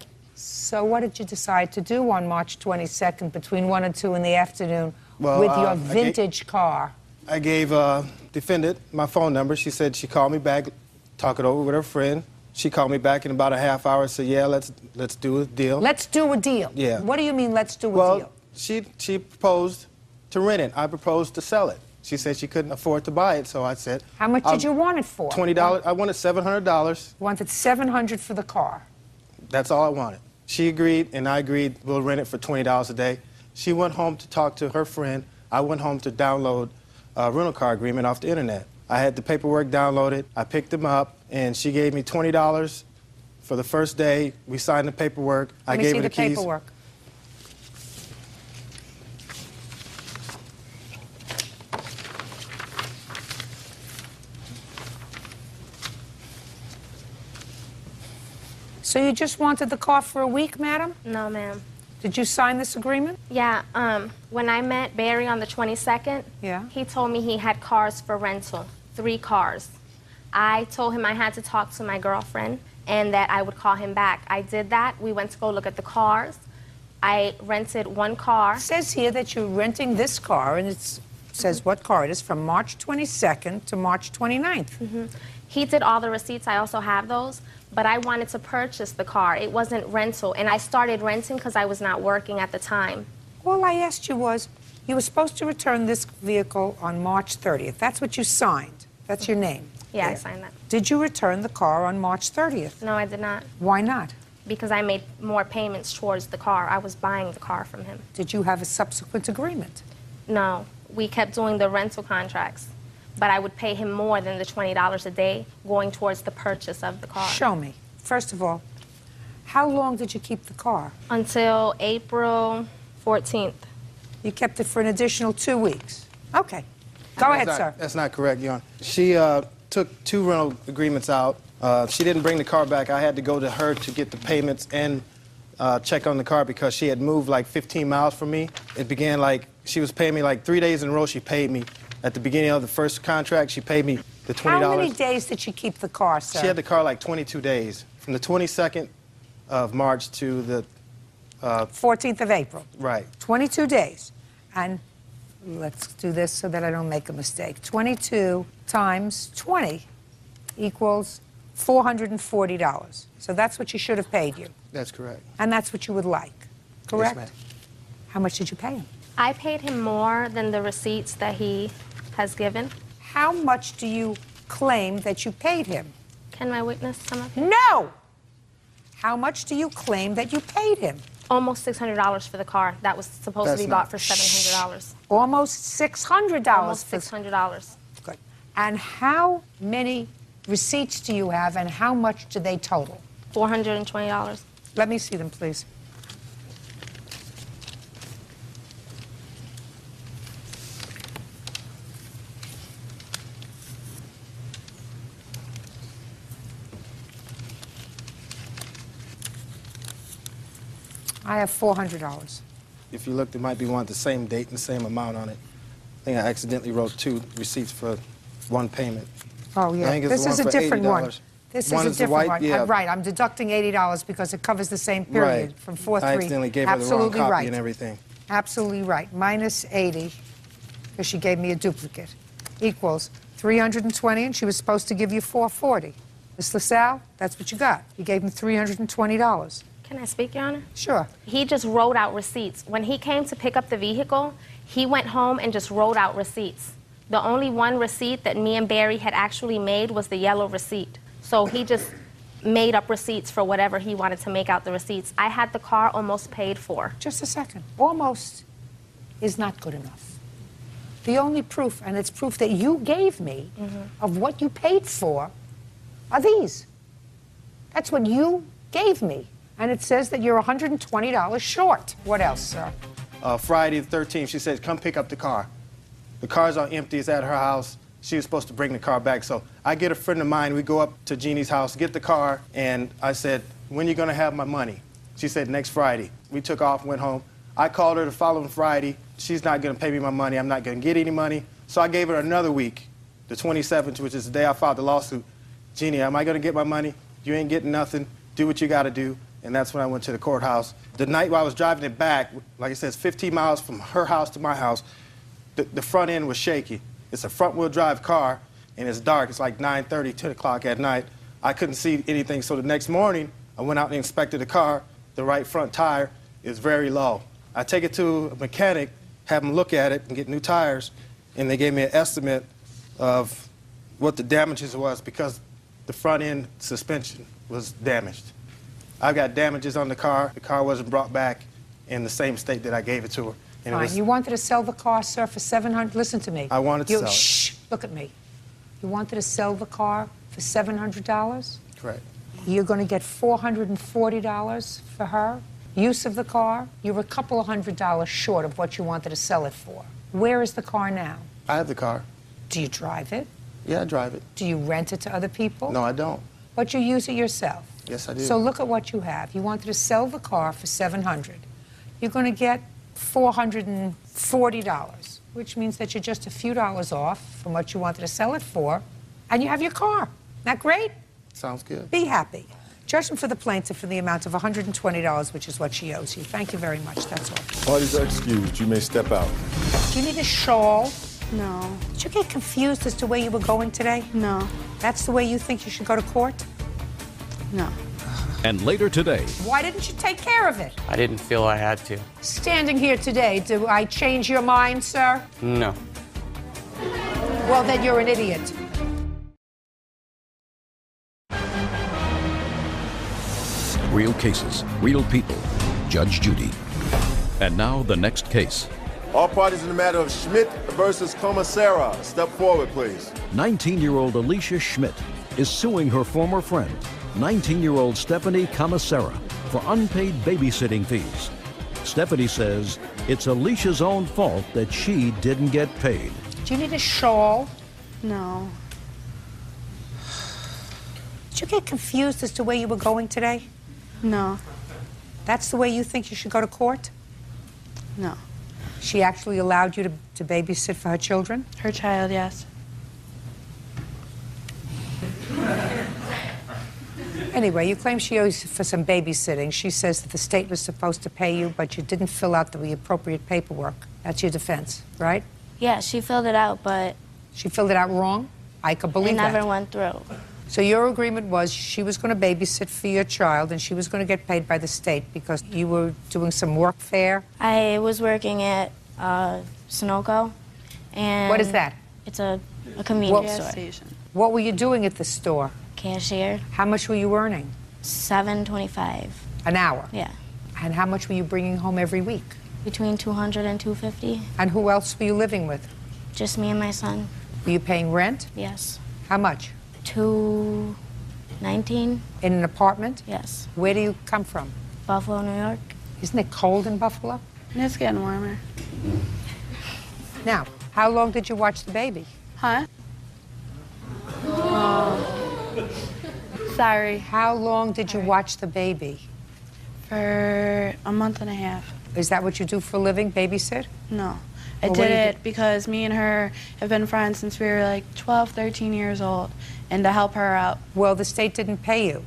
So what did you decide to do on March 22nd between 1 and 2 in the afternoon Well, with your vintage car? I gave defendant my phone number. She said she called me back, talk it over with her friend. She called me back in about a half hour and said, yeah, let's do a deal. Let's do a deal? Yeah. What do you mean, let's do a Well, deal? she proposed to rent it. I proposed to sell it. She said she couldn't afford to buy it, so I said... How much did you want it for? $20. I wanted $700. Wanted $700 for the car. That's all I wanted. She agreed, and I agreed we'll rent it for $20 a day. She went home to talk to her friend. I went home to download a rental car agreement off the internet. I had the paperwork downloaded. I picked them up, and she gave me $20 for the first day. We signed the paperwork. I gave her the keys. Let me see the paperwork. So you just wanted the car for a week, madam? No, ma'am. Did you sign this agreement? Yeah, when I met Barry on the 22nd, he told me he had cars for rental, 3 cars. I told him I had to talk to my girlfriend and that I would call him back. I did that. We went to go look at the cars. I rented 1 car. It says here that you're renting this car, and it says what car it is, from March 22nd to March 29th. He did all the receipts. I also have those. But I wanted to purchase the car. It wasn't rental. And I started renting because I was not working at the time. All I asked you was, you were supposed to return this vehicle on March 30th. That's what you signed. That's your name. Yeah, I signed that. Did you return the car on March 30th? No, I did not. Why not? Because I made more payments towards the car. I was buying the car from him. Did you have a subsequent agreement? No. We kept doing the rental contracts. But I would pay him more than the $20 a day going towards the purchase of the car. Show me. First of all, how long did you keep the car? Until April 14th. You kept it for an additional 2 weeks. Okay. Go ahead, sir. That's not correct, Your Honor. She took 2 rental agreements out. She didn't bring the car back. I had to go to her to get the payments and check on the car because she had moved like 15 miles from me. It began like, she was paying me like 3 days in a row. She paid me. At the beginning of the first contract, she paid me the $20. How many days did she keep the car, sir? She had the car like 22 days. From the 22nd of March to the... 14th of April. Right. 22 days. And let's do this so that I don't make a mistake. 22 times 20 equals $440. So that's what she should have paid you. That's correct. And that's what you would like, correct? Yes, ma'am. How much did you pay him? I paid him more than the receipts that he has given. How much do you claim that you paid him? Can my witness some of it? No! How much do you claim that you paid him? Almost $600 for the car. That was supposed to be bought for $700. Almost $600. Almost $600. Good. And how many receipts do you have, and how much do they total? $420. Let me see them, please. I have $400. If you look, there might be one with the same date and the same amount on it. I think I accidentally wrote 2 receipts for 1 payment. Oh, yeah. I think it's This the is one a for different one. $80. This One is is a the different white, one. yeah. Right, I'm deducting $80 because it covers the same period Right. from 4-3. I accidentally gave her the wrong Absolutely copy right. and everything. Absolutely right. Minus 80, because she gave me a duplicate, equals 320, and she was supposed to give you 440. Ms. LaSalle, that's what you got. You gave him $320. Can I speak, Your Honor? Sure. He just wrote out receipts. When he came to pick up the vehicle, he went home and just wrote out receipts. The only one receipt that me and Barry had actually made was the yellow receipt. So he just made up receipts for whatever he wanted to make out the receipts. I had the car almost paid for. Just a second. Almost is not good enough. The only proof, and it's proof that you gave me of what you paid for, are these. That's what you gave me. And it says that you're $120 short. What else, sir? Friday the 13th, she said, come pick up the car. The car's all empty. It's at her house. She was supposed to bring the car back. So I get a friend of mine. We go up to Jeannie's house, get the car, and I said, when are you going to have my money? She said, next Friday. We took off, went home. I called her the following Friday. She's not going to pay me my money. I'm not going to get any money. So I gave her another week, the 27th, which is the day I filed the lawsuit. Jeannie, am I going to get my money? You ain't getting nothing. Do what you got to do. and that's when I went to the courthouse. The night while I was driving it back, like I said, it's 15 miles from her house to my house, the front end was shaky. It's a front-wheel drive car, and it's dark. It's like 9:30, 10 o'clock at night. I couldn't see anything, so the next morning, I went out and inspected the car. The right front tire is very low. I take it to a mechanic, have him look at it and get new tires, and they gave me an estimate of what the damages was because the front end suspension was damaged. I've got damages on the car. The car wasn't brought back in the same state that I gave it to her. And it Fine. was, You wanted to sell the car, sir, for $700. Listen to me. I wanted to sell it. Shh. Look at me. You wanted to sell the car for $700. Correct. You're going to get $440 for her. Use of the car, you're a couple of $100 short of what you wanted to sell it for. Where is the car now? I have the car. Do you drive it? Yeah, I drive it. Do you rent it to other people? No, I don't. But you use it yourself? Yes, I do. So look at what you have. You wanted to sell the car for $700. You're going to get $440, which means that you're just a few dollars off from what you wanted to sell it for, and you have your car. Isn't that great? Sounds good. Be happy. Judgment for the plaintiff for the amount of $120, which is what she owes you. Thank you very much. That's all. Parties are excused. You may step out. Do you need a shawl? No. Did you get confused as to where you were going today? No. That's the way you think you should go to court? No. And later today, Why didn't you take care of it? I didn't feel I had to. Standing here today, do I change your mind, sir? No. Well, then you're an idiot. real cases, real people. Judge Judy. And now the next case. All parties in the matter of Schmidt versus Commissara. Step forward, please. 19-year-old Alicia Schmidt is suing her former friend, 19-year-old Stephanie Commissara, for unpaid babysitting fees. Stephanie says it's Alicia's own fault that she didn't get paid. Do you need a shawl? No. Did you get confused as to where you were going today? No. That's the way you think you should go to court? No. She actually allowed you to babysit for her children? Her child, yes. Anyway, you claim she owes you for some babysitting. She says that the state was supposed to pay you, but you didn't fill out the appropriate paperwork. That's your defense, right? Yeah, she filled it out, but She filled it out wrong? I could believe it that. never went through. So your agreement was she was going to babysit for your child and she was going to get paid by the state because you were doing some work fair? I was working at Sunoco, and What is that? It's a convenience What- store. What were you doing at the store? Cashier. How much were you earning? $7.25 an hour. Yeah, And how much were you bringing home every week? between $200 and $250. And who else were you living with? Just me and my son. Were you paying rent? Yes. How much? $219. In an apartment? Yes. Where do you come from? Buffalo, New York. Isn't it cold in Buffalo? It's getting warmer. Now, how long did you watch the baby? Huh? Sorry. How long did you watch the baby? For a month and a half. Is that what you do for a living, babysit? No. I Well, what did do you it because me and her have been friends since we were like 12, 13 years old, and to help her out. Well, the state didn't pay you.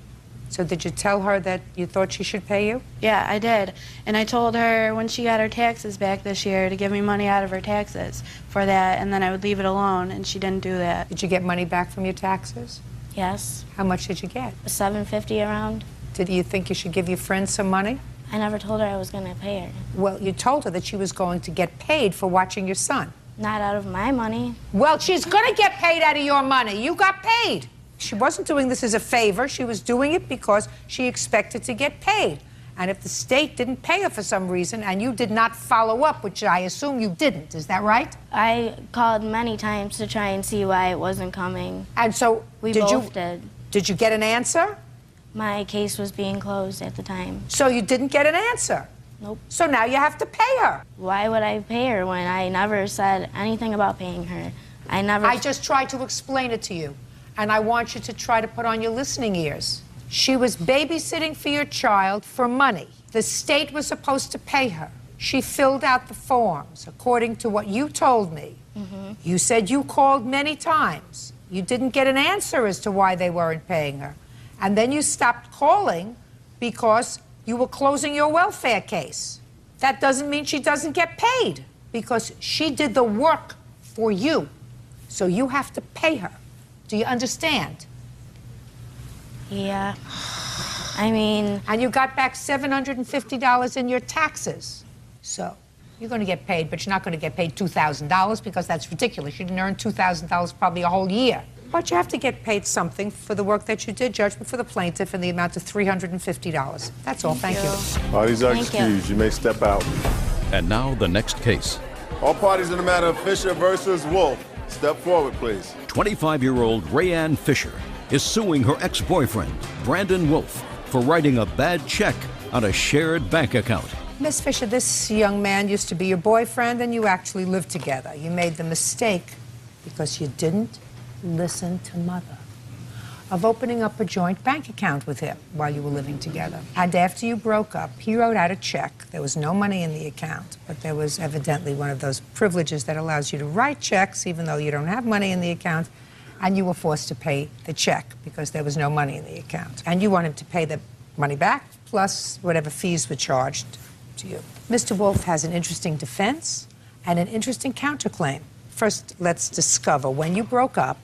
So did you tell her that you thought she should pay you? Yeah, I did. And I told her when she got her taxes back this year to give me money out of her taxes for that, and then I would leave it alone, and she didn't do that. Did you get money back from your taxes? Yes. How much did you get? $750 around. Did you think you should give your friend some money? I never told her I was going to pay her. Well, you told her that she was going to get paid for watching your son. Not out of my money. Well, she's going to get paid out of your money. You got paid. She wasn't doing this as a favor. She was doing it because she expected to get paid. And if the state didn't pay her for some reason and you did not follow up, which I assume you didn't, is that right? I called many times to try and see why it wasn't coming. And so We did both did. Did you get an answer? My case was being closed at the time. So you didn't get an answer? Nope. So now you have to pay her. Why would I pay her when I never said anything about paying her? I just tried to explain it to you, and I want you to try to put on your listening ears. She was babysitting for your child for money. The state was supposed to pay her. She filled out the forms, according to what you told me. You said you called many times. You didn't get an answer as to why they weren't paying her. And then you stopped calling because you were closing your welfare case. That doesn't mean she doesn't get paid, because she did the work for you. So you have to pay her. Do you understand? Yeah. I mean... And you got back $750 in your taxes. So you're going to get paid, but you're not going to get paid $2,000 because that's ridiculous. You didn't earn $2,000 probably a whole year. But you have to get paid something for the work that you did. Judgment for the plaintiff in the amount of $350. That's all. Thank you. All these are excused. You may step out. And now the next case. All parties in the matter of Fisher versus Wolf, step forward, please. 25-year-old Rayanne Fisher is suing her ex-boyfriend, Brandon Wolf, for writing a bad check on a shared bank account. Miss Fisher, this young man used to be your boyfriend, and you actually lived together. You made the mistake, because you didn't listen to Mother, of opening up a joint bank account with him while you were living together. And after you broke up, he wrote out a check. There was no money in the account, but there was evidently one of those privileges that allows you to write checks even though you don't have money in the account, and you were forced to pay the check because there was no money in the account. And you want him to pay the money back plus whatever fees were charged to you. Mr. Wolf has an interesting defense and an interesting counterclaim. First, let's discover when you broke up.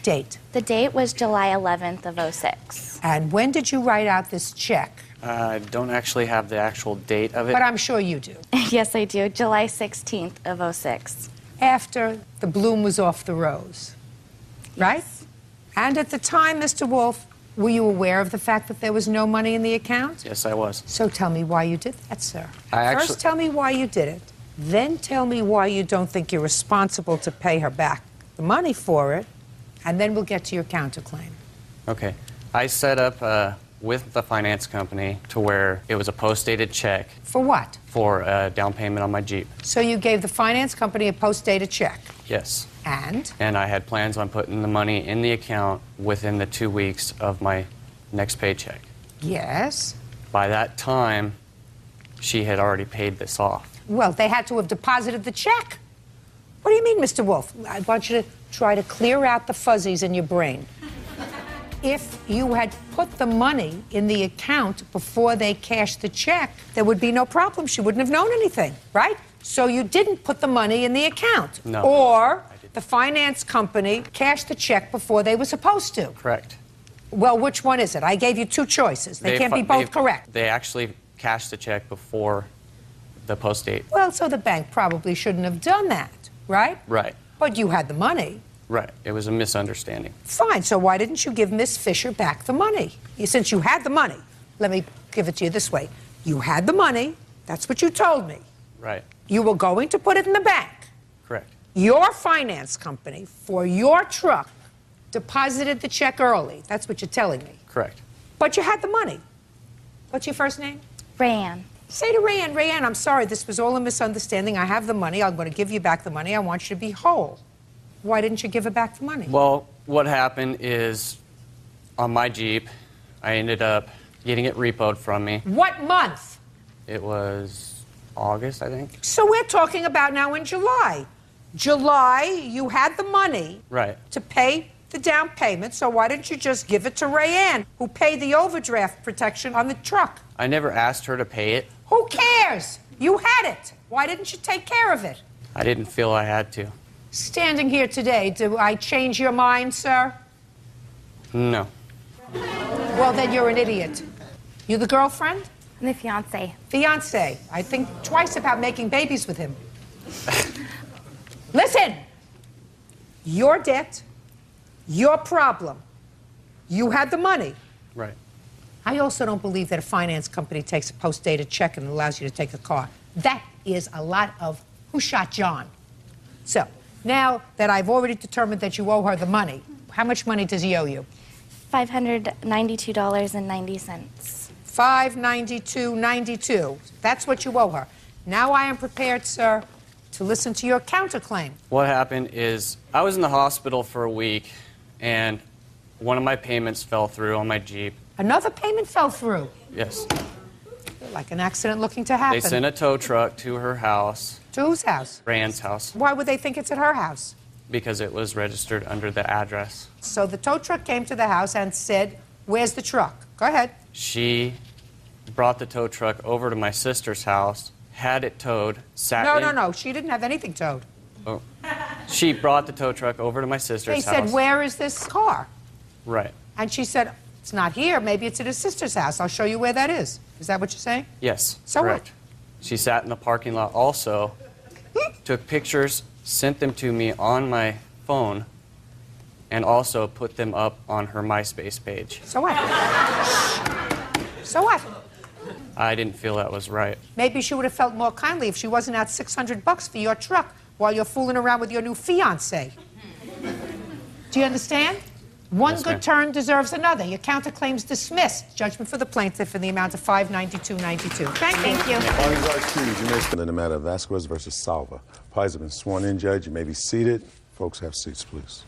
Date. The date was July 11th of 06. And when did you write out this check? I don't actually have the actual date of it. But I'm sure you do. Yes, I do. July 16th of 06. After the bloom was off the rose, right? And at the time, Mr. Wolf, were you aware of the fact that there was no money in the account? Yes, I was. So tell me why you did that, sir. I First, tell me why you did it. Then tell me why you don't think you're responsible to pay her back the money for it. And then we'll get to your counterclaim. Okay. I set up with the finance company to where it was a post-dated check. For what? For a down payment on my Jeep. So you gave the finance company a post-dated check. Yes. And? And I had plans on putting the money in the account within the 2 weeks of my next paycheck. Yes. By that time, she had already paid this off. Well, they had to have deposited the check. What do you mean, Mr. Wolf? I want you to try to clear out the fuzzies in your brain. If you had put the money in the account before they cashed the check, there would be no problem. She wouldn't have known anything, right? So you didn't put the money in the account. No. Or the finance company cashed the check before they were supposed to. Correct. Well, which one is it? I gave you two choices. They can't be both correct. They actually cashed the check before the post date. Well, so the bank probably shouldn't have done that, right? Right. But you had the money. Right. It was a misunderstanding. Fine. So why didn't you give Miss Fisher back the money? Since you had the money, let me give it to you this way. You had the money. That's what you told me. Right. You were going to put it in the bank. Correct. Your finance company, for your truck, deposited the check early. That's what you're telling me. Correct. But you had the money. What's your first name? Rayanne. Say to Rayanne, Rayanne, I'm sorry, this was all a misunderstanding. I have the money. I'm going to give you back the money. I want you to be whole. Why didn't you give her back the money? Well, what happened is on my Jeep, I ended up getting it repoed from me. What month? It was August, I think. So we're talking about now in July. July, you had the money Right. to pay the down payment, so why didn't you just give it to Rayanne, who paid the overdraft protection on the truck? I never asked her to pay it. Who cares? You had it. Why didn't you take care of it? I didn't feel I had to. Standing here today, do I change your mind, sir? No. Well, then you're an idiot. You the girlfriend? I'm the fiance. Fiance. I think twice about making babies with him. Listen! Your debt, your problem. You had the money. Right. I also don't believe that a finance company takes a post-dated check and allows you to take a car. That is a lot of who shot John. So, now that I've already determined that you owe her the money, how much money does he owe you? $592.90. $592.92. That's what you owe her. Now I am prepared, sir, to listen to your counterclaim. What happened is I was in the hospital for a week, and one of my payments fell through on my Jeep. Another payment fell through. Yes. Like an accident looking to happen. They sent a tow truck to her house. To whose house? Rand's house. Why would they think it's at her house? Because it was registered under the address. So the tow truck came to the house and said, where's the truck? Go ahead. She brought the tow truck over to my sister's house, had it towed, sat in... No. She didn't have anything towed. Oh. She brought the tow truck over to my sister's They house. said, where is this car? Right. And she said, it's not here. Maybe it's at his sister's house. I'll show you where that is. Is that what you're saying? Yes, So correct. what? She sat in the parking lot also, took pictures, sent them to me on my phone, and also put them up on her MySpace page. So what? So what? I didn't feel that was right. Maybe she would have felt more kindly if she wasn't out $600 for your truck while you're fooling around with your new fiancé. Do you understand? One Yes, good ma'am. turn deserves another. Your counterclaim's dismissed. Judgment for the plaintiff in the amount of $592.92. Thank you. Parties are accused. You may stand in the matter of Vasquez versus Salva. Parties have been sworn in, Judge. You may be seated. Folks, have seats, please.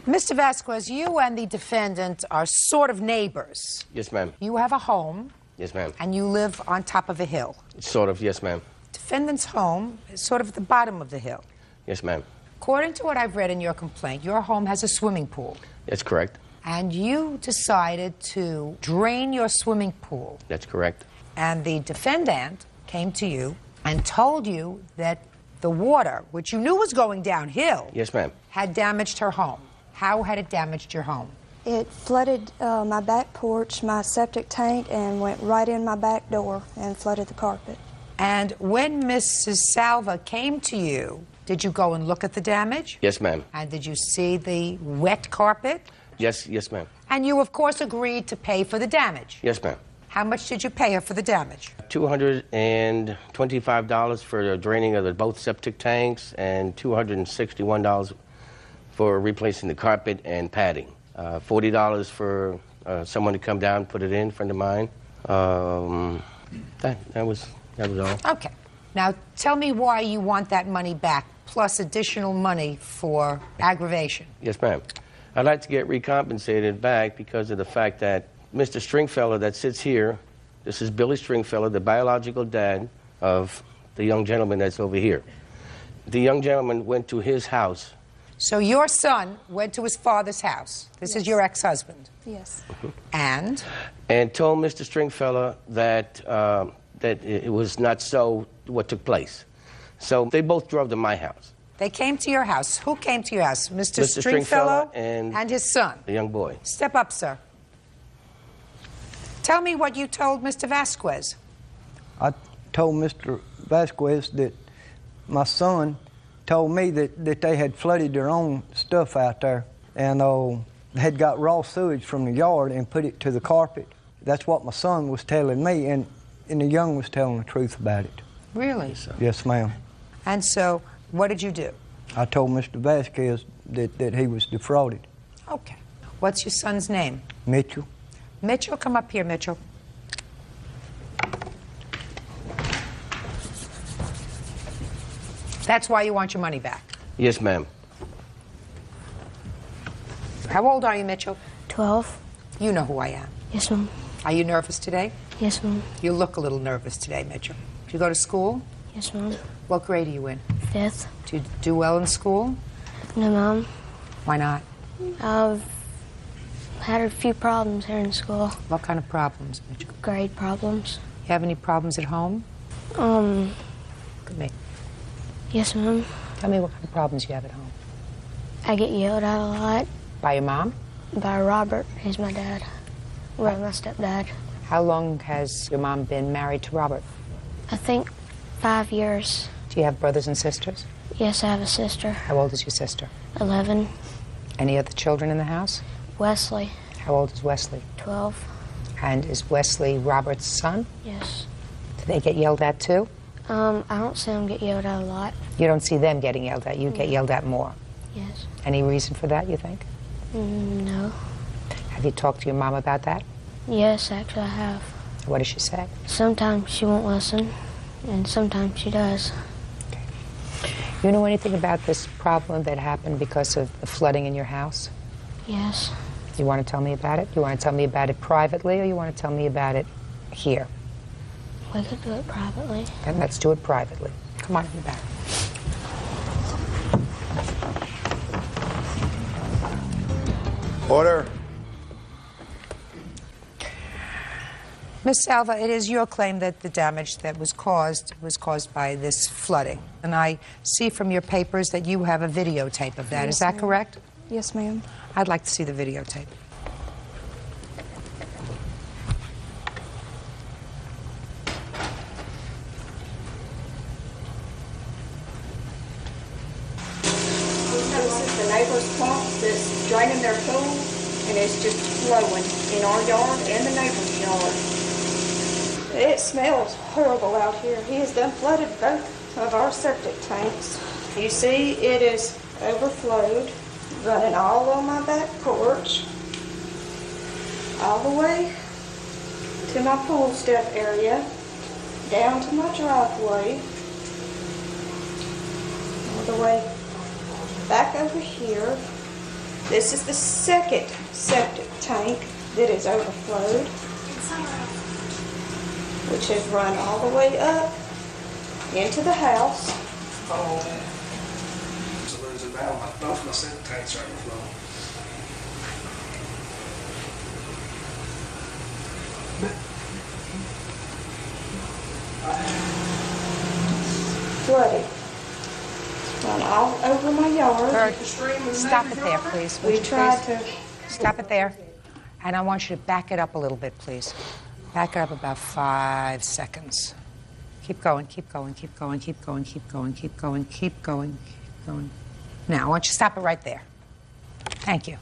Mr. Vasquez, you and the defendant are sort of neighbors. Yes, ma'am. You have a home, Yes, ma'am. and you live on top of a hill. Sort of, yes, ma'am. Defendant's home is sort of at the bottom of the hill. Yes, ma'am. According to what I've read in your complaint, your home has a swimming pool. That's correct. And you decided to drain your swimming pool. That's correct. And the defendant came to you and told you that the water, which you knew was going downhill, Yes, ma'am. had damaged her home. How had it damaged your home? It flooded my back porch, my septic tank, and went right in my back door and flooded the carpet. And when Mrs. Salva came to you, did you go and look at the damage? Yes, ma'am. And did you see the wet carpet? Yes, ma'am. And you, of course, agreed to pay for the damage. Yes, ma'am. How much did you pay her for the damage? $225 for the draining of both septic tanks and $261 for replacing the carpet and padding. $40 for someone to come down and put it in, a friend of mine. That was all. Okay. Now, tell me why you want that money back, plus additional money for aggravation. Yes, ma'am. I'd like to get recompensated back because of the fact that Mr. Stringfellow that sits here, this is Billy Stringfellow, the biological dad of the young gentleman that's over here. The young gentleman went to his house. So your son went to his father's house. This is your ex-husband. Yes. And? And told Mr. Stringfellow that, that it was not so what took place. So they both drove to my house. They came to your house. Who came to your house? Mr. Mr. Stringfellow and his son. The young boy. Step up, sir. Tell me what you told Mr. Vasquez. I told Mr. Vasquez that my son told me that they had flooded their own stuff out there and had got raw sewage from the yard and put it to the carpet. That's what my son was telling me, and the young was telling the truth about it. Really? Yes, ma'am. And so, what did you do? I told Mr. Vasquez that he was defrauded. Okay. What's your son's name? Mitchell. Mitchell, come up here, Mitchell. That's why you want your money back. Yes, ma'am. How old are you, Mitchell? 12. You know who I am. Yes, ma'am. Are you nervous today? Yes, ma'am. You look a little nervous today, Mitchell. Do you go to school? Yes, ma'am. What grade are you in? 5th. Do you do well in school? No, ma'am. Why not? I've had a few problems here in school. What kind of problems, Mitchell? Grade problems. You have any problems at home? Um, Look at me. yes, ma'am. Tell me what kind of problems you have at home. I get yelled at a lot. By your mom? By Robert. He's my dad. Well, my stepdad. How long has your mom been married to Robert? I think 5 years. Do you have brothers and sisters? Yes, I have a sister. How old is your sister? 11. Any other children in the house? Wesley. How old is Wesley? 12. And is Wesley Robert's son? Yes. Do they get yelled at too? I don't see them get yelled at a lot. You don't see them getting yelled at. You get yelled at more. Yes. Any reason for that, you think? No. Have you talked to your mom about that? Yes, actually I have. What does she say? Sometimes she won't listen, and sometimes she does. You know anything about this problem that happened because of the flooding in your house? Yes. You want to tell me about it? You want to tell me about it privately, or you want to tell me about it here? We could do it privately. Then let's do it privately. Come on in the back. Ms. Salva, it is your claim that the damage that was caused by this flooding. And I see from your papers that you have a videotape of that. Yes, Is that ma'am. correct? Yes, ma'am. I'd like to see the videotape. This is the neighbor's pump that's draining their pool, and it's just flowing in our yard and the neighbor's yard. It smells horrible out here. He has done flooded both of our septic tanks. You see, it is overflowed, running all on my back porch, all the way to my pool step area, down to my driveway, all the way back over here. This is the second septic tank that is overflowed, which has run all the way up into the house. So losing both my septic tanks are overflowing. Flooded. Run all over my yard. Bert, stop it there, please. Would We you tried please? to. Stop it there. And I want you to back it up a little bit, please. Back it up about 5 seconds. Keep going, keep going, keep going, keep going, keep going, keep going, keep going, keep going. Now, I want you to stop it right there. Thank you.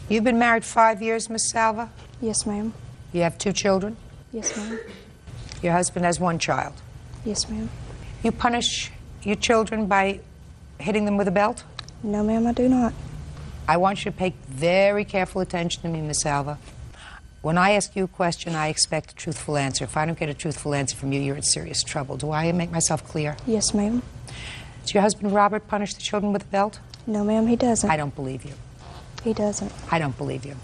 You've been married 5 years, Miss Salva? Yes, ma'am. You have 2 children? Yes, ma'am. Your husband has 1 child. Yes, ma'am. You punish your children by hitting them with a belt? No, ma'am, I do not. I want you to pay very careful attention to me, Miss Salva. When I ask you a question, I expect a truthful answer. If I don't get a truthful answer from you, you're in serious trouble. Do I make myself clear? Yes, ma'am. Does your husband Robert punish the children with a belt? No, ma'am, he doesn't. I don't believe you. He doesn't. I don't believe you.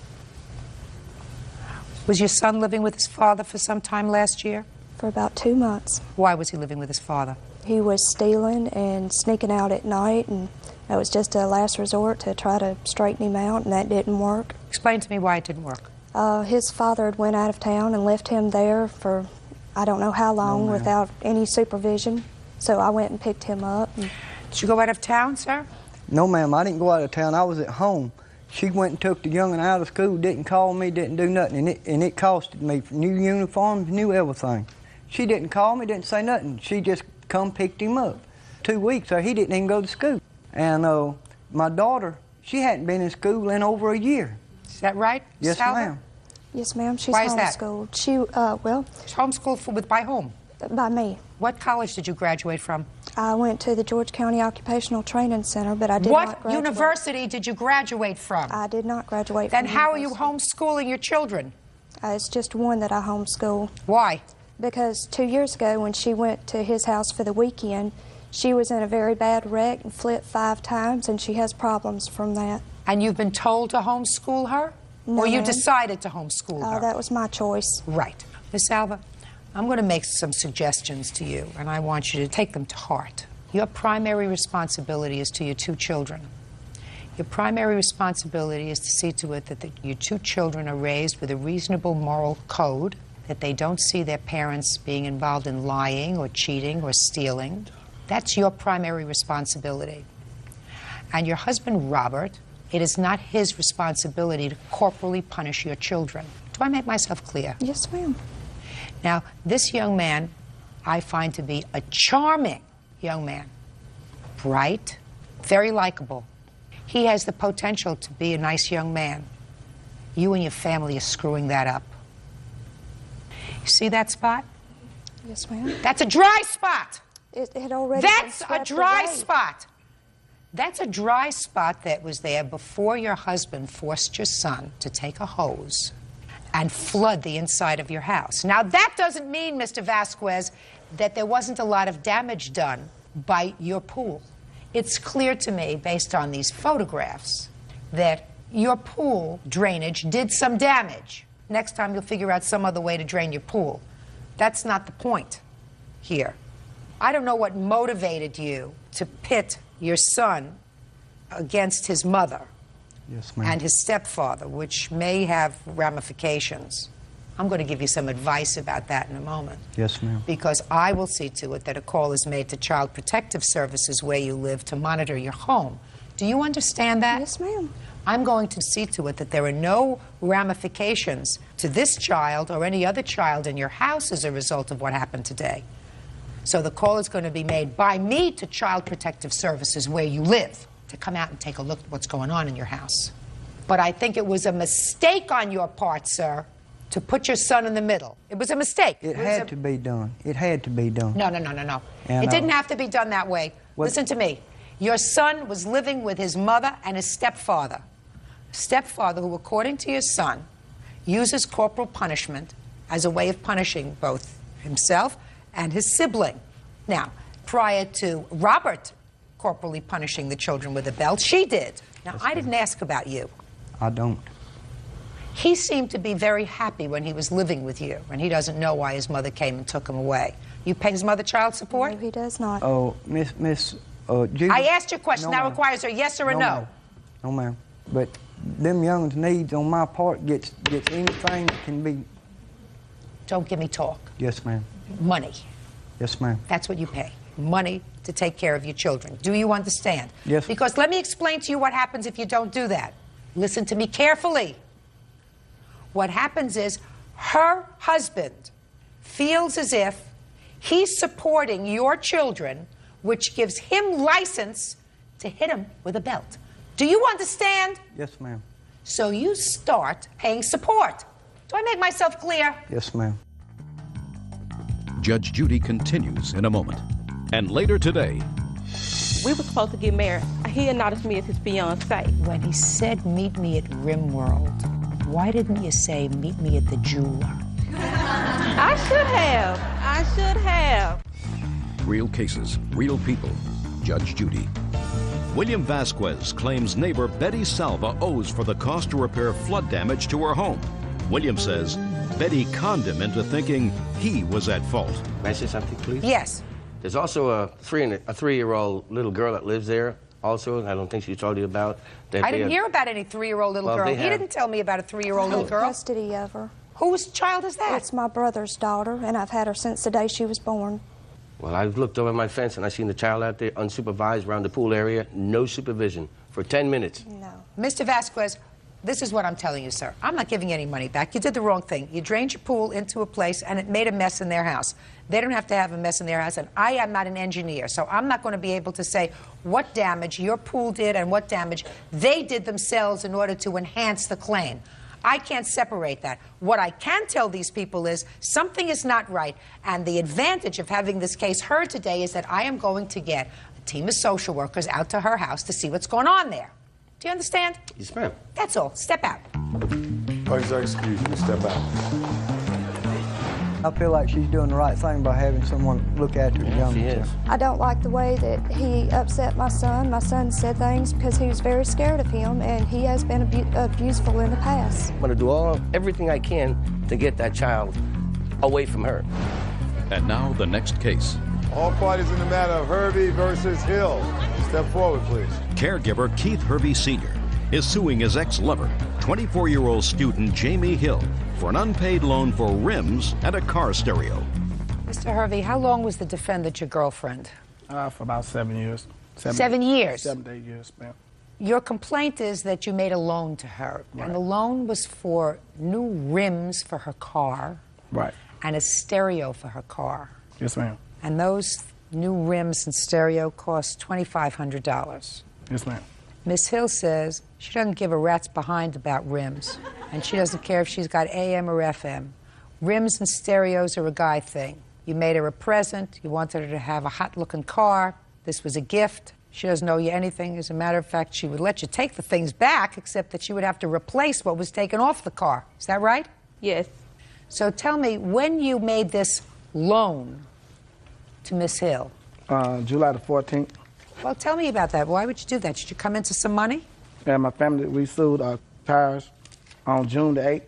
Was your son living with his father for some time last year? For about 2 months. Why was he living with his father? He was stealing and sneaking out at night, and that was just a last resort to try to straighten him out, and that didn't work. Explain to me why it didn't work. His father had went out of town and left him there for I don't know how long without any supervision. So I went and picked him up. Did you go out of town, sir? No, ma'am, I didn't go out of town. I was at home. She went and took the young'un out of school, didn't call me, didn't do nothing, and it costed me new uniforms, new everything. She didn't call me, didn't say nothing. She just come picked him up. 2 weeks, so he didn't even go to school. And my daughter, she hadn't been in school in over a year. Is that right? Yes, Salva? ma'am. Yes, ma'am. She's Why is that? homeschooled. She, well... She's homeschooled by whom? By me. What college did you graduate from? I went to the George County Occupational Training Center, but I did not graduate. What university did you graduate from? I did not graduate Then from how are you university. homeschooling your children? It's just one that I homeschool. Why? Because 2 years ago when she went to his house for the weekend, she was in a very bad wreck and flipped 5 times, and she has problems from that. And you've been told to homeschool her? No, or you ma'am. decided to homeschool her? That was my choice. Right. Miss Salva, I'm going to make some suggestions to you, and I want you to take them to heart. Your primary responsibility is to your 2 children. Your primary responsibility is to see to it that your 2 children are raised with a reasonable moral code, that they don't see their parents being involved in lying or cheating or stealing. That's your primary responsibility. And your husband, Robert, it is not his responsibility to corporally punish your children. Do I make myself clear? Yes, ma'am. Now, this young man I find to be a charming young man. Bright, very likable. He has the potential to be a nice young man. You and your family are screwing that up. You see that spot? Yes, ma'am. That's a dry spot. It had already That's been a swept dry away. spot. That's a dry spot that was there before your husband forced your son to take a hose and flood the inside of your house. Now, that doesn't mean, Mr. Vasquez, that there wasn't a lot of damage done by your pool. It's clear to me, based on these photographs, that your pool drainage did some damage. Next time you'll figure out some other way to drain your pool. That's not the point here. I don't know what motivated you to pit your son against his mother Yes, ma'am. and his stepfather, which may have ramifications. I'm going to give you some advice about that in a moment. Yes, ma'am. Because I will see to it that a call is made to Child Protective Services where you live to monitor your home. Do you understand that? Yes, ma'am. I'm going to see to it that there are no ramifications to this child or any other child in your house as a result of what happened today. So the call is going to be made by me to Child Protective Services where you live to come out and take a look at what's going on in your house. But I think it was a mistake on your part, sir, to put your son in the middle. It was a mistake. It had to be done. It had to be done. No. And, It didn't have to be done that way. Listen to me. Your son was living with his mother and his stepfather. Stepfather who, according to your son, uses corporal punishment as a way of punishing both himself and his sibling. Now, prior to Robert corporally punishing the children with a belt, she did. Now, I didn't ask about you. I don't. He seemed to be very happy when he was living with you, and he doesn't know why his mother came and took him away. You pay his mother child support? No, he does not. Oh, Miss Judy. I asked you a question. No, That ma'am. requires a yes or a no. Ma'am. No, ma'am. But them young's needs on my part gets anything that can be. Don't give me talk. Yes, ma'am. Money. Yes, ma'am. That's what you pay. Money to take care of your children. Do you understand? Yes. Because let me explain to you what happens if you don't do that. Listen to me carefully. What happens is her husband feels as if he's supporting your children, which gives him license to hit them with a belt. Do you understand? Yes, ma'am. So you start paying support. Do I make myself clear? Yes, ma'am. Judge Judy continues in a moment. And later today, We were supposed to get married. He acknowledged me as his fiance. When he said, meet me at Rimworld, why didn't you say, meet me at the jeweler? I should have. I should have. real cases, real people. Judge Judy. William Vasquez claims neighbor Betty Salva owes for the cost to repair flood damage to her home. William says Betty conned him into thinking he was at fault. May I say something, please? Yes. There's also a three-year-old little girl that lives there. Also, I don't think she told you about. I didn't hear about any 3-year-old little girl. He didn't tell me about a 3-year-old little girl. Custody of her. Whose child is that? It's my brother's daughter, and I've had her since the day she was born. Well, I looked over my fence and I seen the child out there unsupervised around the pool area, no supervision, for 10 minutes. No. Mr. Vasquez, this is what I'm telling you, sir. I'm not giving you any money back. You did the wrong thing. You drained your pool into a place and it made a mess in their house. They don't have to have a mess in their house, and I am not an engineer, so I'm not going to be able to say what damage your pool did and what damage they did themselves in order to enhance the claim. I can't separate that. What I can tell these people is something is not right, and the advantage of having this case heard today is that I am going to get a team of social workers out to her house to see what's going on there. Do you understand? Yes, ma'am. That's all. Step out. Excuse me, step out. I feel like she's doing the right thing by having someone look after the young child. I don't like the way that he upset my son. My son said things because he was very scared of him, and he has been abuseful in the past. I'm going to do everything I can to get that child away from her. And now the next case. All parties in the matter of Hervey versus Hill. Step forward, please. Caregiver Keith Hervey Sr. is suing his ex-lover, 24-year-old student Jamie Hill, for an unpaid loan for rims and a car stereo. Mr. Hervey, how long was the defendant your girlfriend? For about 7 years. 7 years? 7 to 8 years, ma'am. Your complaint is that you made a loan to her, Right. and the loan was for new rims for her car. Right. And a stereo for her car. Yes, ma'am. And those new rims and stereo cost $2,500. Yes, ma'am. Miss Hill says she doesn't give a rat's behind about rims, and she doesn't care if she's got AM or FM. Rims and stereos are a guy thing. You made her a present. You wanted her to have a hot-looking car. This was a gift. She doesn't owe you anything. As a matter of fact, she would let you take the things back, except that she would have to replace what was taken off the car. Is that right? Yes. So tell me, when you made this loan to Miss Hill? July the 14th. Well, tell me about that. Why would you do that? Did you come into some money? And my family, we sued tires on June the 8th.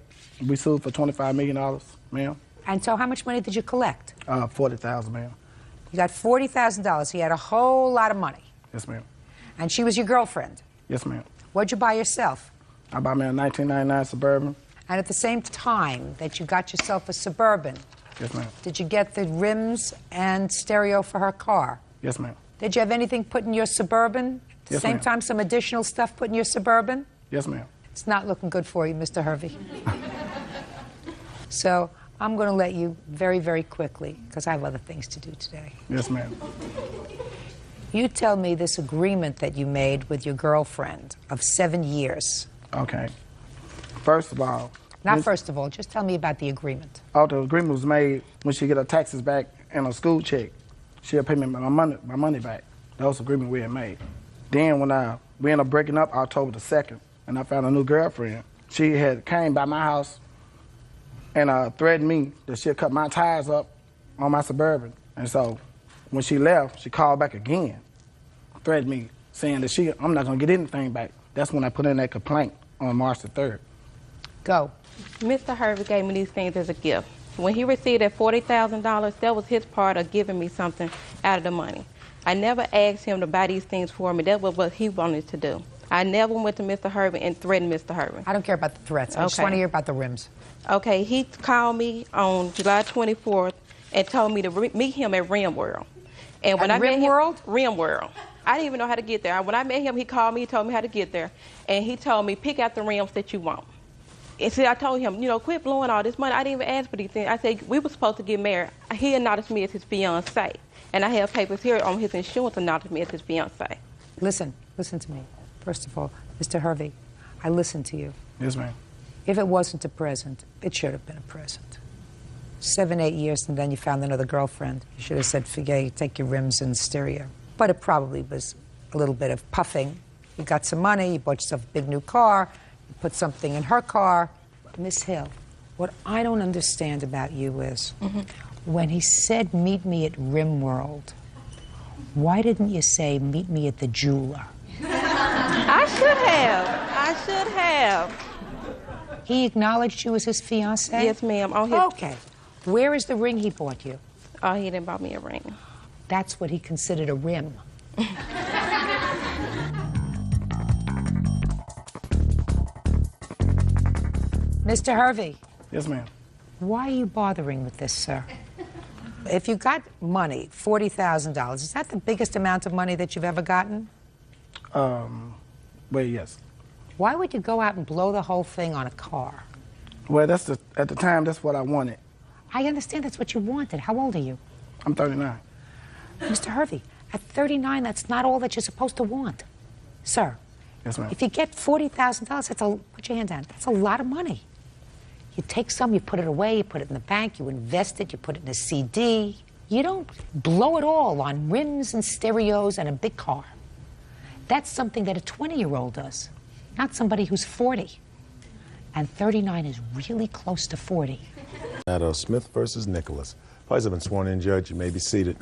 We sued for $25 million, ma'am. And so how much money did you collect? $40,000, ma'am. You got $40,000. He had a whole lot of money. Yes, ma'am. And she was your girlfriend. Yes, ma'am. What'd you buy yourself? I bought me a 1999 Suburban. And at the same time that you got yourself a Suburban, Yes, ma'am. did you get the rims and stereo for her car? Yes, ma'am. Did you have anything put in your Suburban? At the Yes, same ma'am. time, some additional stuff put in your Suburban? Yes, ma'am. It's not looking good for you, Mr. Hervey. So I'm going to let you very, very quickly, because I have other things to do today. Yes, ma'am. You tell me this agreement that you made with your girlfriend of 7 years. Okay. First of all... Not first of all, just tell me about the agreement. Oh, the agreement was made when she get her taxes back and her school check. She'll pay me my money back. That was the agreement we had made. Then when we ended up breaking up October the 2nd, and I found a new girlfriend, she had came by my house and threatened me that she'll cut my tires up on my Suburban. And so when she left, she called back again, threatened me, saying that I'm not going to get anything back. That's when I put in that complaint on March the 3rd. Go. Mr. Hervey gave me these things as a gift. When he received that $40,000, that was his part of giving me something out of the money. I never asked him to buy these things for me. That was what he wanted to do. I never went to Mr. Hervey and threatened Mr. Hervey. I don't care about the threats. I just want to hear about the rims. Okay, he called me on July 24th and told me to meet him at Rim World. And when At Rim World? Rim World. I didn't even know how to get there. When I met him, he called me, he told me how to get there. And he told me, pick out the rims that you want. And see, I told him, quit blowing all this money. I didn't even ask for these things. I said, we were supposed to get married. He acknowledged me as his fiancé. And I have papers here on his insurance acknowledged me as his fiancé. Listen to me. First of all, Mr. Hervey, I listened to you. Yes, ma'am. If it wasn't a present, it should have been a present. 7, 8 years, and then you found another girlfriend. You should have said, forget it, take your rims and stereo. But it probably was a little bit of puffing. You got some money, you bought yourself a big new car, you put something in her car. Miss Hill, what I don't understand about you is, when he said, meet me at Rim World, why didn't you say, meet me at the jeweler? I should have. He acknowledged you as his fiancé? Yes, ma'am. Okay. Where is the ring he bought you? Oh, he didn't buy me a ring. That's what he considered a rim. Mr. Hervey. Yes, ma'am. Why are you bothering with this, sir? If you got money, $40,000, is that the biggest amount of money that you've ever gotten? Well, yes. Why would you go out and blow the whole thing on a car? Well, at the time, that's what I wanted. I understand that's what you wanted. How old are you? I'm 39. Mr. Hervey, at 39, that's not all that you're supposed to want. Sir, Yes, ma'am. if you get $40,000, put your hand down, that's a lot of money. You take some, you put it away, you put it in the bank, you invest it, you put it in a CD. You don't blow it all on rims and stereos and a big car. That's something that a 20-year-old does, not somebody who's 40. And 39 is really close to 40. Matter of Smith versus Nicholas. Parties have been sworn in, Judge. You may be seated.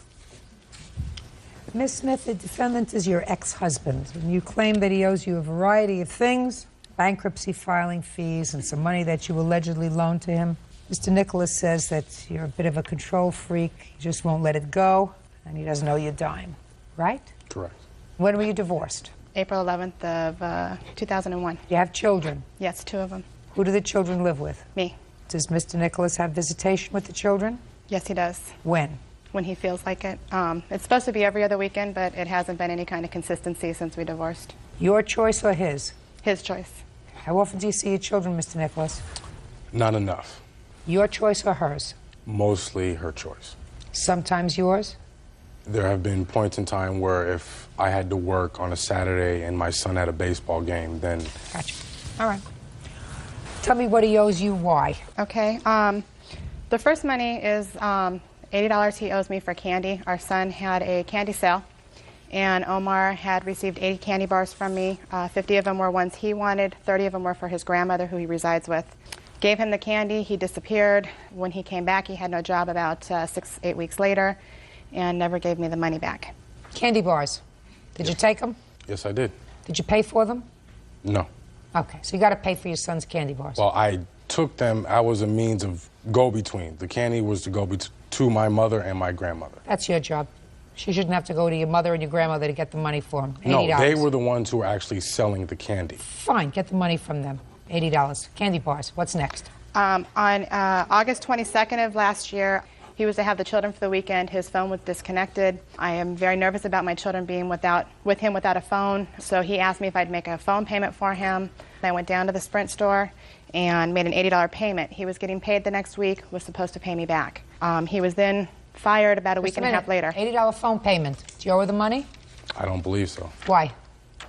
Miss Smith, the defendant is your ex-husband, and you claim that he owes you a variety of things, bankruptcy filing fees and some money that you allegedly loaned to him. Mr. Nicholas says that you're a bit of a control freak, you just won't let it go, and he doesn't owe you a dime, right? Correct. When were you divorced? April 11th of 2001. You have children? Yes, 2 of them. Who do the children live with? Me. Does Mr. Nicholas have visitation with the children? Yes, he does. When? When he feels like it. It's supposed to be every other weekend, but it hasn't been any kind of consistency since we divorced. Your choice or his? His choice. How often do you see your children, Mr. Nicholas? Not enough. Your choice or hers? Mostly her choice. Sometimes yours? There have been points in time where if I had to work on a Saturday and my son had a baseball game, then... Gotcha. All right. Tell me what he owes you, why? Okay. The first money is $80 he owes me for candy. Our son had a candy sale, and Omar had received 80 candy bars from me. 50 of them were ones he wanted, 30 of them were for his grandmother, who he resides with. Gave him the candy, he disappeared. When he came back, he had no job about 6, 8 weeks later, and never gave me the money back. Candy bars. Did you take them? Yes, I did. Did you pay for them? No. Okay, so you got to pay for your son's candy bars. Well, I took them. I was a means of go-between. The candy was to go to my mother and my grandmother. That's your job. She shouldn't have to go to your mother and your grandmother to get the money for them. $80. No, they were the ones who were actually selling the candy. Fine, get the money from them. $80. Candy bars. What's next? On August 22nd of last year, he was to have the children for the weekend. His phone was disconnected. I am very nervous about my children being with him without a phone, so he asked me if I'd make a phone payment for him. I went down to the Sprint store and made an $80 payment. He was getting paid the next week, was supposed to pay me back. He was then fired about a week and a half later. $80 phone payment. Do you owe her the money? I don't believe so. Why?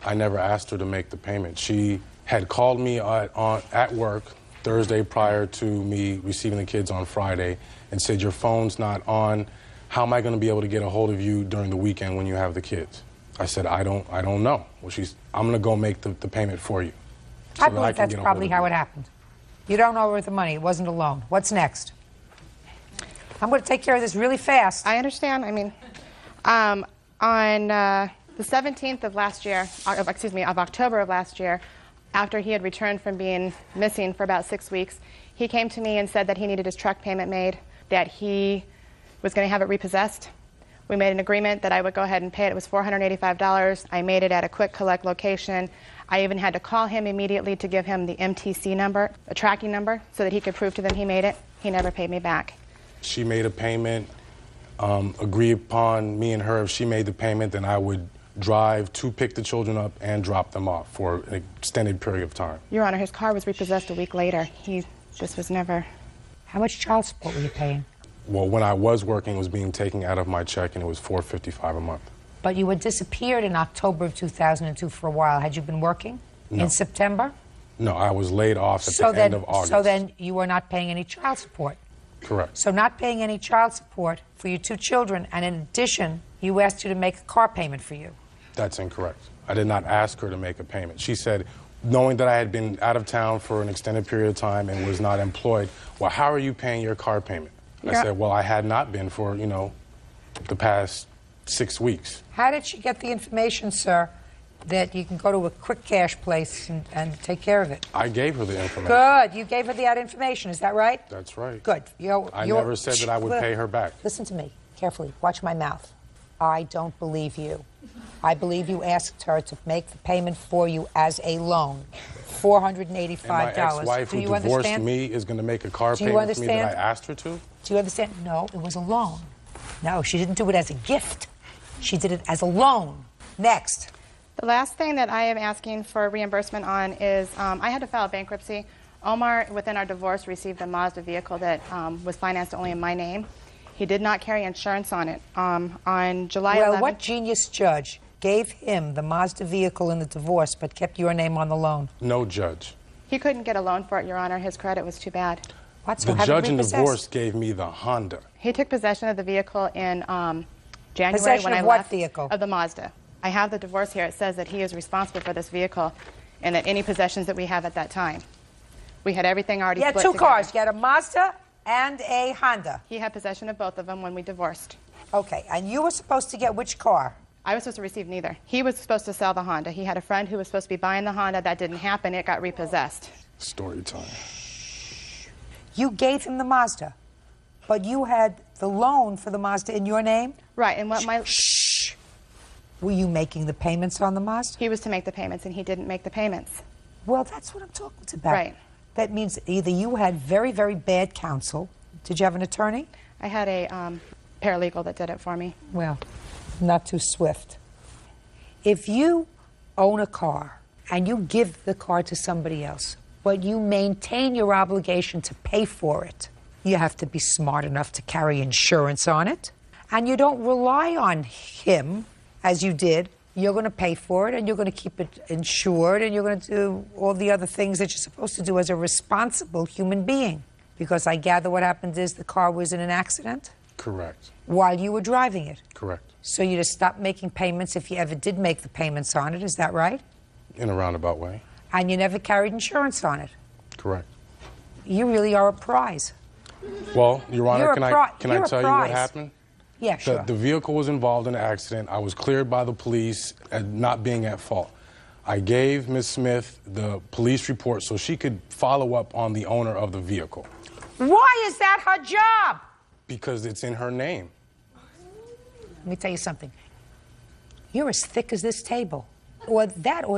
I never asked her to make the payment. She had called me at work Thursday prior to me receiving the kids on Friday and said, your phone's not on. How am I going to be able to get a hold of you during the weekend when you have the kids? I said, I don't know. Well, I'm going to go make the payment for you. I believe that's probably how it happened. You don't owe her the money. It wasn't a loan. What's next? I'm going to take care of this really fast. I understand. I mean, on the 17th of last year, of October of last year, after he had returned from being missing for about 6 weeks, he came to me and said that he needed his truck payment made, that he was going to have it repossessed. We made an agreement that I would go ahead and pay it. It was $485. I made it at a quick collect location. I even had to call him immediately to give him the MTC number, a tracking number, so that he could prove to them he made it. He never paid me back. She made a payment, agreed upon me and her. If she made the payment, then I would drive to pick the children up and drop them off for an extended period of time. Your Honor, his car was repossessed a week later. He just was never... How much child support were you paying? Well, when I was working, it was being taken out of my check, and it was $455 a month. But you had disappeared in October of 2002 for a while. Had you been working in September? No, I was laid off at the end of August. So then you were not paying any child support. Correct. So not paying any child support for your 2 children, and in addition, you asked you to make a car payment for you. That's incorrect. I did not ask her to make a payment. She said, knowing that I had been out of town for an extended period of time and was not employed, well, how are you paying your car payment? I said, well, I had not been for, the past 6 weeks. How did she get the information, sir, that you can go to a quick cash place and take care of it? I gave her the information. Good. You gave her that information. Is that right? That's right. Good. I never said that I would pay her back. Listen to me carefully. Watch my mouth. I don't believe you. I believe you asked her to make the payment for you as a loan. $485. And my ex-wife who divorced me is going to make a car payment for me that I asked her to? Do you understand? No, it was a loan. No, she didn't do it as a gift. She did it as a loan. Next. The last thing that I am asking for reimbursement on is I had to file bankruptcy. Omar, within our divorce, received a Mazda vehicle that was financed only in my name. He did not carry insurance on it. On July 11th... Well, what genius judge gave him the Mazda vehicle in the divorce but kept your name on the loan? No judge. He couldn't get a loan for it, Your Honor. His credit was too bad. What's the judge in divorce gave me the Honda. He took possession of the vehicle in January possession when I of what left. Vehicle? Of the Mazda. I have the divorce here. It says that he is responsible for this vehicle and that any possessions that we have at that time. We had everything already split together. You had 2 cars. You had a Mazda and a Honda. He had possession of both of them when we divorced. Okay, and you were supposed to get which car? I was supposed to receive neither. He was supposed to sell the Honda. He had a friend who was supposed to be buying the Honda. That didn't happen. It got repossessed. Story time. You gave him the Mazda, but you had the loan for the Mazda in your name? Right, and what my... Shh. Were you making the payments on the Mazda? He was to make the payments, and he didn't make the payments. Well, that's what I'm talking about. Right. That means either you had very, very bad counsel. Did you have an attorney? I had a paralegal that did it for me. Well, not too swift. If you own a car and you give the car to somebody else, but you maintain your obligation to pay for it, you have to be smart enough to carry insurance on it, and you don't rely on him, as you did. You're going to pay for it, and you're going to keep it insured, and you're going to do all the other things that you're supposed to do as a responsible human being. Because I gather what happened is the car was in an accident? Correct. While you were driving it? Correct. So you just stopped making payments if you ever did make the payments on it, is that right? In a roundabout way. And you never carried insurance on it? Correct. You really are a prize. Well, Your Honor, can I tell you what happened? Yeah, sure. The vehicle was involved in an accident. I was cleared by the police as not being at fault. I gave Ms. Smith the police report so she could follow up on the owner of the vehicle. Why is that her job? Because it's in her name. Let me tell you something. You're as thick as this table. Or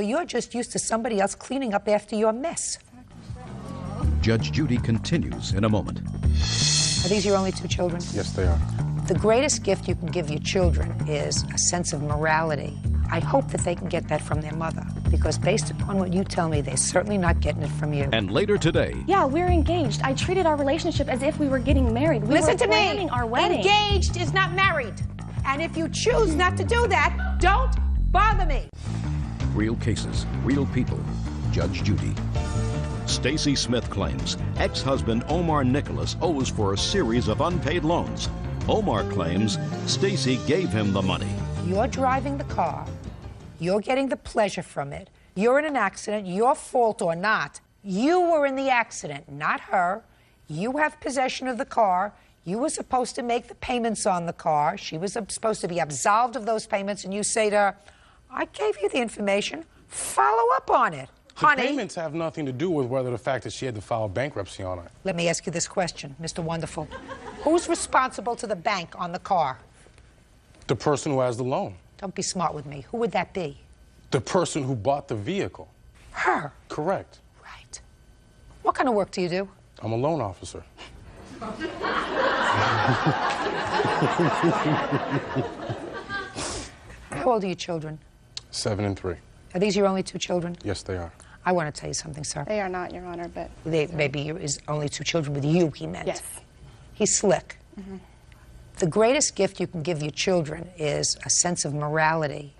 you're just used to somebody else cleaning up after your mess. Judge Judy continues in a moment. Are these your only 2 children? Yes, they are. The greatest gift you can give your children is a sense of morality. I hope that they can get that from their mother, because based upon what you tell me, they're certainly not getting it from you. And later today, Yeah, we're engaged. I treated our relationship as if we were getting married. We Listen were to planning me. our wedding. Engaged is not married. And if you choose not to do that, don't bother me. real cases, real people. Judge Judy. Stacy Smith claims ex-husband Omar Nicholas owes for a series of unpaid loans. Omar claims Stacy gave him the money. You're driving the car. You're getting the pleasure from it. You're in an accident, your fault or not. You were in the accident, not her. You have possession of the car. You were supposed to make the payments on the car. She was supposed to be absolved of those payments, and you say to her, I gave you the information. Follow up on it. The Honey, payments have nothing to do with whether the fact that she had to file bankruptcy on it. let me ask you this question, Mr. Wonderful. Who's responsible to the bank on the car? The person who has the loan. Don't be smart with me. Who would that be? The person who bought the vehicle. Her. Correct. Right. What kind of work do you do? I'm a loan officer. How old are your children? 7 and 3. Are these your only 2 children? Yes, they are. I want to tell you something, sir. They are not, Your Honor, but... Maybe his only 2 children with you, he meant. Yes. He's slick. Mm-hmm. The greatest gift you can give your children is a sense of morality,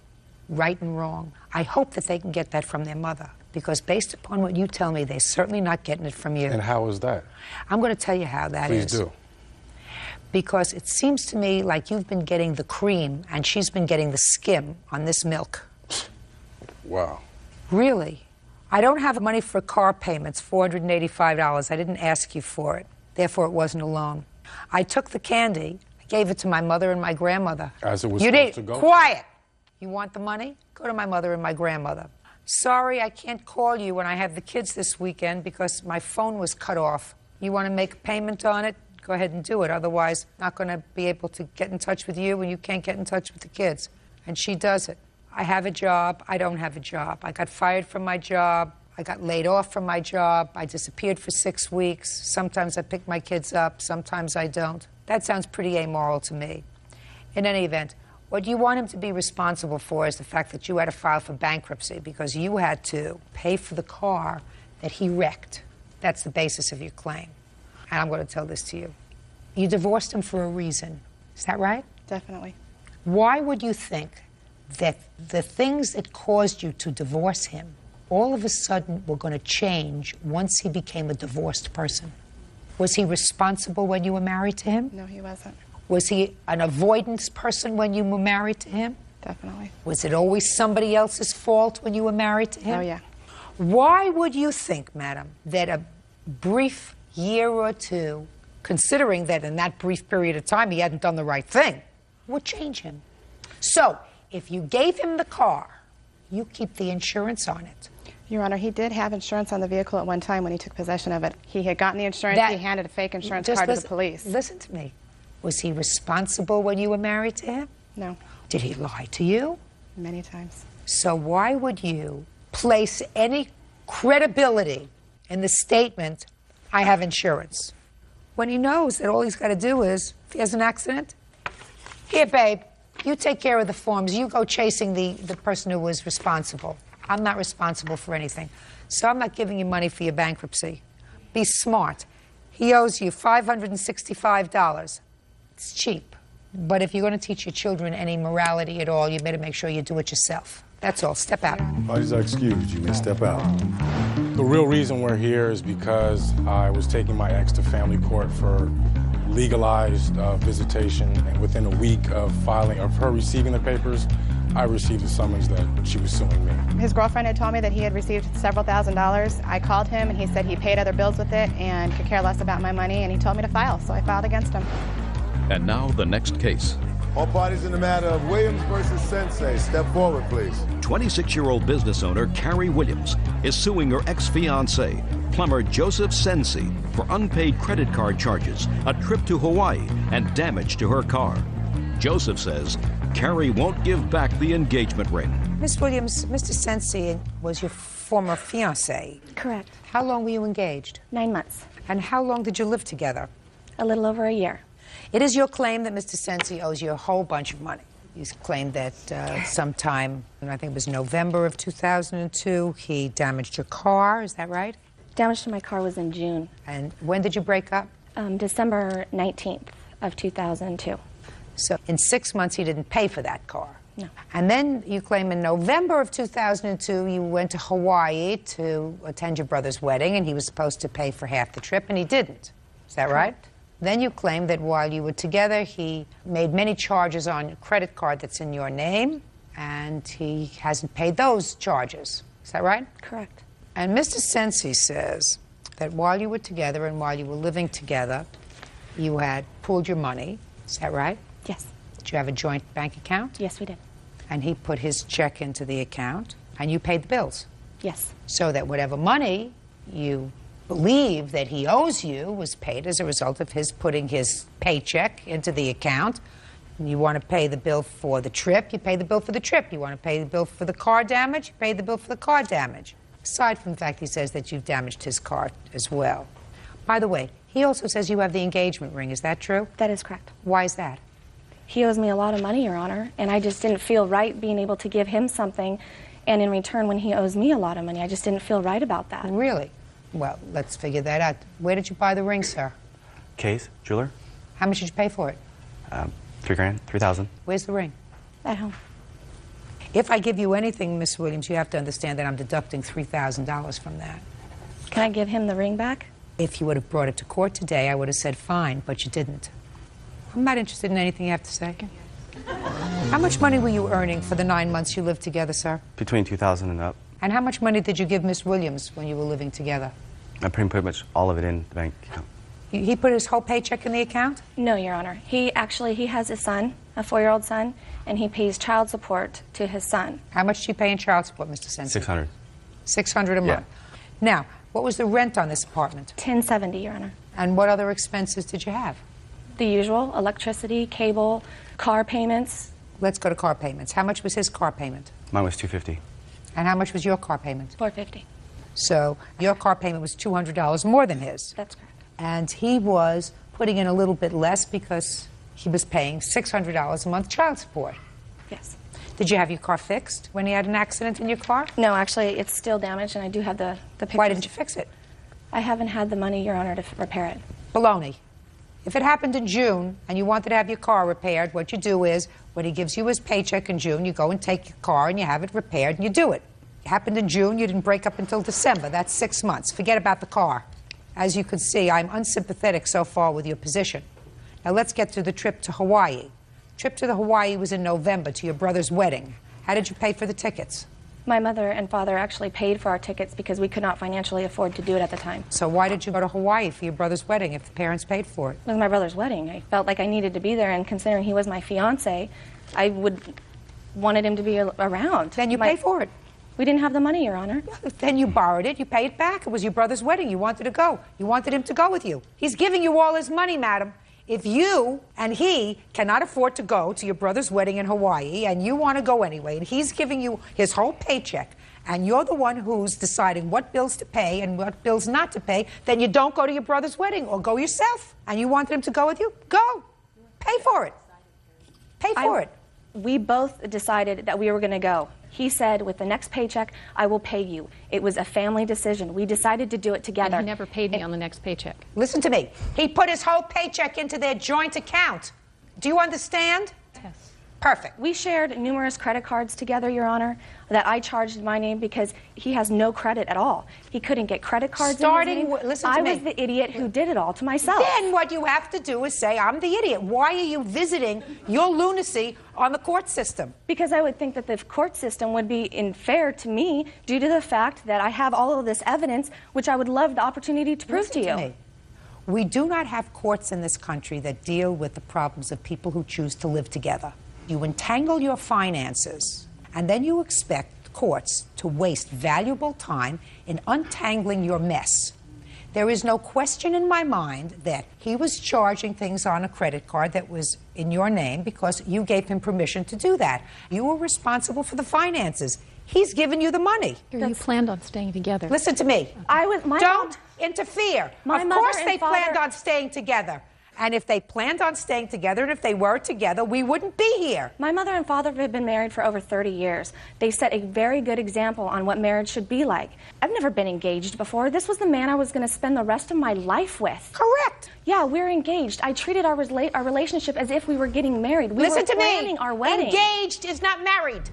right and wrong. I hope that they can get that from their mother, because based upon what you tell me, they're certainly not getting it from you. And how is that? I'm going to tell you how that is. Please do. Because it seems to me like you've been getting the cream and she's been getting the skim on this milk. Wow. Really? I don't have money for car payments, $485. I didn't ask you for it. Therefore, it wasn't a loan. I took the candy, I gave it to my mother and my grandmother. As it was You supposed need to go. quiet. You want the money? Go to my mother and my grandmother. Sorry, I can't call you when I have the kids this weekend because my phone was cut off. You want to make a payment on it? Go ahead and do it. Otherwise, not going to be able to get in touch with you and you can't get in touch with the kids. And she does it. I have a job. I don't have a job. I got fired from my job. I got laid off from my job. I disappeared for 6 weeks. Sometimes I pick my kids up. Sometimes I don't. That sounds pretty amoral to me. In any event, what you want him to be responsible for is the fact that you had to file for bankruptcy because you had to pay for the car that he wrecked. That's the basis of your claim. And I'm going to tell this to you. You divorced him for a reason. Is that right? Definitely. Why would you think that the things that caused you to divorce him all of a sudden were going to change once he became a divorced person? Was he responsible when you were married to him? No, he wasn't. Was he an avoidance person when you were married to him? Definitely. Was it always somebody else's fault when you were married to him? Oh, yeah. Why would you think, madam, that a brief year or two, considering that in that brief period of time he hadn't done the right thing, would change him? So, if you gave him the car, you keep the insurance on it. Your Honor, he did have insurance on the vehicle at one time when he took possession of it. He had gotten the insurance, he handed a fake insurance card to the police. Listen to me. Was he responsible when you were married to him? No. Did he lie to you? Many times. So why would you place any credibility in the statement, I have insurance, when he knows that all he's got to do is, if he has an accident, here, babe, you take care of the forms. You go chasing the person who was responsible. I'm not responsible for anything. So I'm not giving you money for your bankruptcy. Be smart. He owes you $565. It's cheap. But if you're going to teach your children any morality at all, you better make sure you do it yourself. That's all. Step out. Parties are excused. You may step out. The real reason we're here is because I was taking my ex to family court for legalized visitation, and within a week of her receiving the papers, I received a summons that she was suing me. His girlfriend had told me that he had received several $1,000s. I called him and he said he paid other bills with it and could care less about my money, and he told me to file, so I filed against him. And now the next case. All parties in the matter of Williams versus Sensei, step forward, please. 26-year-old business owner Carrie Williams is suing her ex-fiancé, plumber Joseph Sensi, for unpaid credit card charges, a trip to Hawaii, and damage to her car. Joseph says Carrie won't give back the engagement ring. Miss Williams, Mr. Sensi was your former fiancé. Correct. How long were you engaged? 9 months. And how long did you live together? A little over a year. It is your claim that Mr. Sensi owes you a whole bunch of money. You claimed that sometime, I think it was November of 2002, he damaged your car. Is that right? Damage to my car was in June. And when did you break up? December 19th of 2002. So in 6 months, he didn't pay for that car. No. And then you claim in November of 2002, you went to Hawaii to attend your brother's wedding, and he was supposed to pay for half the trip, and he didn't. Is that right? Then you claim that while you were together, he made many charges on your credit card that's in your name, and he hasn't paid those charges. Is that right? Correct. And Mr. Sensi says that while you were together and while you were living together, you had pooled your money. Is that right? Yes. Did you have a joint bank account? Yes, we did. And he put his check into the account, and you paid the bills? Yes. So that whatever money you believe that he owes you was paid as a result of his putting his paycheck into the account. You want to pay the bill for the trip, you pay the bill for the trip. You want to pay the bill for the car damage, you pay the bill for the car damage. Aside from the fact he says that you've damaged his car as well. By the way, he also says you have the engagement ring. Is that true? That is correct. Why is that? He owes me a lot of money, Your Honor, and I just didn't feel right being able to give him something, and in return, when he owes me a lot of money, I just didn't feel right about that. Really? Well, let's figure that out. Where did you buy the ring, sir? Case, jeweler. How much did you pay for it? $3,000, $3,000. Where's the ring? At home. If I give you anything, Miss Williams, you have to understand that I'm deducting $3,000 from that. Can I give him the ring back? If you would have brought it to court today, I would have said fine, but you didn't. I'm not interested in anything you have to say. How much money were you earning for the 9 months you lived together, sir? Between $2,000 and up. And how much money did you give Miss Williams when you were living together? I pretty much all of it in the bank account. He put his whole paycheck in the account? No, Your Honor. He has a son, a 4-year-old son, and he pays child support to his son. How much do you pay in child support, Mr. Sensi? $600. $600 a month. Now, what was the rent on this apartment? $1,070, Your Honor. And what other expenses did you have? The usual, electricity, cable, car payments. Let's go to car payments. How much was his car payment? Mine was $250. And how much was your car payment? $450. So your car payment was $200 more than his. That's correct. And he was putting in a little bit less because he was paying $600 a month child support. Yes. Did you have your car fixed when he had an accident in your car? No, actually, it's still damaged, and I do have the pictures. Why didn't you fix it? I haven't had the money, Your Honor, to repair it. Baloney. If it happened in June and you wanted to have your car repaired, what you do is, when he gives you his paycheck in June, you go and take your car and you have it repaired and you do it. It happened in June, you didn't break up until December. That's 6 months. Forget about the car. As you can see, I'm unsympathetic so far with your position. Now let's get to the trip to Hawaii. Trip to the Hawaii was in November to your brother's wedding. How did you pay for the tickets? My mother and father actually paid for our tickets because we could not financially afford to do it at the time. So why did you go to Hawaii for your brother's wedding if the parents paid for it? It was my brother's wedding. I felt like I needed to be there, and considering he was my fiancé, I wanted him to be around. Then you pay for it. We didn't have the money, Your Honor. Then you borrowed it, you pay it back. It was your brother's wedding. You wanted to go. You wanted him to go with you. He's giving you all his money, madam. If you and he cannot afford to go to your brother's wedding in Hawaii and you want to go anyway, and he's giving you his whole paycheck, and you're the one who's deciding what bills to pay and what bills not to pay, then you don't go to your brother's wedding or go yourself. And you wanted him to go with you? Go. Pay for it. Pay for it. We both decided that we were going to go. He said, with the next paycheck, I will pay you. It was a family decision. We decided to do it together. And he never paid me on the next paycheck. Listen to me. He put his whole paycheck into their joint account. Do you understand? Yes. Perfect. We shared numerous credit cards together, Your Honor, that I charged in my name because he has no credit at all. He couldn't get credit cards in his name. Listen to me. I was the idiot who did it all to myself. Then what you have to do is say, I'm the idiot. Why are you visiting your lunacy on the court system? Because I would think that the court system would be unfair to me due to the fact that I have all of this evidence, which I would love the opportunity to prove to you. Me. We do not have courts in this country that deal with the problems of people who choose to live together. You entangle your finances, and then you expect courts to waste valuable time in untangling your mess. There is no question in my mind that he was charging things on a credit card that was in your name because you gave him permission to do that. You were responsible for the finances. He's given you the money. You planned on staying together. Listen to me. Don't interfere. My Of mother course and they father- planned on staying together. And if they planned on staying together, and if they were together, we wouldn't be here. My mother and father have been married for over 30 years. They set a very good example on what marriage should be like. I've never been engaged before. This was the man I was going to spend the rest of my life with. Correct. Yeah, we're engaged. I treated our relationship as if we were getting married. We Listen were to planning me. our wedding. Engaged is not married.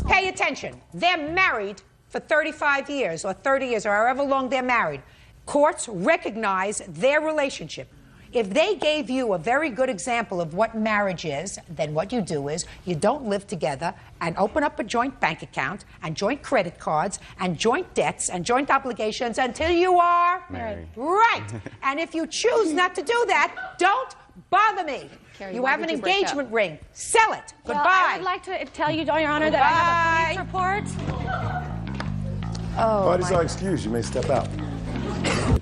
Pay attention. They're married for 35 years or 30 years or however long they're married. Courts recognize their relationship. If they gave you a very good example of what marriage is, then what you do is you don't live together and open up a joint bank account and joint credit cards and joint debts and joint obligations until you are married. Right. And if you choose not to do that, don't bother me. Carrie, you why have an did you break up? engagement ring. Sell it. Well, Goodbye. I would like to tell you, Your Honor, that I have a police report. Oh, Parties are excused. You may step out.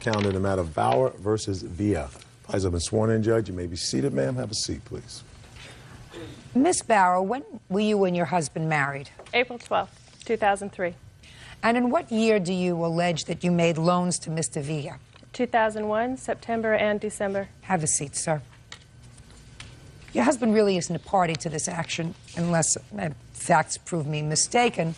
Count in the matter of Bauer versus Villa. Parties have been sworn in, Judge. You may be seated, ma'am. Have a seat, please. Miss Bauer, when were you and your husband married? April 12th, 2003. And in what year do you allege that you made loans to Mr. Villa? 2001, September and December. Have a seat, sir. Your husband really isn't a party to this action, unless facts prove me mistaken.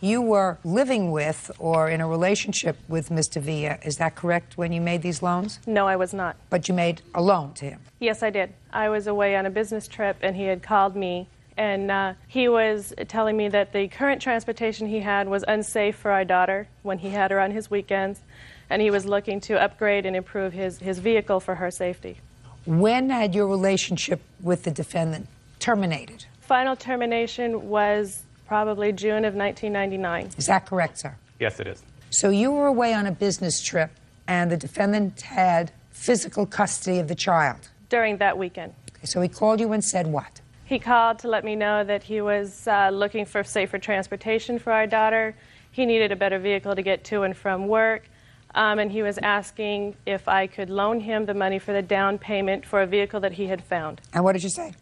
You were living with or in a relationship with Mr. Villa, is that correct, when you made these loans? No, I was not. But you made a loan to him? Yes, I did. I was away on a business trip, and he had called me, and he was telling me that the current transportation he had was unsafe for our daughter when he had her on his weekends, and he was looking to upgrade and improve his vehicle for her safety. When had your relationship with the defendant terminated? Final termination was probably June of 1999. Is that correct, sir? Yes, it is. So you were away on a business trip, and the defendant had physical custody of the child. During that weekend. Okay, so he called you and said what? He called to let me know that he was looking for safer transportation for our daughter. He needed a better vehicle to get to and from work. And he was asking if I could loan him the money for the down payment for a vehicle that he had found. And what did you say?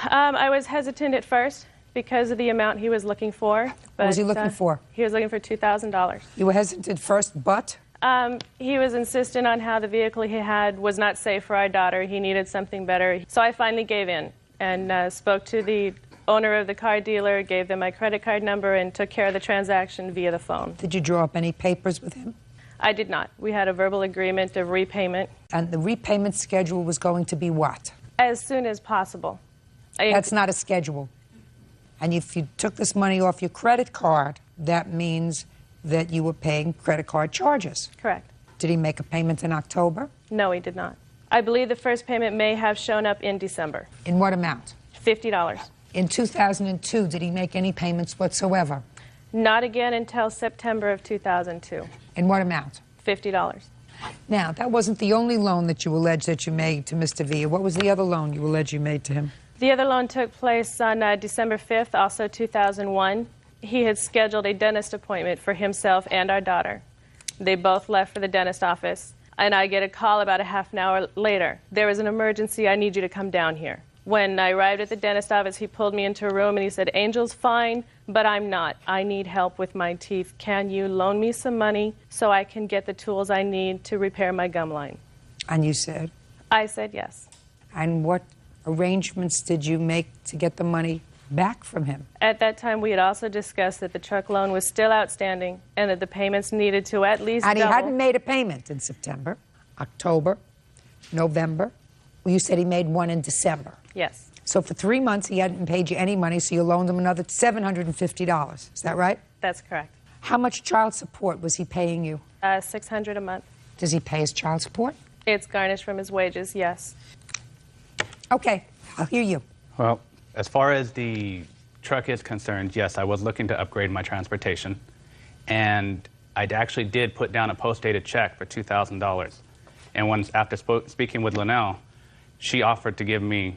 I was hesitant at first because of the amount he was looking for. But, What was he looking for? He was looking for $2,000. You were hesitant at first, but? He was insistent on how the vehicle he had was not safe for our daughter. He needed something better. So I finally gave in and spoke to the owner of the car dealer, gave them my credit card number, and took care of the transaction via the phone. Did you draw up any papers with him? I did not. We had a verbal agreement of repayment. And the repayment schedule was going to be what? As soon as possible. That's not a schedule. And if you took this money off your credit card, that means that you were paying credit card charges. Correct. Did he make a payment in October? No, he did not. I believe the first payment may have shown up in December. In what amount? $50. In 2002, did he make any payments whatsoever? Not again until September of 2002. In what amount? $50. Now, that wasn't the only loan that you allege that you made to Mr. Villa. What was the other loan you allege you made to him? The other loan took place on December 5th, also 2001. He had scheduled a dentist appointment for himself and our daughter. They both left for the dentist office, and I get a call about a half an hour later. There was an emergency. I need you to come down here. When I arrived at the dentist office, he pulled me into a room and he said, Angel's fine, but I'm not. I need help with my teeth. Can you loan me some money so I can get the tools I need to repair my gum line? And you said? I said yes. And what arrangements did you make to get the money back from him? At that time, we had also discussed that the truck loan was still outstanding and that the payments needed to at least And double. he hadn't made a payment in September, October, November. Well, you said he made one in December. Yes. So for 3 months, he hadn't paid you any money, so you loaned him another $750. Is that right? That's correct. How much child support was he paying you? $600 a month. Does he pay his child support? It's garnished from his wages, yes. Okay, I'll hear you. Well, as far as the truck is concerned, yes, I was looking to upgrade my transportation. And I actually did put down a post-dated check for $2,000. And once after speaking with Linnell, she offered to give me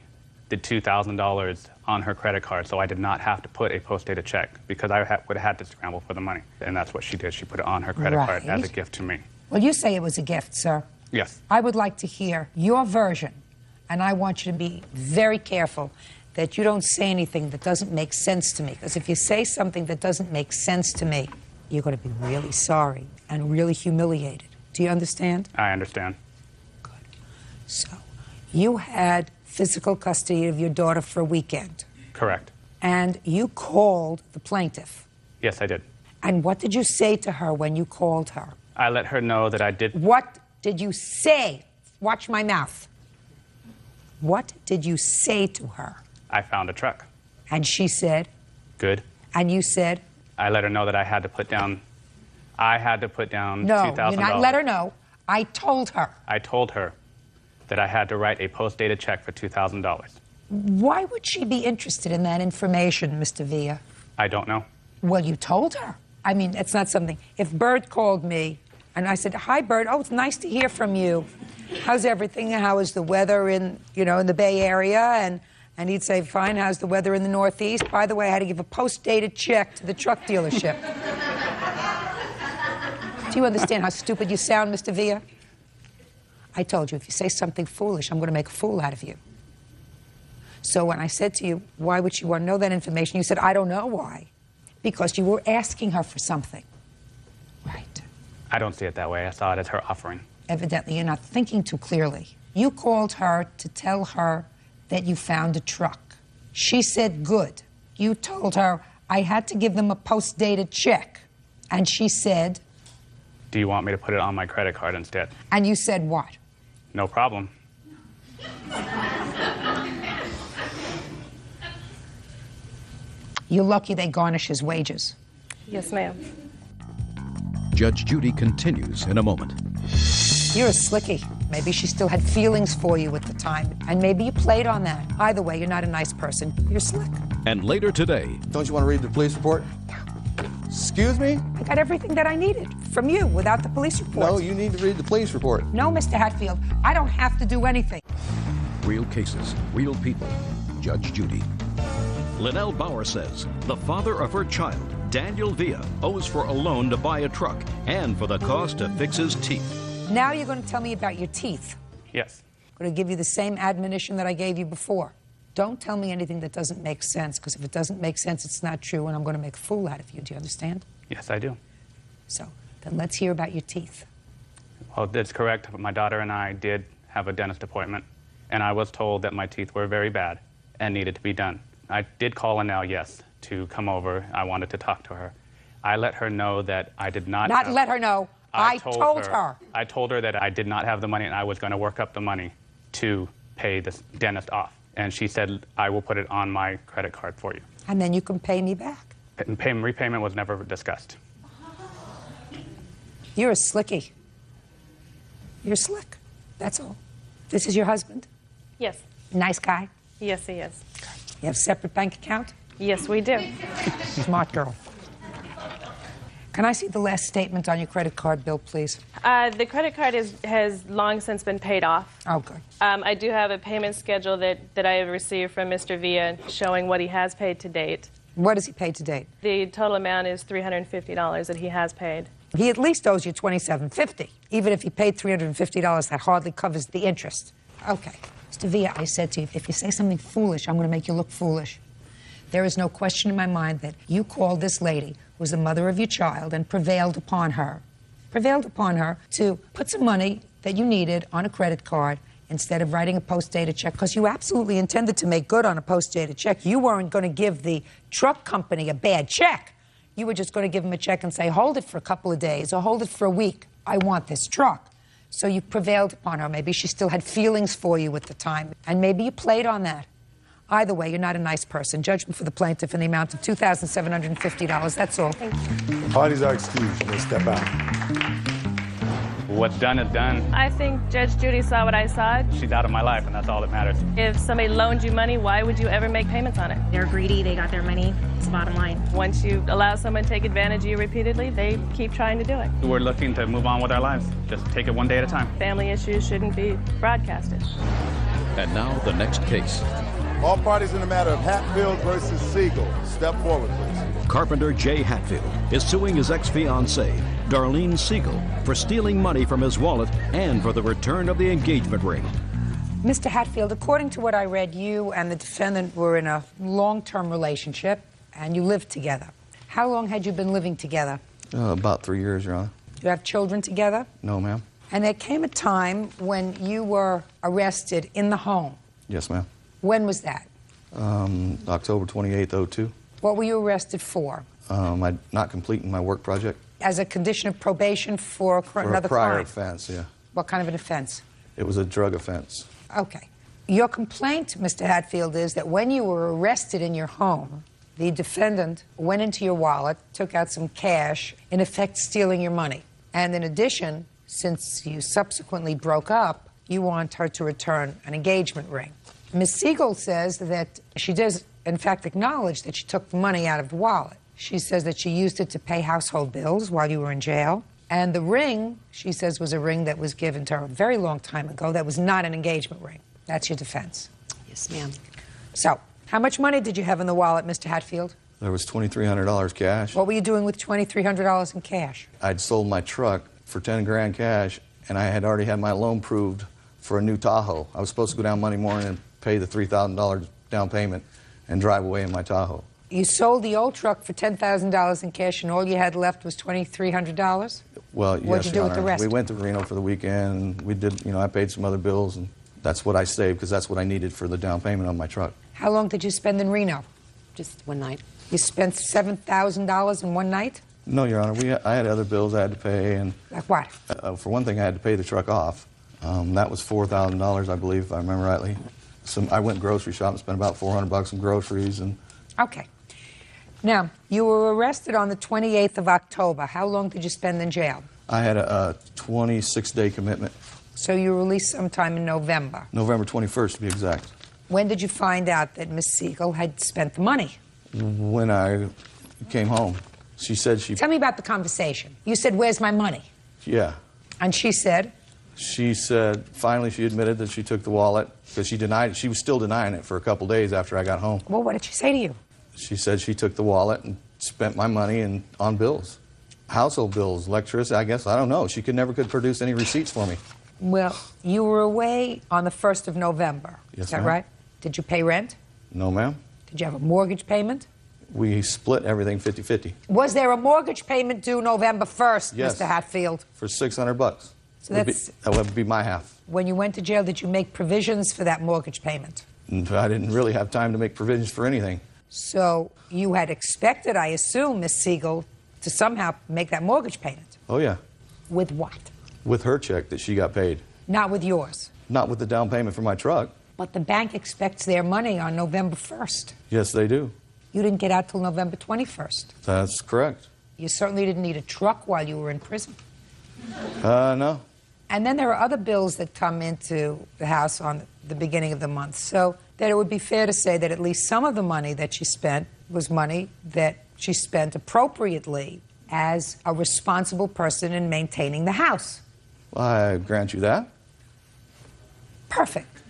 the $2,000 on her credit card, so I did not have to put a post-dated check because I would have had to scramble for the money. And that's what she did. She put it on her credit card as a gift to me. Well, you say it was a gift, sir. Yes. I would like to hear your version, and I want you to be very careful that you don't say anything that doesn't make sense to me. Because if you say something that doesn't make sense to me, you're going to be really sorry and really humiliated. Do you understand? I understand. So, you had physical custody of your daughter for a weekend. Correct. And you called the plaintiff. Yes, I did. And what did you say to her when you called her? I let her know that I did. What did you say? Watch my mouth. What did you say to her? I found a truck. And she said? Good. And you said? I let her know that I had to put down No, $2,000. you're not let her know. I told her. I told her that I had to write a post-dated check for $2,000. Why would she be interested in that information, Mr. Villa? I don't know. Well, you told her. I mean, it's not something. If Bert called me and I said, "Hi, Bert. Oh, it's nice to hear from you. How's everything? How is the weather in the Bay Area?" And he'd say, "Fine. How's the weather in the Northeast? By the way, I had to give a post-dated check to the truck dealership." Do you understand how stupid you sound, Mr. Villa? I told you, if you say something foolish, I'm going to make a fool out of you. So when I said to you, why would she want to know that information? You said, I don't know why. Because you were asking her for something. Right. I don't see it that way. I saw it as her offering. Evidently, you're not thinking too clearly. You called her to tell her that you found a truck. She said, good. You told her, I had to give them a post-dated check. And she said... Do you want me to put it on my credit card instead? And you said what? No problem. You're lucky they garnish his wages. Yes, ma'am. Judge Judy continues in a moment. You're a slickie. Maybe she still had feelings for you at the time, and maybe you played on that. Either way, you're not a nice person. You're slick. And later today... Don't you want to read the police report? Excuse me? I got everything that I needed from you without the police report. No, you need to read the police report. No, Mr. Hatfield, I don't have to do anything. Real cases, real people. Judge Judy. Linnell Bauer says the father of her child, Daniel Villa, owes for a loan to buy a truck and for the cost to fix his teeth. Now you're going to tell me about your teeth. Yes. I'm going to give you the same admonition that I gave you before. Don't tell me anything that doesn't make sense, because if it doesn't make sense, it's not true, and I'm going to make a fool out of you. Do you understand? Yes, I do. So, then let's hear about your teeth. Well, that's correct. My daughter and I did have a dentist appointment, and I was told that my teeth were very bad and needed to be done. I did call Linnell, yes, to come over. I wanted to talk to her. I let her know that I did not... Not let her know. I told her. I told her that I did not have the money, and I was going to work up the money to pay this dentist off. And she said, I will put it on my credit card for you. And then you can pay me back. And repayment was never discussed. You're a slickie. You're slick. That's all. This is your husband? Yes. Nice guy? Yes, he is. You have a separate bank account? Yes, we do. Smart girl. Can I see the last statement on your credit card bill, please? The credit card has long since been paid off. Oh, good. I do have a payment schedule that I have received from Mr. Villa showing what he has paid to date. What has he paid to date? The total amount is $350 that he has paid. He at least owes you $27.50. Even if he paid $350, that hardly covers the interest. Okay. Mr. Villa, I said to you, if you say something foolish, I'm going to make you look foolish. There is no question in my mind that you called this lady, who was the mother of your child, and prevailed upon her to put some money that you needed on a credit card instead of writing a post-dated check, because you absolutely intended to make good on a post-dated check. You weren't going to give the truck company a bad check. You were just going to give them a check and say, hold it for a couple of days or hold it for a week. I want this truck. So you prevailed upon her. Maybe she still had feelings for you at the time, and maybe you played on that. Either way, you're not a nice person. Judgment for the plaintiff in the amount of $2,750. That's all. Thank you. The parties are excused. You may step out. What's done is done. I think Judge Judy saw what I saw. She's out of my life, and that's all that matters. If somebody loaned you money, why would you ever make payments on it? They're greedy. They got their money. It's the bottom line. Once you allow someone to take advantage of you repeatedly, they keep trying to do it. We're looking to move on with our lives. Just take it one day at a time. Family issues shouldn't be broadcasted. And now the next case. All parties in the matter of Hatfield versus Siegel. Step forward, please. Carpenter J. Hatfield is suing his ex-fiancée, Darlene Siegel, for stealing money from his wallet and for the return of the engagement ring. Mr. Hatfield, according to what I read, you and the defendant were in a long-term relationship, and you lived together. How long had you been living together? About 3 years, Your Honor. Do you have children together? No, ma'am. And there came a time when you were arrested in the home. Yes, ma'am. When was that? October 28th, 02. What were you arrested for? Not completing my work project. As a condition of probation for another a prior crime? offense, yeah. What kind of an offense? It was a drug offense. Okay. Your complaint, Mr. Hatfield, is that when you were arrested in your home, the defendant went into your wallet, took out some cash, in effect stealing your money. And in addition, since you subsequently broke up, you want her to return an engagement ring. Ms. Siegel says that she does, in fact, acknowledge that she took the money out of the wallet. She says that she used it to pay household bills while you were in jail. And the ring, she says, was a ring that was given to her a very long time ago that was not an engagement ring. That's your defense. Yes, ma'am. So, how much money did you have in the wallet, Mr. Hatfield? There was $2,300 cash. What were you doing with $2,300 in cash? I'd sold my truck for 10 grand cash, and I had already had my loan proved for a new Tahoe. I was supposed to go down Monday morning and pay the $3,000 down payment and drive away in my Tahoe. You sold the old truck for $10,000 in cash, and all you had left was $2,300? Well, yes, What'd you do Your with the Honor. rest? We went to Reno for the weekend. We did, I paid some other bills, and that's what I saved because that's what I needed for the down payment on my truck. How long did you spend in Reno? Just one night. You spent $7,000 in one night? No, Your Honor. I had other bills I had to pay, and like what? For one thing, I had to pay the truck off. That was $4,000, I believe, if I remember rightly. I went grocery shopping, spent about $400 in groceries, and. Okay. Now, you were arrested on the 28th of October. How long did you spend in jail? I had a 26-day commitment. So you were released sometime in November. November 21st, to be exact. When did you find out that Miss Siegel had spent the money? When I came home. She said she... Tell me about the conversation. You said, "Where's my money?" Yeah. And she said? She said, finally she admitted that she took the wallet, because she denied it. She was still denying it for a couple days after I got home. Well, what did she say to you? She said she took the wallet and spent my money on bills. Household bills, electricity, I guess, I don't know. She never could produce any receipts for me. Well, you were away on the 1st of November. Yes, Is that ma'am. right? Did you pay rent? No, ma'am. Did you have a mortgage payment? We split everything 50-50. Was there a mortgage payment due November 1st, Yes. Mr. Hatfield? For $600. So that would be my half. When you went to jail, did you make provisions for that mortgage payment? And I didn't really have time to make provisions for anything. So you had expected, I assume, Miss Siegel, to somehow make that mortgage payment. Oh, yeah. With what? With her check that she got paid. Not with yours. Not with the down payment for my truck. But the bank expects their money on November 1st. Yes, they do. You didn't get out till November 21st. That's correct. You certainly didn't need a truck while you were in prison. No. And then there are other bills that come into the house on the beginning of the month. So that it would be fair to say that at least some of the money that she spent was money that she spent appropriately as a responsible person in maintaining the house. Well, I grant you that. Perfect.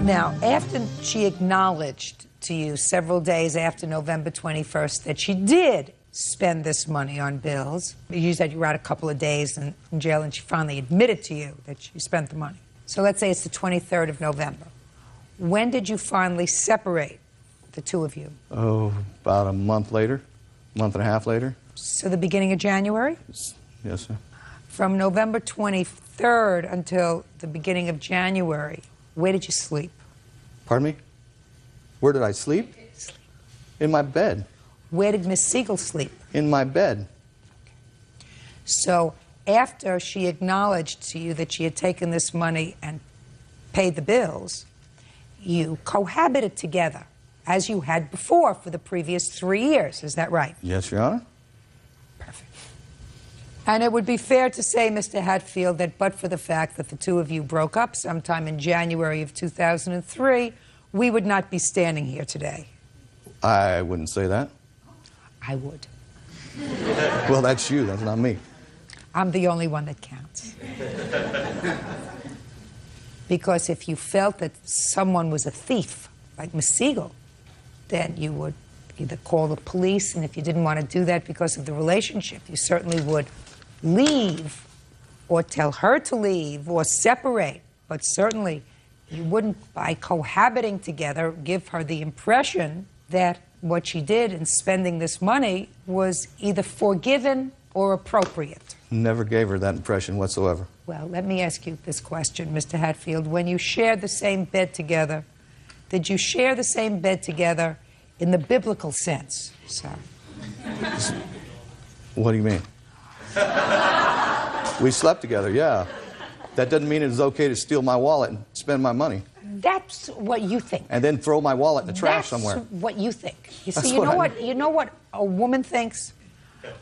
Now, after she acknowledged to you several days after November 21st that she did spend this money on bills, you said you were out a couple of days in jail and she finally admitted to you that she spent the money. So let's say it's the 23rd of November. When did you finally separate the two of you? Oh, about a month later, month and a half later. So the beginning of January? Yes, sir. From November 23rd until the beginning of January, where did you sleep? Pardon me? Where did I sleep? In my bed. Where did Miss Siegel sleep? In my bed. So after she acknowledged to you that she had taken this money and paid the bills, you cohabited together as you had before for the previous 3 years. Is that right? Yes, Your Honor. And it would be fair to say, Mr. Hatfield, that but for the fact that the two of you broke up sometime in January of 2003, we would not be standing here today. I wouldn't say that. I would. Well, that's you. That's not me. I'm the only one that counts. Because if you felt that someone was a thief, like Miss Siegel, then you would either call the police, and if you didn't want to do that because of the relationship, you certainly would leave or tell her to leave or separate But certainly, you wouldn't, by cohabiting together, give her the impression that what she did in spending this money was either forgiven or appropriate. Never gave her that impression whatsoever. Well, let me ask you this question, Mr. Hatfield. When you shared the same bed together, did you share the same bed together in the biblical sense, sir? What do you mean? We slept together, yeah. That doesn't mean it's okay to steal my wallet and spend my money. That's what you think. And then throw my wallet in the trash somewhere. That's what you think. You That's see, you know what what? You know what a woman thinks?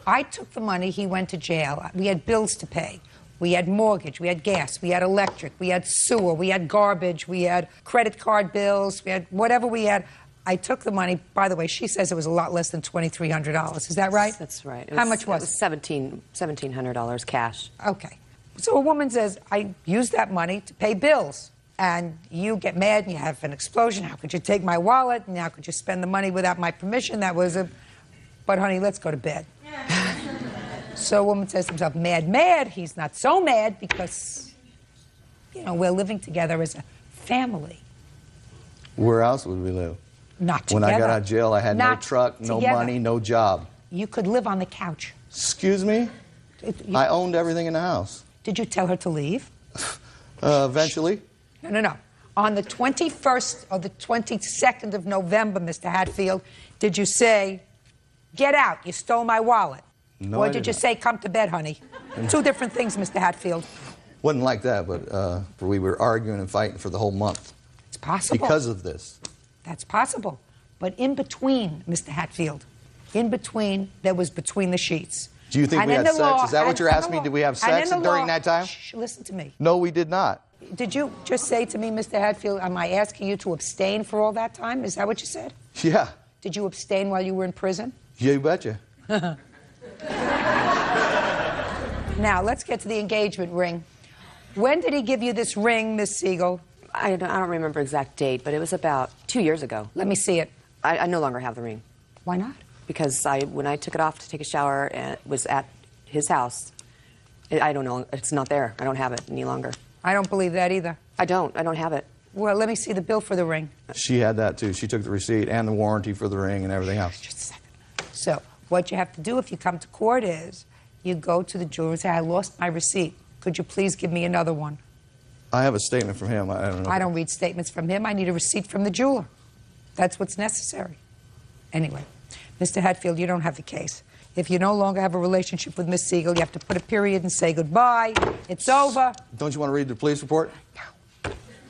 I took the money, he went to jail. We had bills to pay. We had mortgage, we had gas, we had electric, we had sewer, we had garbage, we had credit card bills, we had whatever we had. I took the money. By the way, she says it was a lot less than $2,300. Is that right? That's right. How much was it? It was $1,700 cash. Okay. So a woman says, I used that money to pay bills. And you get mad and you have an explosion. How could you take my wallet? And how could you spend the money without my permission? That was a... But, honey, let's go to bed. So a woman says to herself, mad. He's not so mad because, you know, we're living together as a family. Where else would we live? Not together. When I got out of jail, I had no truck, no together. money, no job. You could live on the couch. Excuse me? I owned everything in the house. Did you tell her to leave? Eventually. No. On the 21st or the 22nd of November, Mr. Hatfield, did you say, get out, you stole my wallet? No, or I did you not. say, come to bed, honey? Two different things, Mr. Hatfield. Wasn't like that, but we were arguing and fighting for the whole month. It's possible. Because of this. That's possible. But in between, Mr. Hatfield, in between, there was between the sheets. Do you think And we in had the sex? law- Is that what you're and asking the me? Did we have law- and sex in the during law- that time? Shh, listen to me. No, we did not. Did you just say to me, Mr. Hatfield, am I asking you to abstain for all that time? Is that what you said? Yeah. Did you abstain while you were in prison? Yeah, you betcha. Now, let's get to the engagement ring. When did he give you this ring, Miss Siegel? I don't remember exact date, but it was about 2 years ago. Let me see it. I no longer have the ring. Why not? Because when I took it off to take a shower and it was at his house, I don't know. It's not there. I don't have it any longer. I don't believe that either. I don't have it. Well, let me see the bill for the ring. She had that, too. She took the receipt and the warranty for the ring and everything else. Just a second. So, what you have to do if you come to court is you go to the jeweler and say, I lost my receipt. Could you please give me another one? I have a statement from him. I don't know. I don't read statements from him. I need a receipt from the jeweler. That's what's necessary. Anyway, Mr. Hatfield, you don't have the case. If you no longer have a relationship with Miss Siegel, you have to put a period and say goodbye. It's over. Don't you want to read the police report? No.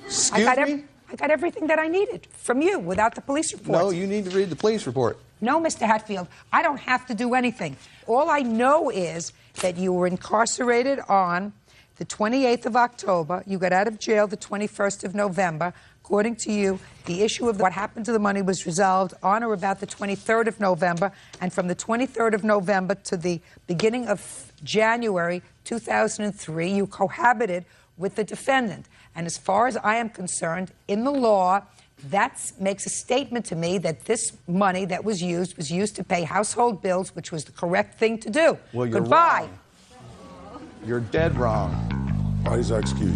Excuse me? I got everything that I needed from you without the police report. No, you need to read the police report. No, Mr. Hatfield, I don't have to do anything. All I know is that you were incarcerated on the 28th of October. You got out of jail the 21st of November. According to you, the issue of what happened to the money was resolved on or about the 23rd of November. And from the 23rd of November to the beginning of January 2003, you cohabited with the defendant. And as far as I am concerned, in the law, that makes a statement to me that this money that was used to pay household bills, which was the correct thing to do. Well, you're Goodbye. wrong. You're dead wrong. Parties are excused.